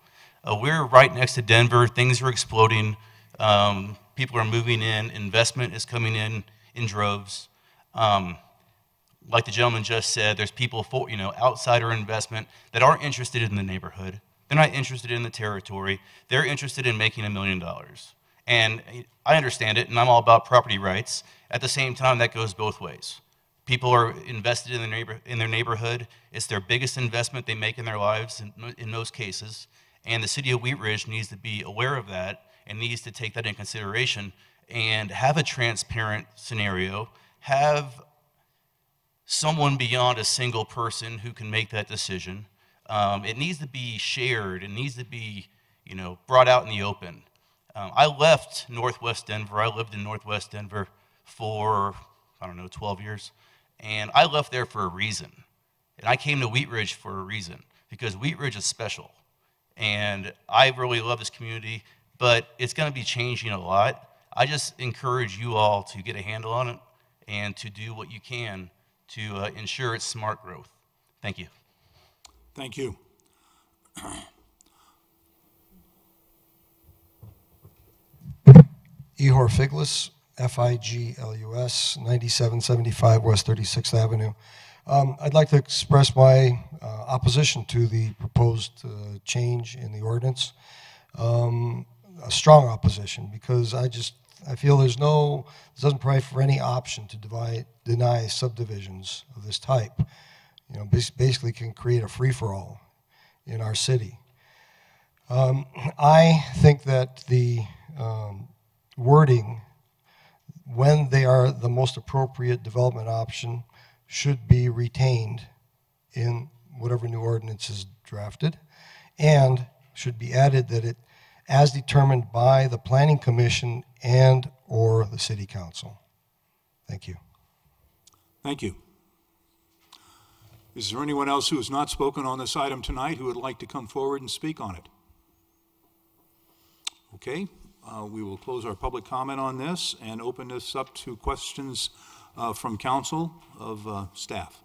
S13: We're right next to Denver. Things are exploding. People are moving in. Investment is coming in droves. Like the gentleman just said, there's people for, you know, outsider investment that aren't interested in the neighborhood. They're not interested in the territory. They're interested in making $1 million. And I understand it, and I'm all about property rights. At the same time, that goes both ways. People are invested in their neighborhood. It's their biggest investment they make in their lives in most cases. And the city of Wheat Ridge needs to be aware of that and needs to take that in consideration and have a transparent scenario, have someone beyond a single person who can make that decision. It needs to be shared. It needs to be, you know, brought out in the open. I left Northwest Denver. I lived in Northwest Denver for, 12 years. And I left there for a reason. And I came to Wheat Ridge for a reason, because Wheat Ridge is special. And I really love this community, but it's going to be changing a lot. I just encourage you all to get a handle on it and to do what you can to ensure its smart growth. Thank you.
S1: Thank you.
S22: Ihor Figlus, Figlus, 9775 West 36th Avenue. I'd like to express my opposition to the proposed change in the ordinance. A strong opposition, because I feel this doesn't provide for any option to deny subdivisions of this type. You know, basically can create a free-for-all in our city. I think that the wording, when they are the most appropriate development option, should be retained in whatever new ordinance is drafted. And should be added that it, as determined by the Planning Commission and or the City Council. Thank you.
S1: Thank you. Is there anyone else who has not spoken on this item tonight who would like to come forward and speak on it? Okay, we will close our public comment on this and open this up to questions from council of staff.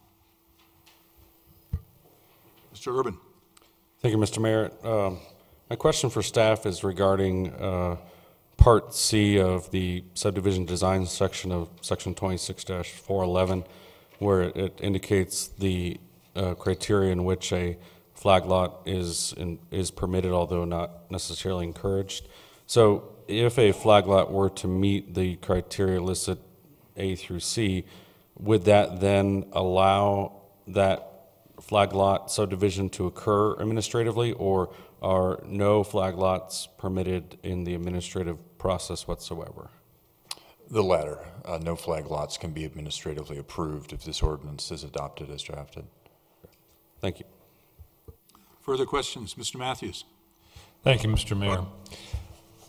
S1: Mr. Urban.
S9: Thank you, Mr. Mayor. My question for staff is regarding Part C of the subdivision design section of Section 26-411, where it indicates the criteria in which a flag lot is permitted, although not necessarily encouraged. So if a flag lot were to meet the criteria listed A through C, would that then allow that flag lot subdivision to occur administratively, or are no flag lots permitted in the administrative process whatsoever?
S3: The latter. No flag lots can be administratively approved if this ordinance is adopted as drafted.
S9: Thank you.
S1: Further questions? Mr. Matthews.
S7: Thank you, Mr. Mayor.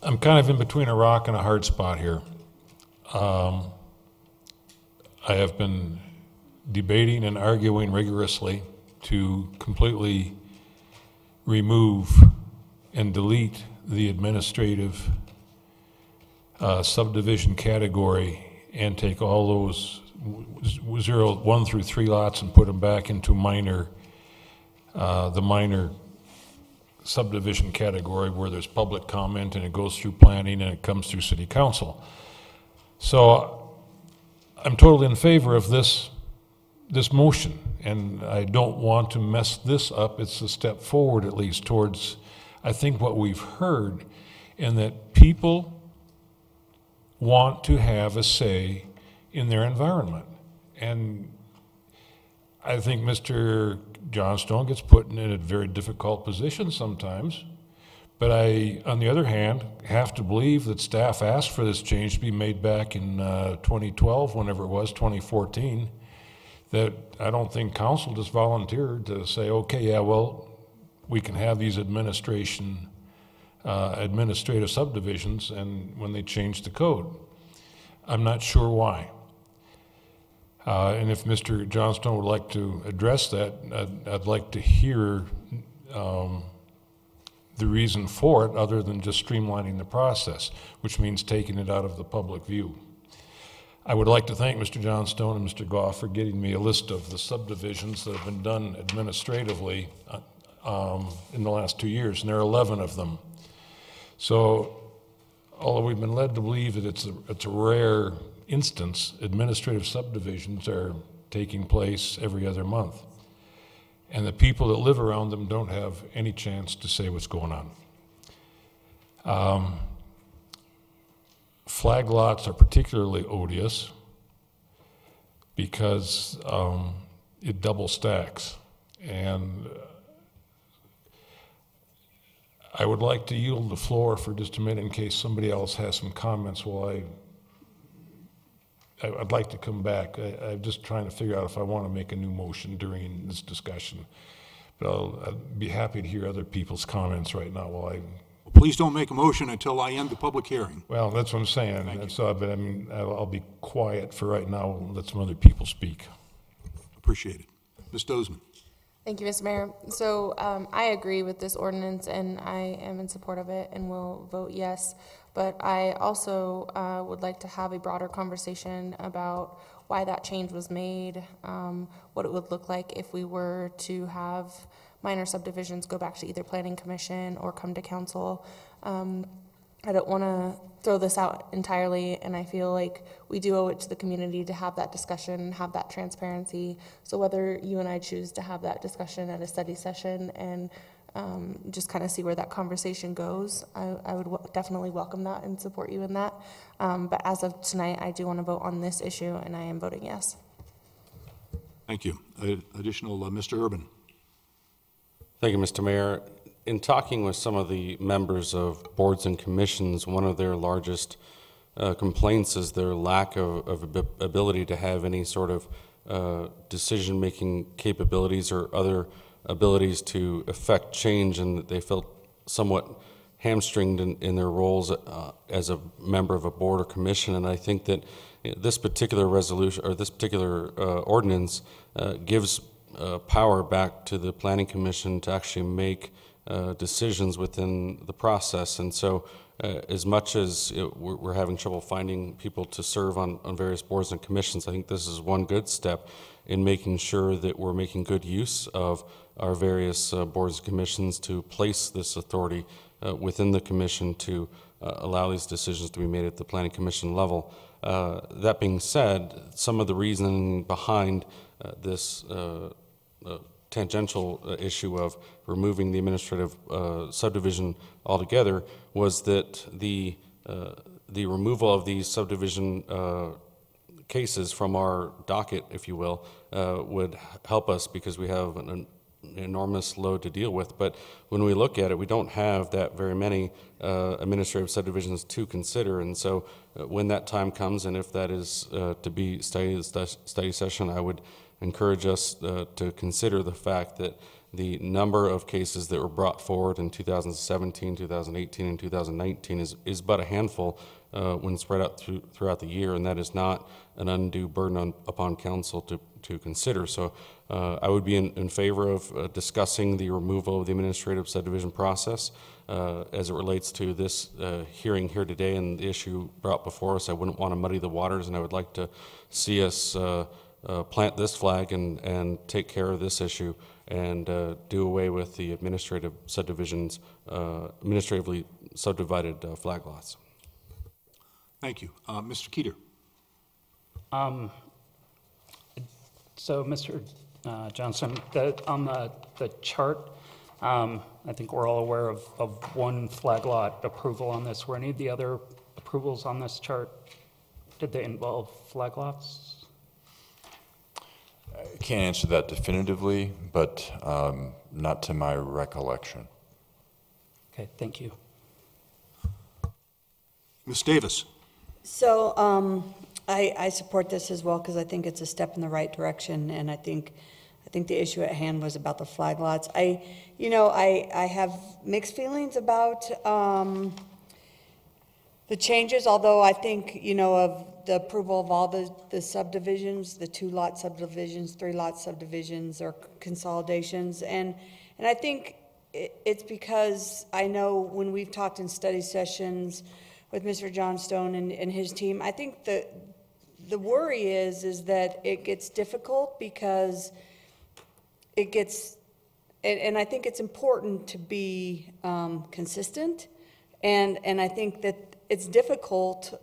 S7: I'm kind of in between a rock and a hard spot here. I have been debating and arguing rigorously to completely remove and delete the administrative subdivision category and take all those 1 through 3 lots and put them back into the minor subdivision category where there's public comment and it goes through planning and it comes through city council. So I'm totally in favor of this motion, and I don't want to mess this up. It's a step forward, at least, towards, I think, what we've heard, and that people want to have a say in their environment. And I think Mr. Johnstone gets put in a very difficult position sometimes, but I, on the other hand, have to believe that staff asked for this change to be made back in 2012, whenever it was, 2014, that I don't think council just volunteered to say, okay, yeah, well, we can have these administrative subdivisions, and when they changed the code. I'm not sure why. And if Mr. Johnstone would like to address that, I'd like to hear the reason for it, other than just streamlining the process, which means taking it out of the public view. I would like to thank Mr. Johnstone and Mr. Goff for getting me a list of the subdivisions that have been done administratively in the last 2 years, and there are 11 of them. So, although we've been led to believe that it's a rare instance, administrative subdivisions are taking place every other month. And the people that live around them don't have any chance to say what's going on. Flag lots are particularly odious because it double stacks. And I would like to yield the floor for just a minute in case somebody else has some comments while I'd like to come back. I'm just trying to figure out if I want to make a new motion during this discussion. But I'd be happy to hear other people's comments right now while I...
S1: Please don't make a motion until I end the public hearing.
S7: Well, that's what I'm saying. So, but I mean, I'll be quiet for right now and let some other people speak.
S1: Appreciate it. Ms. Dozeman.
S10: Thank you, Mr. Mayor. So I agree with this ordinance, and I am in support of it and will vote yes. But I also would like to have a broader conversation about why that change was made, what it would look like if we were to have minor subdivisions go back to either Planning Commission or come to council. I don't want to throw this out entirely, and I feel like we do owe it to the community to have that discussion, have that transparency. So whether you and I choose to have that discussion at a study session and just kind of see where that conversation goes, I would definitely welcome that and support you in that. But as of tonight, I do want to vote on this issue, and I am voting yes.
S1: Thank you. Additional, Mr. Urban.
S9: Thank you, Mr. Mayor. In talking with some of the members of boards and commissions, one of their largest complaints is their lack of ability to have any sort of decision-making capabilities or other abilities to affect change, and they felt somewhat hamstringed in their roles as a member of a board or commission, and I think that this particular resolution or this particular ordinance gives power back to the Planning Commission to actually make decisions within the process. And so as much as we're having trouble finding people to serve on various boards and commissions, I think this is one good step in making sure that we're making good use of our various boards and commissions to place this authority within the commission to allow these decisions to be made at the Planning Commission level. That being said, some of the reasoning behind this tangential issue of removing the administrative subdivision altogether was that the removal of these subdivision cases from our docket, if you will, would help us because we have an enormous load to deal with. But when we look at it, we don't have that very many administrative subdivisions to consider. And so when that time comes, and if that is to be study session, I would encourage us to consider the fact that the number of cases that were brought forward in 2017, 2018, and 2019 is but a handful when spread out throughout the year, and that is not an undue burden upon council to consider. So I would be in favor of discussing the removal of the administrative subdivision process as it relates to this hearing here today and the issue brought before us. I wouldn't want to muddy the waters, and I would like to see us plant this flag and take care of this issue and do away with the administrative subdivisions, administratively subdivided flag lots.
S1: Thank you. Mr. Keeter.
S4: So, Mr. Johnson, on the chart, I think we're all aware of one flag lot approval on this. Were any of the other approvals on this chart, did they involve flag lots?
S3: I can't answer that definitively, but not to my recollection.
S4: Okay, thank you.
S1: Ms. Davis.
S15: So I support this as well because I think it's a step in the right direction, and I think the issue at hand was about the flag lots. I have mixed feelings about the changes, although I think, of the approval of all the subdivisions, the 2-lot subdivisions, 3-lot subdivisions, or consolidations. And I think it's because I know when we've talked in study sessions with Mr. Johnstone and his team, I think the worry is that it gets difficult because it gets, and I think it's important to be consistent, and I think that it's difficult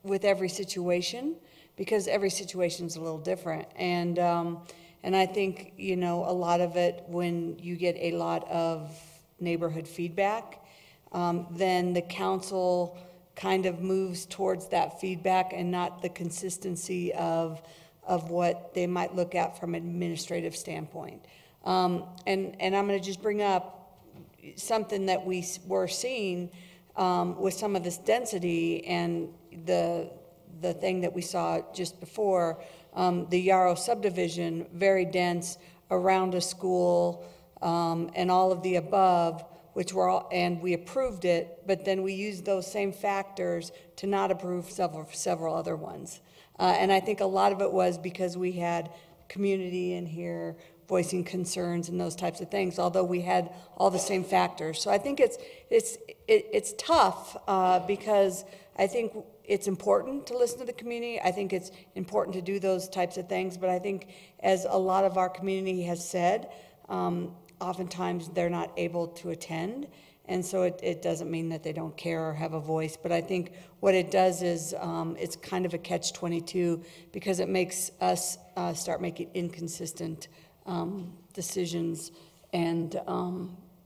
S15: with every situation because every situation is a little different, and I think a lot of it, when you get a lot of neighborhood feedback, then the council kind of moves towards that feedback and not the consistency of what they might look at from an administrative standpoint. And I'm going to just bring up something that we were seeing with some of this density and the thing that we saw just before, the Yarrow subdivision, very dense around a school, and all of the above, which were all, and we approved it, but then we used those same factors to not approve several other ones. And I think a lot of it was because we had community in here voicing concerns and those types of things, although we had all the same factors. So I think it's tough because I think it's important to listen to the community. I think it's important to do those types of things, but I think as a lot of our community has said, oftentimes they're not able to attend, and so it doesn't mean that they don't care or have a voice, but I think what it does is it's kind of a catch-22 because it makes us start making inconsistent decisions and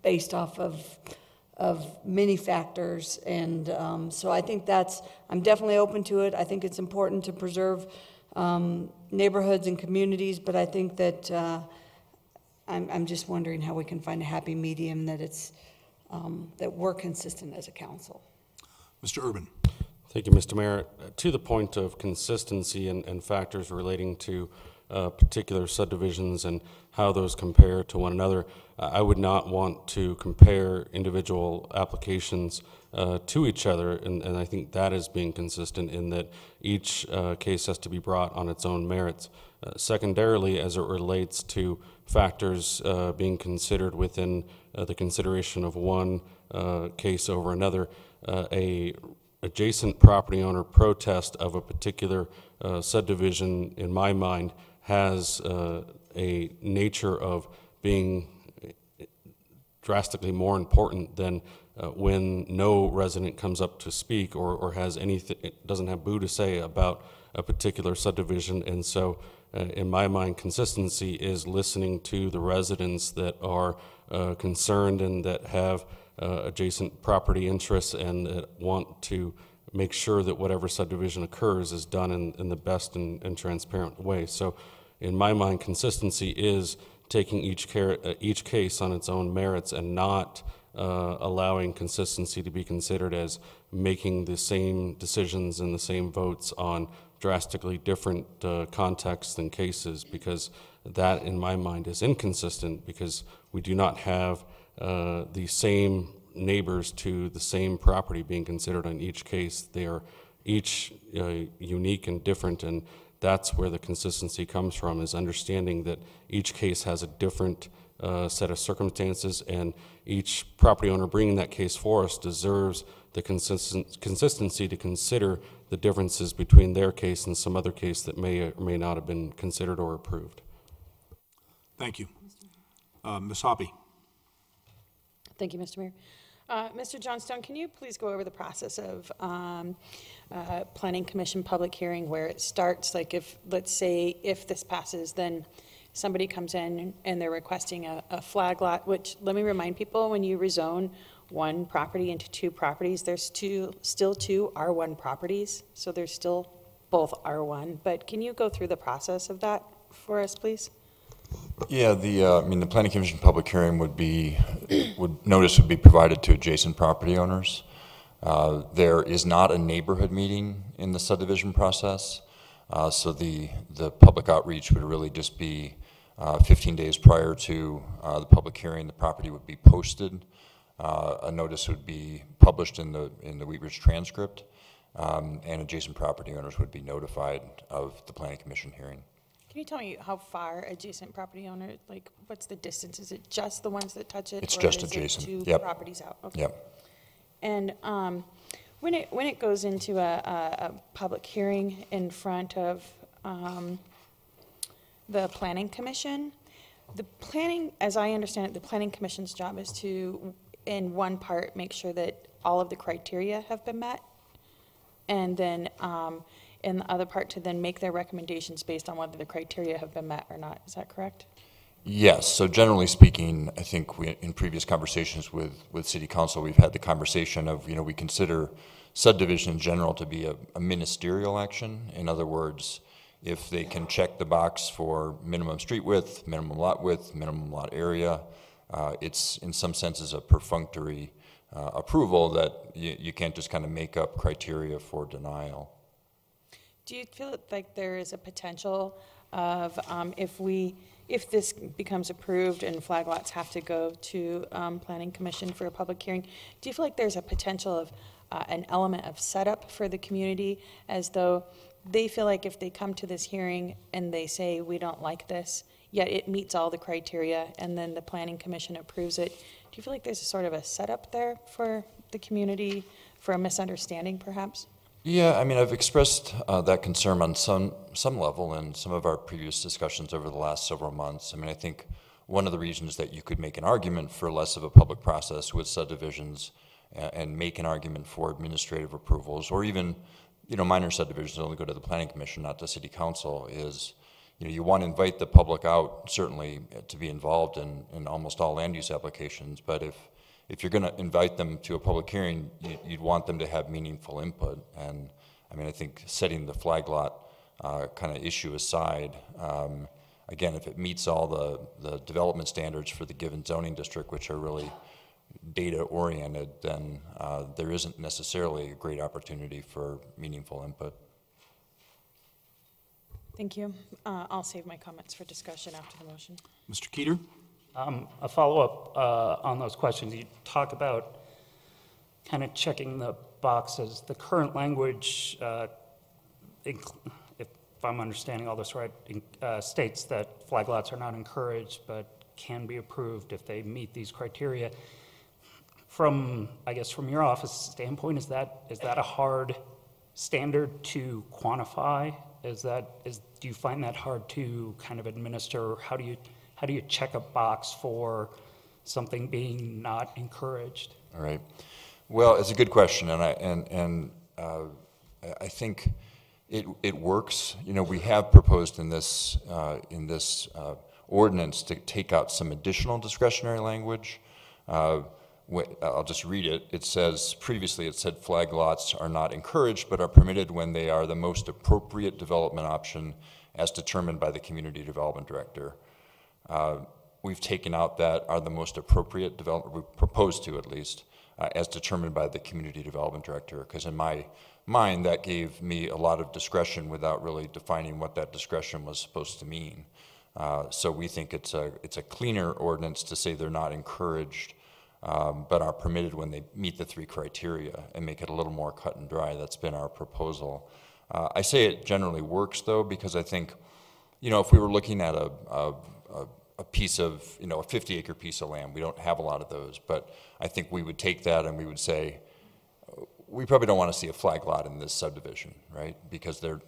S15: based off of many factors, and so I think I'm definitely open to it. I think it's important to preserve neighborhoods and communities, but I think that I'm just wondering how we can find a happy medium that that we're consistent as a council.
S1: Mr. Urban.
S9: Thank you, Mr. Mayor. To the point of consistency and factors relating to particular subdivisions and how those compare to one another. I would not want to compare individual applications to each other, and I think that is being consistent in that each case has to be brought on its own merits. Secondarily, as it relates to factors being considered within the consideration of one case over another, a adjacent property owner protest of a particular subdivision, in my mind, has a nature of being drastically more important than when no resident comes up to speak or has anything, doesn't have boo to say about a particular subdivision. And so in my mind, consistency is listening to the residents that are concerned and that have adjacent property interests and that want to make sure that whatever subdivision occurs is done in the best and transparent way. So in my mind, consistency is taking each case on its own merits and not allowing consistency to be considered as making the same decisions and the same votes on drastically different contexts and cases, because that, in my mind, is inconsistent, because we do not have the same neighbors to the same property being considered on each case. They are each unique and different, and that's where the consistency comes from, is understanding that each case has a different set of circumstances, and each property owner bringing that case for us deserves the consistency to consider the differences between their case and some other case that may or may not have been considered or approved.
S1: Thank you. Ms. Hoppy.
S14: Thank you, Mr. Mayor. Mr. Johnstone, can you please go over the process of Planning Commission public hearing, where it starts? Like, if, let's say, if this passes, then somebody comes in and they're requesting a flag lot, which, let me remind people, when you rezone one property into two properties, there's still two R1 properties, so there's still both R1. But can you go through the process of that for us, please?
S3: Yeah, the Planning Commission public hearing notice would be provided to adjacent property owners. There is not a neighborhood meeting in the subdivision process, so the public outreach would really just be 15 days prior to the public hearing. The property would be posted. A notice would be published in the Wheat Ridge transcript, and adjacent property owners would be notified of the Planning Commission hearing.
S14: Can you tell me how far adjacent property owner, like, what's the distance? Is it just the ones that touch it?
S3: It's
S14: or
S3: just
S14: is
S3: adjacent.
S14: It two
S3: Yep.
S14: properties out? Okay.
S3: Yep.
S14: And when it goes into a public hearing in front of the Planning Commission, as I understand it, the Planning Commission's job is to, in one part, make sure that all of the criteria have been met, and then in the other part to then make their recommendations based on whether the criteria have been met or not. Is that correct?
S3: Yes. So generally speaking, I think in previous conversations with City Council, we've had the conversation of, we consider subdivision in general to be a ministerial action. In other words, if they can check the box for minimum street width, minimum lot area, it's in some senses a perfunctory approval that you can't just kind of make up criteria for denial.
S14: Do you feel like there is a potential of, if this becomes approved and flag lots have to go to Planning Commission for a public hearing, do you feel like there's a potential of an element of setup for the community, as though they feel like if they come to this hearing and they say, we don't like this, yet it meets all the criteria, and then the Planning Commission approves it, do you feel like there's a sort of a setup there for the community, for a misunderstanding perhaps?
S3: Yeah, I've expressed that concern on some level in some of our previous discussions over the last several months. I think one of the reasons that you could make an argument for less of a public process with subdivisions and make an argument for administrative approvals, or even, minor subdivisions only go to the Planning Commission, not to City Council, is, you want to invite the public out, certainly, to be involved in almost all land use applications, but if you're going to invite them to a public hearing, you'd want them to have meaningful input. And I think setting the flag lot kind of issue aside, again, if it meets all the development standards for the given zoning district, which are really data oriented, then there isn't necessarily a great opportunity for meaningful input.
S14: Thank you. I'll save my comments for discussion after the motion.
S1: Mr. Keeter?
S4: A follow-up on those questions. You talk about kind of checking the boxes. The current language, if I'm understanding all this right, states that flag lots are not encouraged but can be approved if they meet these criteria. From, I guess, from your office standpoint, is that a hard standard to quantify? Do you find that hard to kind of administer? How do you check a box for something being not encouraged?
S3: All right. Well, it's a good question, and I think it works. You know, we have proposed in this ordinance to take out some additional discretionary language. I'll just read it. It says, previously it said flag lots are not encouraged but are permitted when they are the most appropriate development option as determined by the community development director. We've taken out that are the most appropriate development, we proposed to at least, as determined by the community development director, because in my mind that gave me a lot of discretion without really defining what that discretion was supposed to mean. So we think it's a cleaner ordinance to say they're not encouraged, but are permitted when they meet the 3 criteria, and make it a little more cut and dry. That's been our proposal. I say it generally works though, because I think, you know, if we were looking at a piece of, you know, a 50-acre piece of land, we don't have a lot of those, but I think we would take that and we would say, we probably don't want to see a flag lot in this subdivision, right? Because they're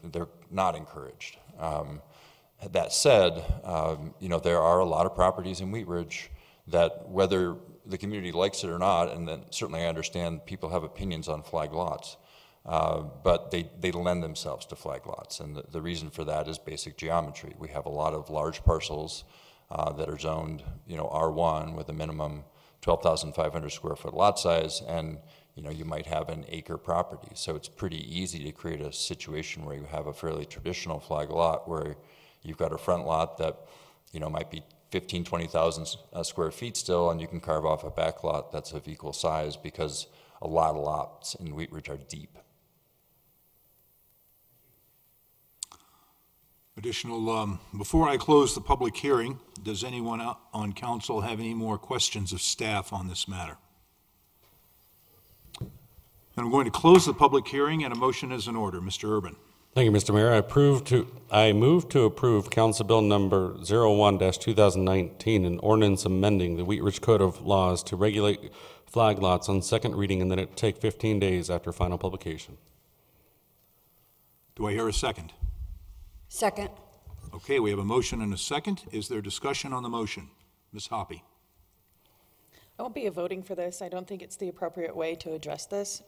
S3: not encouraged. That said, you know, there are a lot of properties in Wheat Ridge that, whether the community likes it or not, and then certainly I understand people have opinions on flag lots, but they lend themselves to flag lots, and the reason for that is basic geometry. We have a lot of large parcels that are zoned, you know, R1 with a minimum 12,500 square foot lot size, and you know, you might have an acre property. So it's pretty easy to create a situation where you have a fairly traditional flag lot where you've got a front lot that, you know, might be 15, 20,000 square feet still, and you can carve off a back lot that's of equal size, because a lot of lots in Wheat Ridge are deep.
S1: Additional, before I close the public hearing, does anyone on council have any more questions of staff on this matter? And I'm going to close the public hearing, and a motion is in order. Mr. Urban.
S9: Thank you, Mr. Mayor. I move to approve Council Bill number 01-2019, an ordinance amending the Wheat Ridge Code of Laws to regulate flag lots on second reading, and that it take 15 days after final publication.
S1: Do I hear a second?
S15: Second.
S1: Okay, we have a motion and a second. Is there discussion on the motion? Ms. Hoppy.
S14: I won't be voting for this. I don't think it's the appropriate way to address this.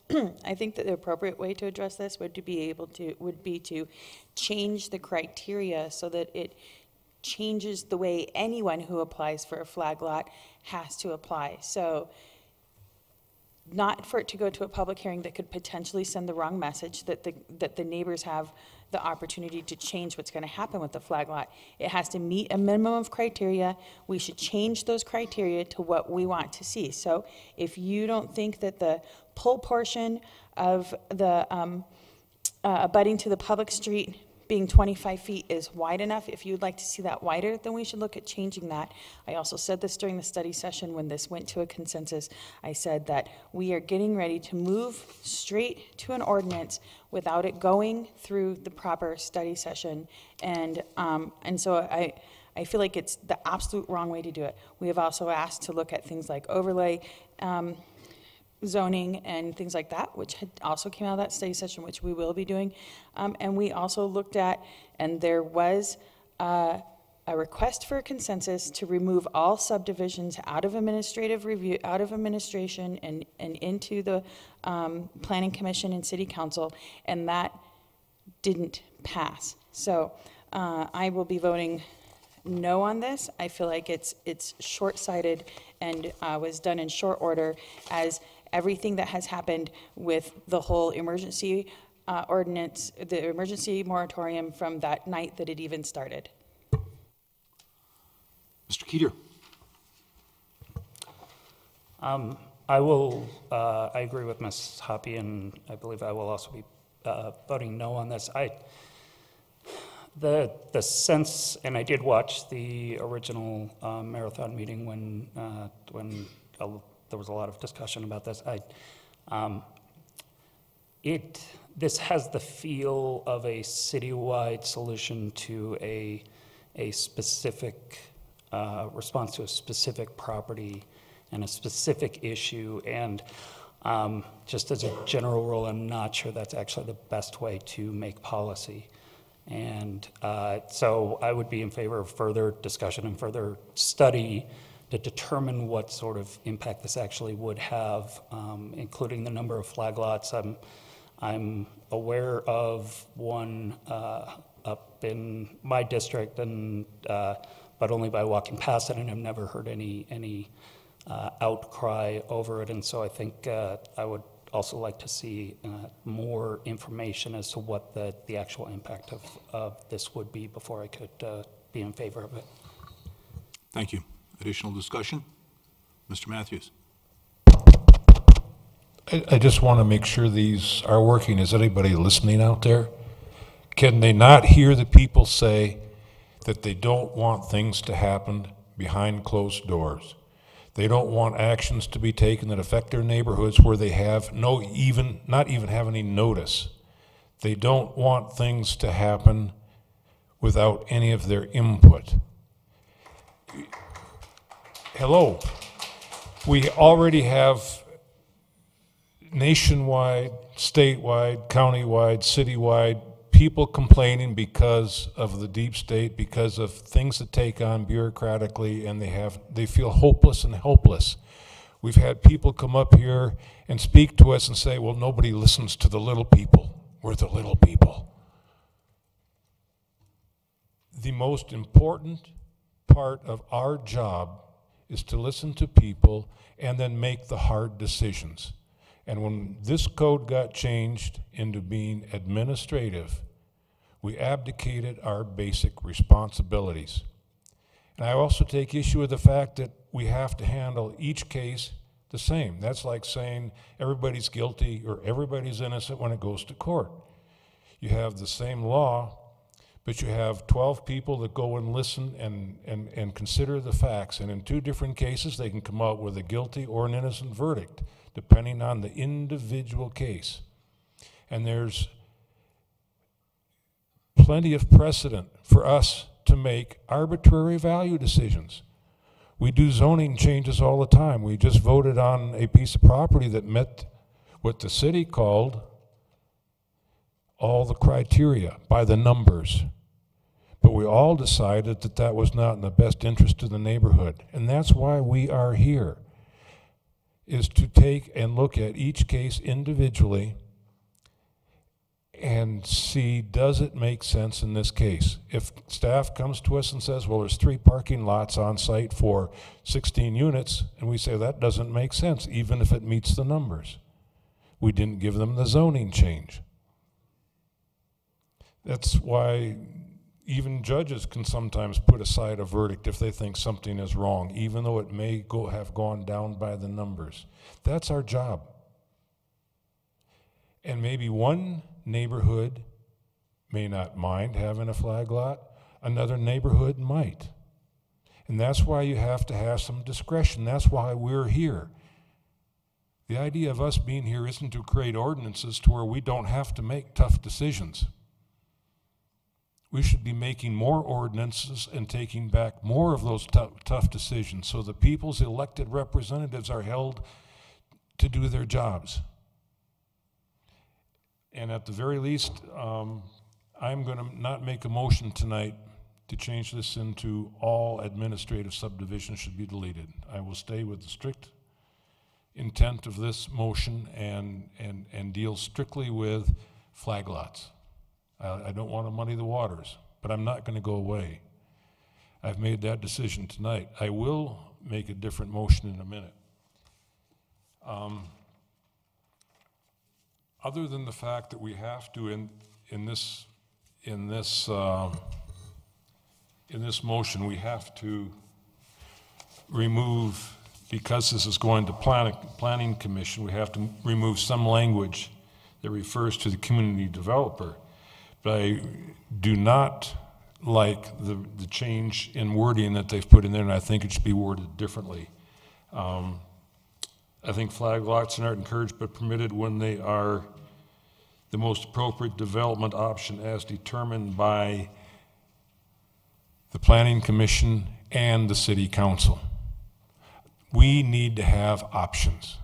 S14: I think that the appropriate way to address this would be to change the criteria so that it changes the way anyone who applies for a flag lot has to apply. So not for it to go to a public hearing that could potentially send the wrong message, that the neighbors have the opportunity to change what's going to happen with the flag lot. It has to meet a minimum of criteria. We should change those criteria to what we want to see. So if you don't think that the pull portion of the abutting to the public street being 25 feet is wide enough, if you'd like to see that wider, then we should look at changing that. I also said this during the study session when this went to a consensus. I said that we are getting ready to move straight to an ordinance without it going through the proper study session. And so I feel like it's the absolute wrong way to do it. We have also asked to look at things like overlay zoning and things like that, which had also came out of that study session, which we will be doing. And we also looked at, and there was a request for a consensus to remove all subdivisions out of administrative review, out of administration, and into the Planning Commission and City Council, and that didn't pass. So I will be voting no on this. I feel like it's short-sighted and was done in short order, as everything that has happened with the whole emergency ordinance, the emergency moratorium from that night that it even started.
S1: Mr. Keeter.
S4: I agree with Ms. Hoppy, and I believe I will also be voting no on this. The sense, and I did watch the original marathon meeting when there was a lot of discussion about this. This has the feel of a citywide solution to a specific response to a specific property and a specific issue. And just as a general rule, I'm not sure that's actually the best way to make policy. And so I would be in favor of further discussion and further study to determine what sort of impact this actually would have, including the number of flag lots. I'm aware of one up in my district, and but only by walking past it, and I've never heard any outcry over it. And so I think I would also like to see more information as to what the actual impact of this would be before I could be in favor of it.
S1: Thank you. Additional discussion? Mr. Matthews.
S7: I just want to make sure these are working. Is anybody listening out there? Can they not hear the people say that they don't want things to happen behind closed doors? They don't want actions to be taken that affect their neighborhoods where they have not even have any notice. They don't want things to happen without any of their input. Hello. We already have nationwide, statewide, countywide, citywide people complaining because of the deep state, because of things that take on bureaucratically, and they feel hopeless and helpless. We've had people come up here and speak to us and say, well, nobody listens to the little people. We're the little people. The most important part of our job is to listen to people and then make the hard decisions. And when this code got changed into being administrative, we abdicated our basic responsibilities. And I also take issue with the fact that we have to handle each case the same. That's like saying everybody's guilty or everybody's innocent when it goes to court. You have the same law, but you have 12 people that go and listen and consider the facts. And in two different cases, they can come out with a guilty or an innocent verdict, depending on the individual case. And there's plenty of precedent for us to make arbitrary value decisions. We do zoning changes all the time. We just voted on a piece of property that met what the city called all the criteria by the numbers. But we all decided that that was not in the best interest of the neighborhood. And that's why we are here, is to take and look at each case individually and see, does it make sense in this case? If staff comes to us and says, well, there's 3 parking lots on site for 16 units, and we say that doesn't make sense, even if it meets the numbers. We didn't give them the zoning change. That's why even judges can sometimes put aside a verdict if they think something is wrong, even though it may have gone down by the numbers. That's our job. And maybe one neighborhood may not mind having a flag lot, another neighborhood might. And that's why you have to have some discretion. That's why we're here. The idea of us being here isn't to create ordinances to where we don't have to make tough decisions. We should be making more ordinances and taking back more of those tough decisions so the people's elected representatives are held to do their jobs. And at the very least, I'm going to not make a motion tonight to change this into all administrative subdivisions should be deleted. I will stay with the strict intent of this motion and deal strictly with flag lots. I don't want to muddy the waters, but I'm not going to go away. I've made that decision tonight. I will make a different motion in a minute. Other than the fact that we have to, in this motion, we have to remove, because this is going to planning commission, we have to remove some language that refers to the community developer. But I do not like the change in wording that they've put in there, and I think it should be worded differently. I think flag lots are not encouraged but permitted when they are the most appropriate development option as determined by the Planning Commission and the City Council. We need to have options.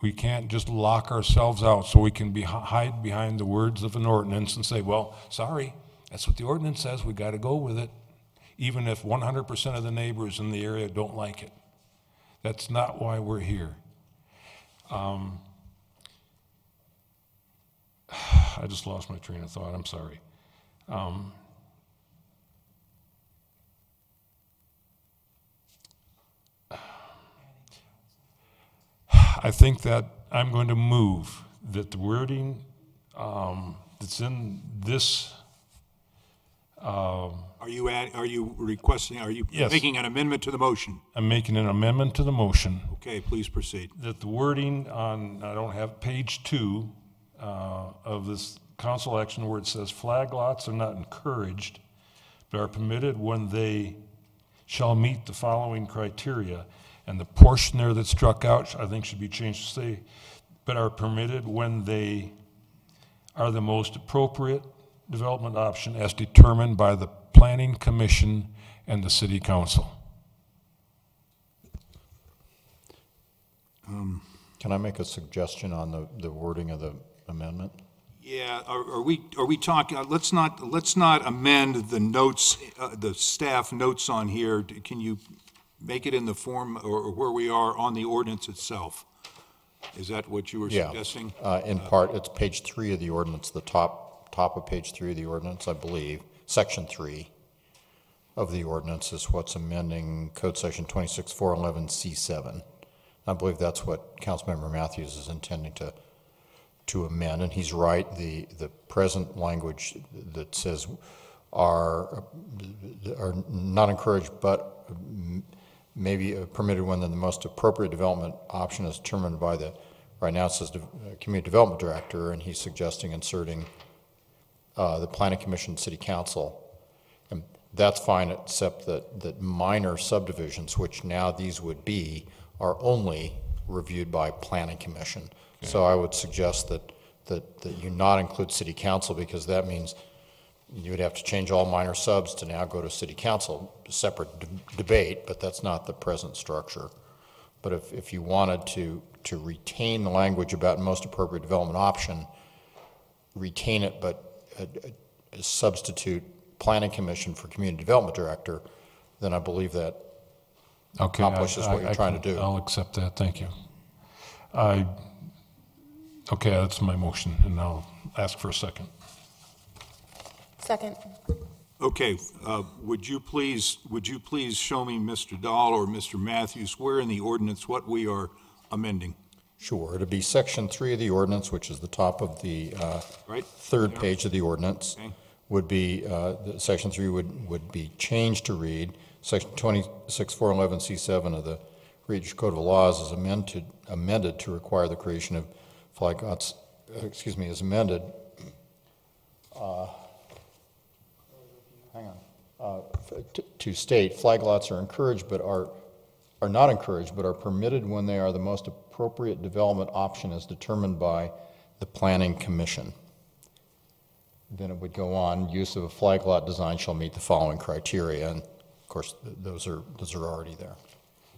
S7: We can't just lock ourselves out so we can hide behind the words of an ordinance and say, well, sorry, that's what the ordinance says, we got to go with it, even if 100% of the neighbors in the area don't like it. That's not why we're here. I just lost my train of thought, I'm sorry. I think that I'm going to move that the wording that's in this.
S1: Are you requesting, are you
S7: Yes.
S1: making an amendment to the motion?
S7: I'm making an amendment to the motion.
S1: Okay, please proceed.
S7: That the wording on, I don't have page 2 of this council action where it says flag lots are not encouraged, but are permitted when they shall meet the following criteria. And the portion there that's struck out, I think should be changed to say, but are permitted when they are the most appropriate development option as determined by the Planning Commission and the City Council.
S3: Can I make a suggestion on the wording of the amendment?
S1: Yeah, are we talking, let's not amend the notes, the staff notes on here. Can you make it in the form or where we are on the ordinance itself? Is that what you were suggesting?
S3: In part, it's page 3 of the ordinance, the top of page 3 of the ordinance, I believe. Section 3 of the ordinance is what's amending Code Section 26411C7. I believe that's what Councilmember Matthews is intending to amend, and he's right. The present language that says are not encouraged but maybe permitted when the most appropriate development option is determined by the, right now it says Community Development Director, and he's suggesting inserting the Planning Commission, City Council. And that's fine, except that minor subdivisions, which now these would be, are only reviewed by Planning Commission. Okay. So I would suggest that you not include City Council, because that means you would have to change all minor subs to now go to City Council, a separate debate, but that's not the present structure. But if you wanted to retain the language about most appropriate development option, retain it, but substitute Planning Commission for Community Development Director, then I believe that accomplishes what you're trying to do.
S7: I'll accept that, thank you. Okay, that's my motion, and I'll ask for a second.
S10: Second.
S1: Okay, would you please show me, Mr. Dahl or Mr. Matthews, where in the ordinance what we are amending?
S3: Sure, it'd be Section 3 of the ordinance, which is the top of the third page of the ordinance. Okay. Would be, Section 3 would be changed to read, Section 26411C7 of the Regional Code of Laws is amended to require the creation of flag lots, is amended, to state flag lots are encouraged but are not encouraged but are permitted when they are the most appropriate development option as determined by the Planning Commission. Then it would go on, use of a flag lot design shall meet the following criteria, and of course those are already there.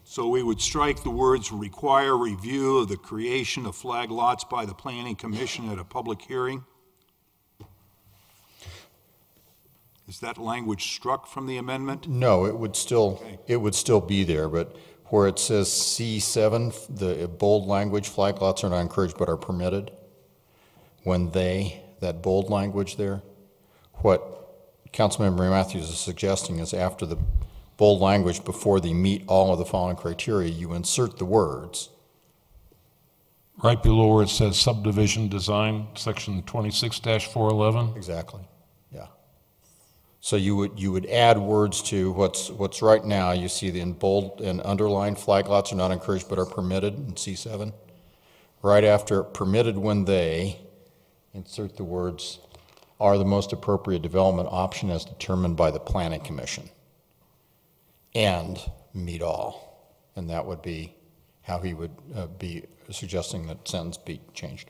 S1: So we would strike the words require review of the creation of flag lots by the Planning Commission at a public hearing. Is that language struck from the amendment?
S3: No, it would still be there, but where it says C7, the bold language, flag lots are not encouraged but are permitted, when that bold language there, what Councilmember Matthews is suggesting is after the bold language, before they meet all of the following criteria, you insert the words.
S7: Right below where it says subdivision design, section 26-411.
S3: Exactly, yeah. So you would add words to what's right now. You see in bold and underlined flag lots are not encouraged but are permitted in C7. Right after permitted when they, insert the words are the most appropriate development option as determined by the Planning Commission, and meet all. And that would be how he would be suggesting that sentence be changed.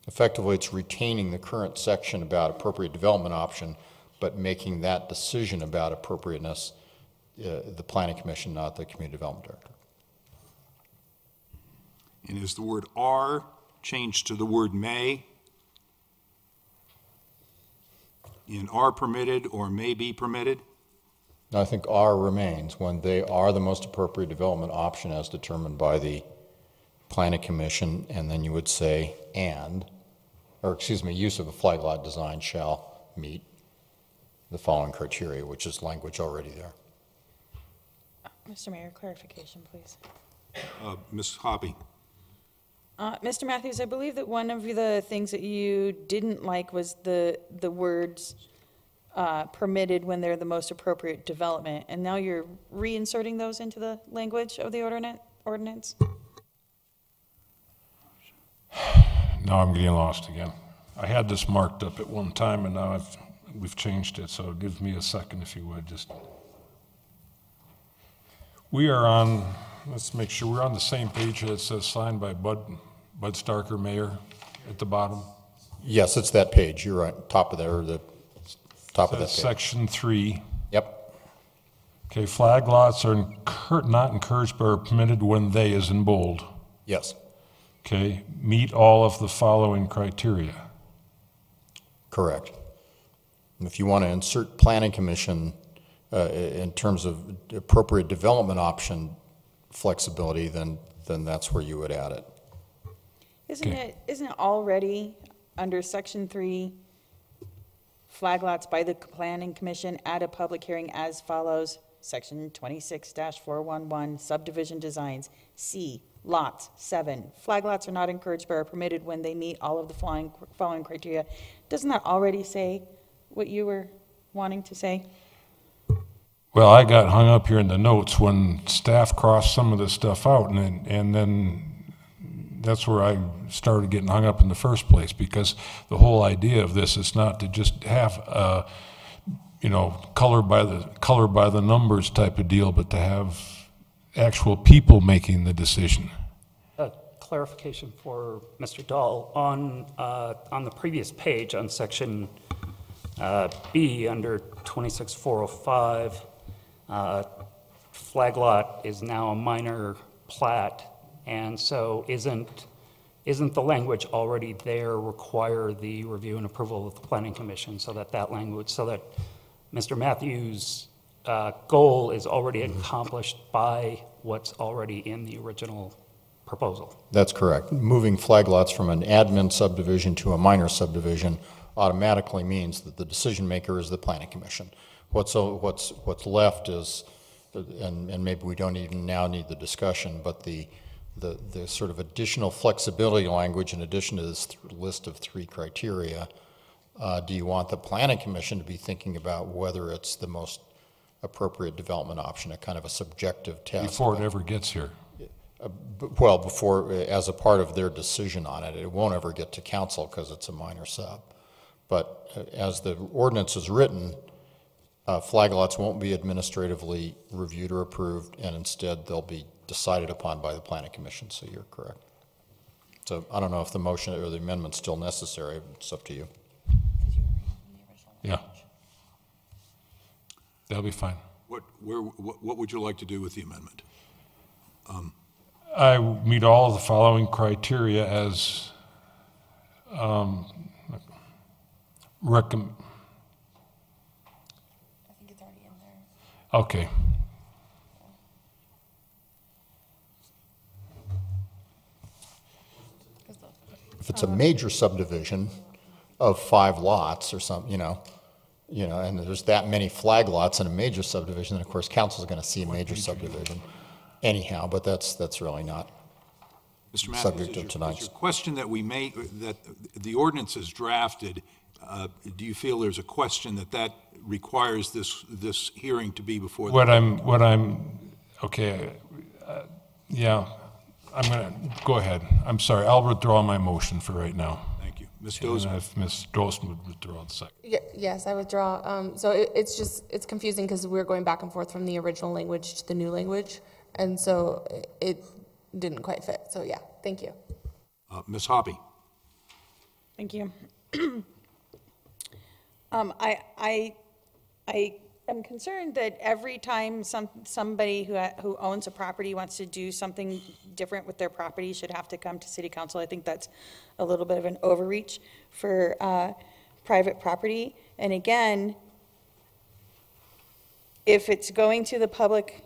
S3: Effectively, it's retaining the current section about appropriate development option, but making that decision about appropriateness the Planning Commission, not the Community Development Director.
S1: And is the word "are" changed to the word "may"? In "are permitted" or "may be permitted"?
S3: No, I think "are" remains when they are the most appropriate development option as determined by the Planning Commission, and then you would say use of a flag lot design shall meet the following criteria, which is language already there.
S14: Mr. Mayor, clarification, please.
S1: Ms. Hoppe.
S14: Mr. Matthews, I believe that one of the things that you didn't like was the words permitted when they're the most appropriate development, and now you're reinserting those into the language of the ordinance?
S7: Now I'm getting lost again. I had this marked up at one time, and now we've changed it, so give me a second if you would. We are on, let's make sure we're on the same page that says signed by Bud Starker, Mayor, at the bottom.
S3: Yes, it's that page. You're right. Top of there, or the top of that page.
S7: Section 3.
S3: Yep.
S7: Okay, flag lots are not encouraged but are permitted when they is in bold.
S3: Yes.
S7: Okay, meet all of the following criteria.
S3: Correct. And if you want to insert Planning Commission in terms of appropriate development option flexibility, then that's where you would add it.
S14: Isn't it already under Section 3, flag lots by the Planning Commission at a public hearing as follows? Section 26-411, subdivision designs. C, lots. 7, flag lots are not encouraged but are permitted when they meet all of the following criteria. Doesn't that already say what you were wanting to say?
S7: Well, I got hung up here in the notes when staff crossed some of this stuff out, and then that's where I started getting hung up in the first place, because the whole idea of this is not to just have a, color by the numbers type of deal, but to have actual people making the decision.
S4: Clarification for Mr. Dahl on the previous page on section B under 26405. Flag lot is now a minor plat, and so isn't the language already there require the review and approval of the Planning Commission, so that Mr. Matthews' goal is already accomplished by what's already in the original proposal?
S3: That's correct. Moving flag lots from an admin subdivision to a minor subdivision automatically means that the decision maker is the Planning Commission. What's left is, and maybe we don't even now need the discussion, but the sort of additional flexibility language in addition to this list of 3 criteria. Do you want the Planning Commission to be thinking about whether it's the most appropriate development option, a kind of a subjective test?
S7: Before it ever gets here.
S3: Well, before, as a part of their decision on it. It won't ever get to council because it's a minor sub. But as the ordinance is written, flag lots won't be administratively reviewed or approved, and instead they'll be decided upon by the Planning Commission, so you're correct. So I don't know if the motion or the amendment's still necessary. It's up to you.
S7: Yeah. That'll be fine.
S1: What would you like to do with the amendment?
S7: I meet all of the following criteria as recommend.
S10: I think it's already in there.
S7: Okay.
S3: If it's a major subdivision of 5 lots or something, and there's that many flag lots in a major subdivision, then of course council's going to see a major subdivision anyhow, but that's really not subject of tonight's.
S1: Is your question that that the ordinance is drafted, do you feel there's a question that requires this hearing to be before the
S7: Okay, yeah. I'm going to, go ahead. I'm sorry, I'll withdraw my motion for right now.
S1: Thank you. Ms.
S7: And
S1: Dozier.
S7: if Ms. Dozier would withdraw the second.
S10: Yes, I withdraw. So it's confusing because we're going back and forth from the original language to the new language, and so it didn't quite fit. So yeah, thank you.
S1: Ms. Hoppy.
S14: Thank you. I am concerned that every time somebody who owns a property wants to do something different with their property should have to come to City Council. I think that's a little bit of an overreach for private property. And again, if it's going to a public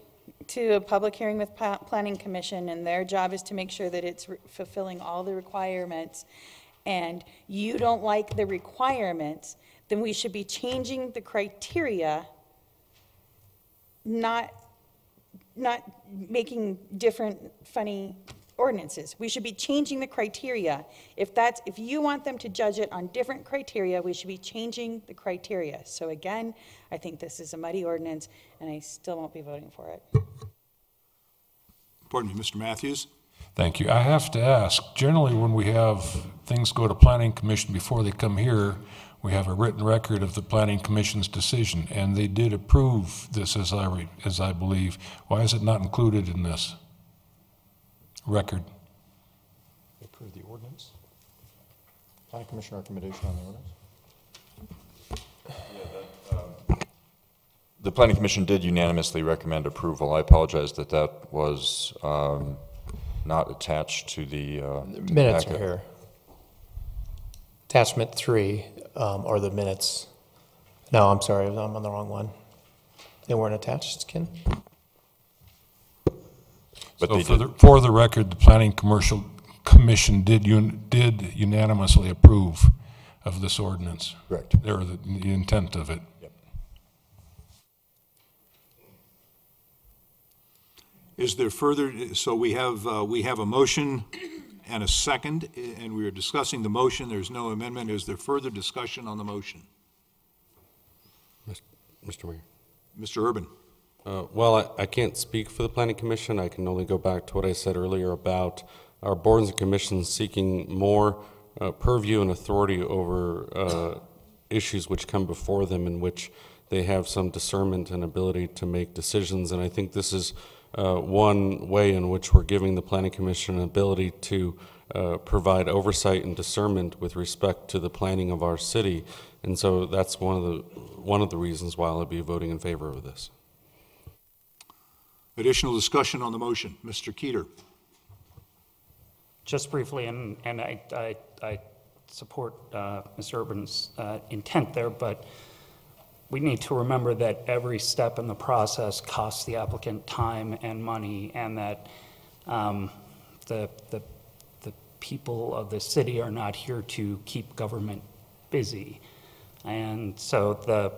S14: hearing with Planning Commission, and their job is to make sure that it's fulfilling all the requirements, and you don't like the requirements, then we should be changing the criteria, not making different funny ordinances. We should be changing the criteria. If you want them to judge it on different criteria, we should be changing the criteria. So again, I think this is a muddy ordinance, and I still won't be voting for it.
S1: Pardon me, Mr. Matthews.
S7: Thank you. I have to ask, generally when we have things go to Planning Commission before they come here, we have a written record of the Planning Commission's decision, and they did approve this as I believe. Why is it not included in this record?
S3: They approved the ordinance? Planning Commission recommendation on the ordinance? The Planning Commission did unanimously recommend approval. I apologize that that was not attached to the
S11: minutes
S3: packet.
S11: are here. Attachment 3 are the minutes. No, I'm sorry, I'm on the wrong one. They weren't attached, Ken?
S7: But so for the record, the Planning Commission did unanimously approve of this ordinance.
S3: Correct.
S7: Or the intent of it.
S3: Yep.
S1: Is there further, so we have a motion and a second, and we are discussing the motion. There's no amendment. Is there further discussion on the motion?
S9: Mr. Mayor.
S1: Mr. Urban.
S9: Well, I can't speak for the Planning Commission. I can only go back to what I said earlier about our boards and commissions seeking more purview and authority over issues which come before them, in which they have some discernment and ability to make decisions. And I think this is one way in which we're giving the Planning Commission an ability to provide oversight and discernment with respect to the planning of our city. And so that's one of the reasons why I'll be voting in favor of this.
S1: Additional discussion on the motion. Mr. Keeter.
S4: Just briefly, and I support Mr. Urban's intent there, but we need to remember that every step in the process costs the applicant time and money, and that the people of the city are not here to keep government busy. And so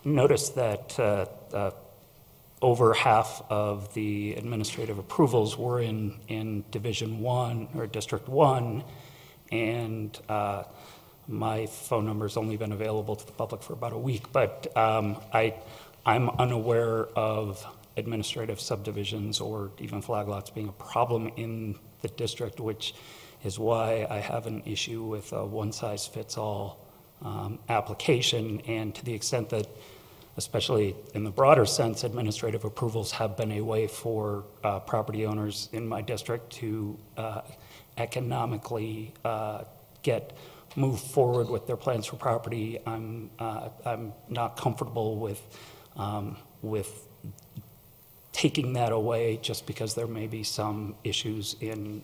S4: notice that over half of the administrative approvals were in Division 1 or District 1, and my phone number's only been available to the public for about a week, but I'm unaware of administrative subdivisions or even flag lots being a problem in the district, which is why I have an issue with a one-size-fits-all application. And to the extent that, especially in the broader sense, administrative approvals have been a way for property owners in my district to economically move forward with their plans for property. I'm not comfortable with taking that away just because there may be some issues in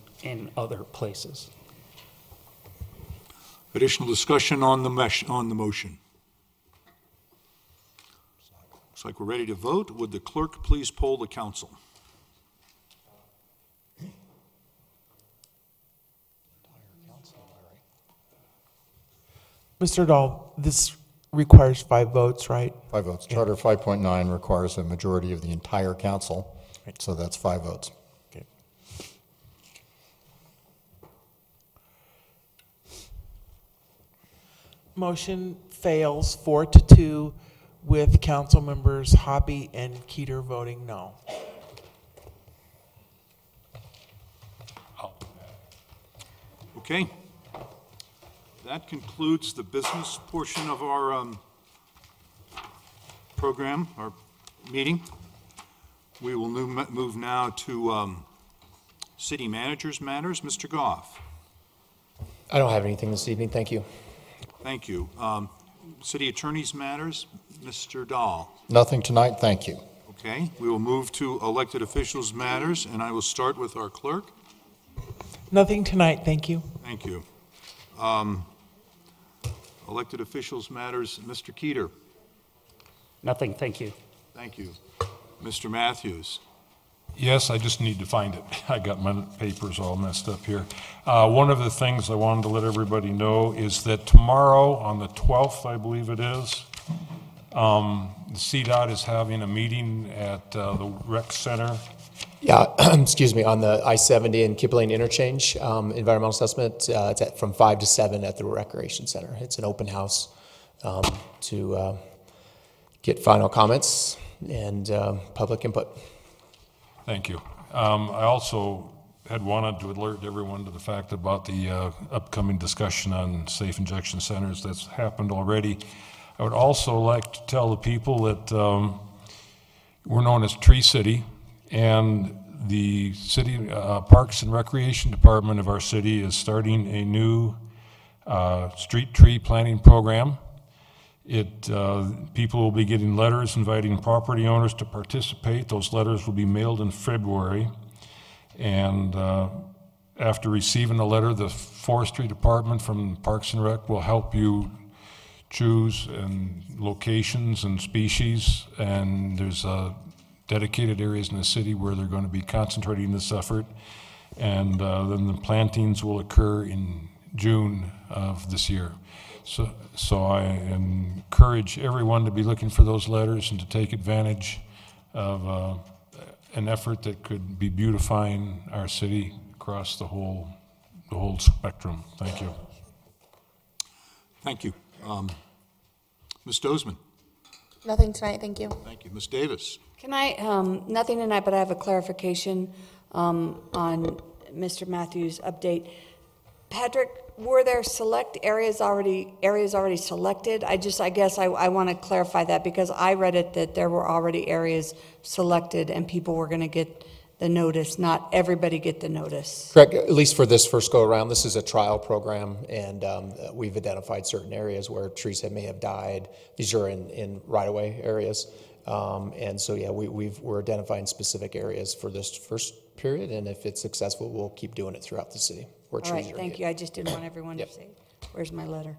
S4: other places.
S1: Additional discussion on the motion. Looks like we're ready to vote. Would the clerk please poll the council?
S17: Mr. Dahl, this requires 5 votes, right?
S5: 5 votes. Charter 5.9 requires a majority of the entire council, so that's 5 votes.
S17: Okay. Motion fails 4-2 with council members Hoppy and Keeter voting no.
S1: Okay. That concludes the business portion of our program, our meeting. We will move now to city managers' matters. Mr. Goff.
S11: I don't have anything this evening, thank you.
S1: Thank you. City attorney's matters. Mr. Dahl.
S5: Nothing tonight, thank you.
S1: Okay. We will move to elected officials' matters, and I will start with our clerk.
S17: Nothing tonight, thank you.
S1: Thank you. Elected officials matters, Mr. Keeter.
S4: Nothing, thank you.
S1: Thank you. Mr. Matthews.
S7: Yes, I just need to find it. I got my papers all messed up here. One of the things I wanted to let everybody know is that tomorrow, on the 12th, I believe it is, the CDOT is having a meeting at the rec center.
S11: Yeah, excuse me, on the I-70 and Kipling interchange, environmental assessment, it's from 5 to 7 at the Recreation Center. It's an open house to get final comments and public input.
S7: Thank you. I also had wanted to alert everyone to the fact about the upcoming discussion on safe injection centers. That's happened already. I would also like to tell the people that we're known as Tree City, and the city Parks and Recreation Department of our city is starting a new street tree planting program. People will be getting letters inviting property owners to participate. Those letters will be mailed in February. And after receiving a letter, the Forestry Department from Parks and Rec will help you choose and locations and species. And there's dedicated areas in the city where they're going to be concentrating this effort. And then the plantings will occur in June of this year. So I encourage everyone to be looking for those letters and to take advantage of an effort that could be beautifying our city across the whole spectrum. Thank you.
S1: Thank you. Ms. Dozeman.
S10: Nothing tonight, thank you.
S1: Thank you. Ms. Davis.
S15: Can I, nothing tonight, but I have a clarification on Mr. Matthews' update. Patrick, were there select areas already selected? I guess I want to clarify that because I read it that there were already areas selected and people were going to get the notice, not everybody get the notice.
S11: Correct, at least for this first go around. This is a trial program, and we've identified certain areas where trees may have died. These are in right-of-way areas. And so, yeah, we're identifying specific areas for this first period, and if it's successful, we'll keep doing it throughout the city.
S15: All right, thank you. I just didn't want everyone to say, where's my letter?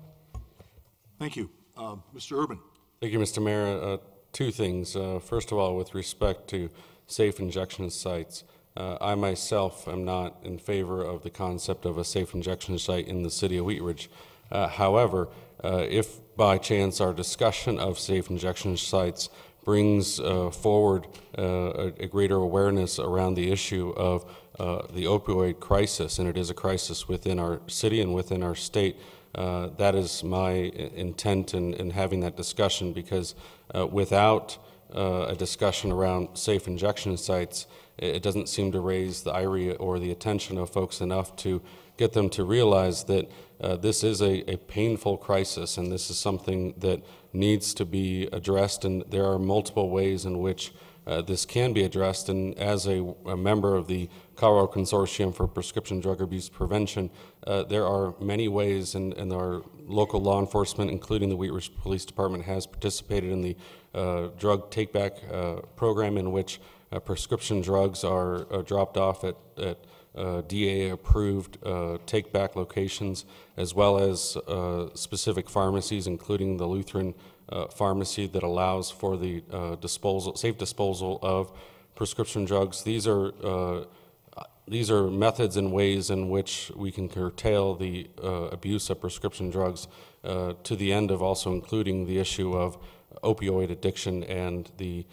S1: Thank you. Mr. Urban.
S9: Thank you, Mr. Mayor. Two things. First of all, with respect to safe injection sites, I myself am not in favor of the concept of a safe injection site in the city of Wheat Ridge. However, if by chance our discussion of safe injection sites brings forward a greater awareness around the issue of the opioid crisis, and it is a crisis within our city and within our state, that is my intent in having that discussion, because without a discussion around safe injection sites, it doesn't seem to raise the ire or the attention of folks enough to get them to realize that this is a painful crisis, and this is something that needs to be addressed, and there are multiple ways in which this can be addressed. And as a member of the Colorado Consortium for Prescription Drug Abuse Prevention, there are many ways, and our local law enforcement, including the Wheat Ridge Police Department, has participated in the drug take-back program, in which prescription drugs are dropped off at DA-approved take-back locations, as well as specific pharmacies, including the Lutheran pharmacy that allows for the safe disposal of prescription drugs. These are methods and ways in which we can curtail the abuse of prescription drugs, to the end of also including the issue of opioid addiction and the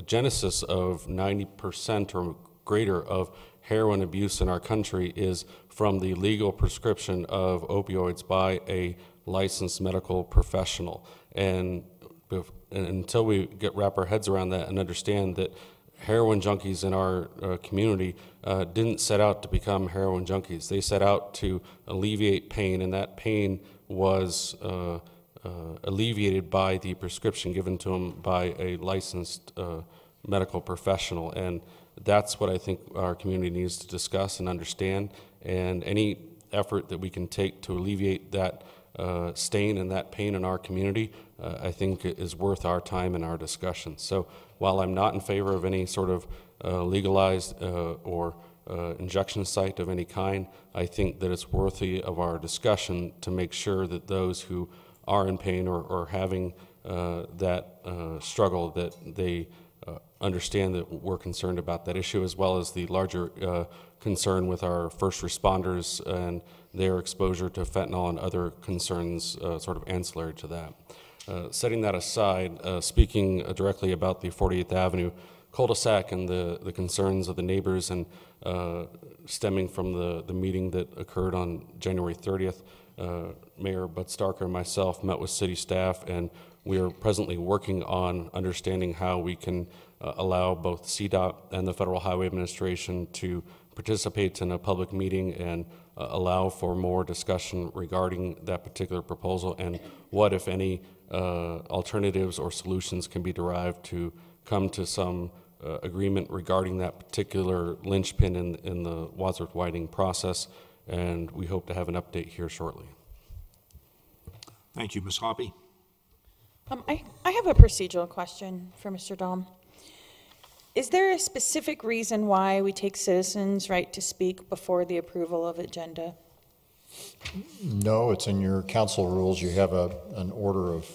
S9: genesis of 90% or greater of heroin abuse in our country is from the legal prescription of opioids by a licensed medical professional. And until we wrap our heads around that and understand that heroin junkies in our community didn't set out to become heroin junkies. They set out to alleviate pain, and that pain was alleviated by the prescription given to them by a licensed medical professional. And that's what I think our community needs to discuss and understand. And any effort that we can take to alleviate that stain and that pain in our community, I think is worth our time and our discussion. So while I'm not in favor of any sort of legalized or injection site of any kind, I think that it's worthy of our discussion to make sure that those who are in pain or having that struggle, that they understand that we're concerned about that issue, as well as the larger concern with our first responders and their exposure to fentanyl and other concerns sort of ancillary to that. Setting that aside, speaking directly about the 48th Avenue cul-de-sac and the concerns of the neighbors, and stemming from the meeting that occurred on January 30th, Mayor Bud Starker and myself met with city staff, and we are presently working on understanding how we can allow both CDOT and the Federal Highway Administration to participate in a public meeting and allow for more discussion regarding that particular proposal, and what, if any, alternatives or solutions can be derived to come to some agreement regarding that particular linchpin in the Wadsworth widening process. And we hope to have an update here shortly.
S1: Thank you, Ms. Hoppy.
S14: I have a procedural question for Mr. Dahm. Is there a specific reason why we take citizens' right to speak before the approval of agenda?
S5: No, it's in your council rules. You have an order of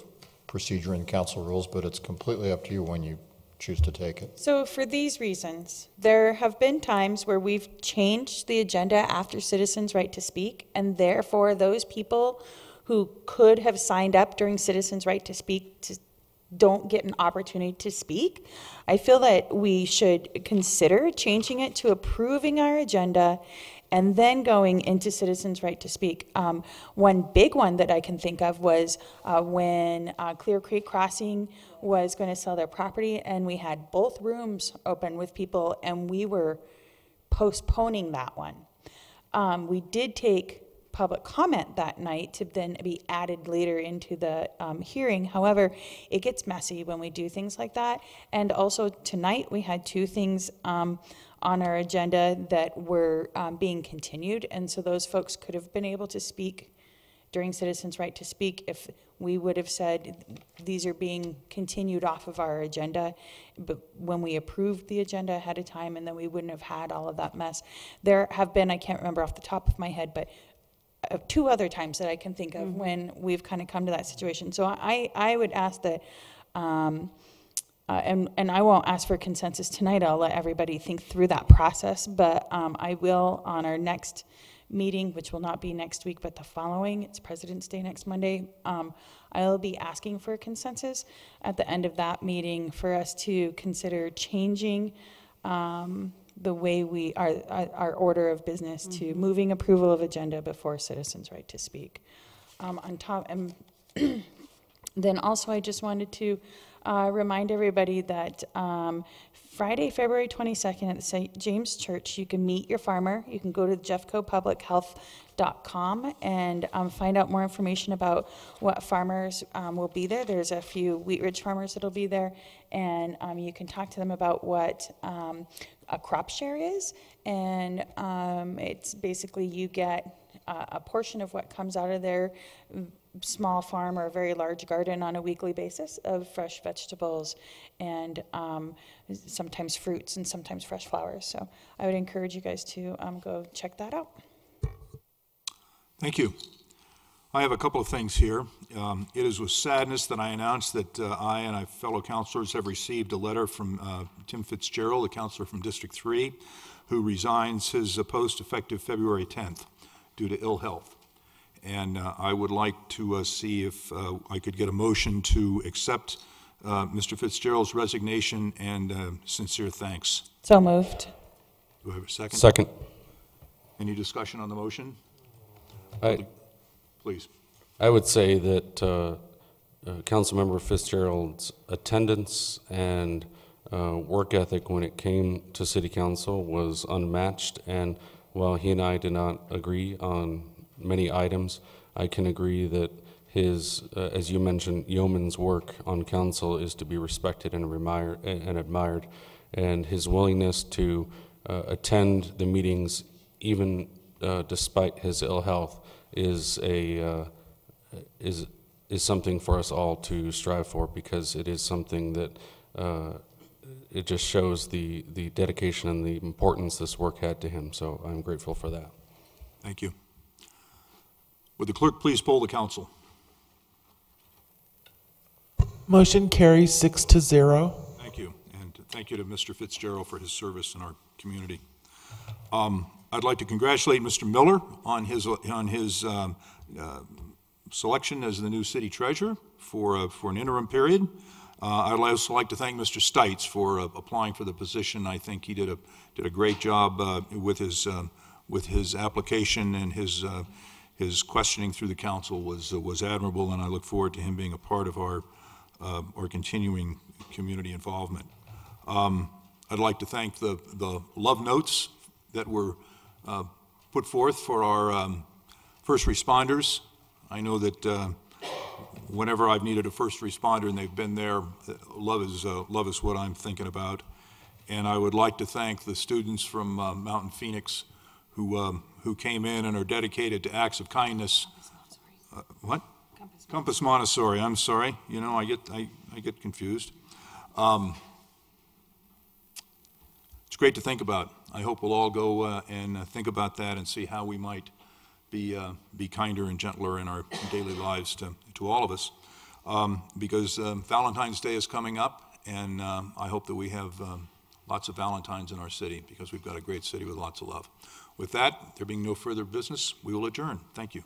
S5: procedure in council rules, but it's completely up to you when you choose to take it.
S14: So for these reasons, there have been times where we've changed the agenda after citizens' right to speak, and therefore those people who could have signed up during citizens' right to speak don't get an opportunity to speak. I feel that we should consider changing it to approving our agenda and then going into citizens' right to speak. One big one that I can think of was when Clear Creek Crossing was going to sell their property, and we had both rooms open with people, and we were postponing that one. We did take public comment that night to then be added later into the hearing. However, it gets messy when we do things like that. And also tonight we had two things on our agenda that were being continued, and so those folks could have been able to speak during citizens' right to speak if we would have said these are being continued off of our agenda, but when we approved the agenda ahead of time, and then we wouldn't have had all of that mess. There have been, I can't remember off the top of my head, but two other times that I can think of when we've kind of come to that situation. So I would ask that, and I won't ask for consensus tonight, I'll let everybody think through that process, but I will on our next meeting, which will not be next week, but the following, it's President's Day next Monday, I'll be asking for a consensus at the end of that meeting for us to consider changing the way we, our order of business to moving approval of agenda before citizens' right to speak. On top, and then also I just wanted to remind everybody that Friday, February 22nd at the St. James Church, you can meet your farmer. You can go to jeffcopublichealth.com and find out more information about what farmers will be there. There's a few Wheat Ridge farmers that'll be there, and you can talk to them about what a crop share is, and it's basically you get a portion of what comes out of their small farm or a very large garden on a weekly basis of fresh vegetables and sometimes fruits and sometimes fresh flowers. So I would encourage you guys to go check that out.
S1: Thank you. I have a couple of things here. It is with sadness that I announce that I and my fellow councilors have received a letter from Tim Fitzgerald, a councilor from District 3, who resigns his post effective February 10th due to ill health. And I would like to see if I could get a motion to accept Mr. Fitzgerald's resignation and sincere thanks.
S14: So moved.
S1: Do I have a second?
S9: Second.
S1: Any discussion on the motion? Please.
S9: I would say that Councilmember Fitzgerald's attendance and work ethic when it came to city council was unmatched, and while he and I did not agree on many items, I can agree that his, as you mentioned, yeoman's work on council is to be respected and admired, and his willingness to attend the meetings even despite his ill health is something for us all to strive for, because it is something that it just shows the dedication and the importance this work had to him. So I'm grateful for that.
S1: Thank you. Would the clerk please poll the council?
S17: Motion carries 6-0.
S1: Thank you, and thank you to Mr. Fitzgerald for his service in our community. I'd like to congratulate Mr. Miller on his selection as the new city treasurer for an interim period. I'd also like to thank Mr. Stites for applying for the position. I think he did a great job with his application, and his questioning through the council was admirable, and I look forward to him being a part of our continuing community involvement. I'd like to thank the love notes that were put forth for our first responders. I know that whenever I've needed a first responder and they've been there, love is what I'm thinking about. And I would like to thank the students from Mountain Phoenix who came in and are dedicated to acts of kindness. What? Compass Montessori. I'm sorry. You know, I get confused. It's great to think about. I hope we'll all go and think about that and see how we might be kinder and gentler in our daily lives to all of us, because Valentine's Day is coming up, and I hope that we have lots of Valentines in our city, because we've got a great city with lots of love. With that, there being no further business, we will adjourn. Thank you.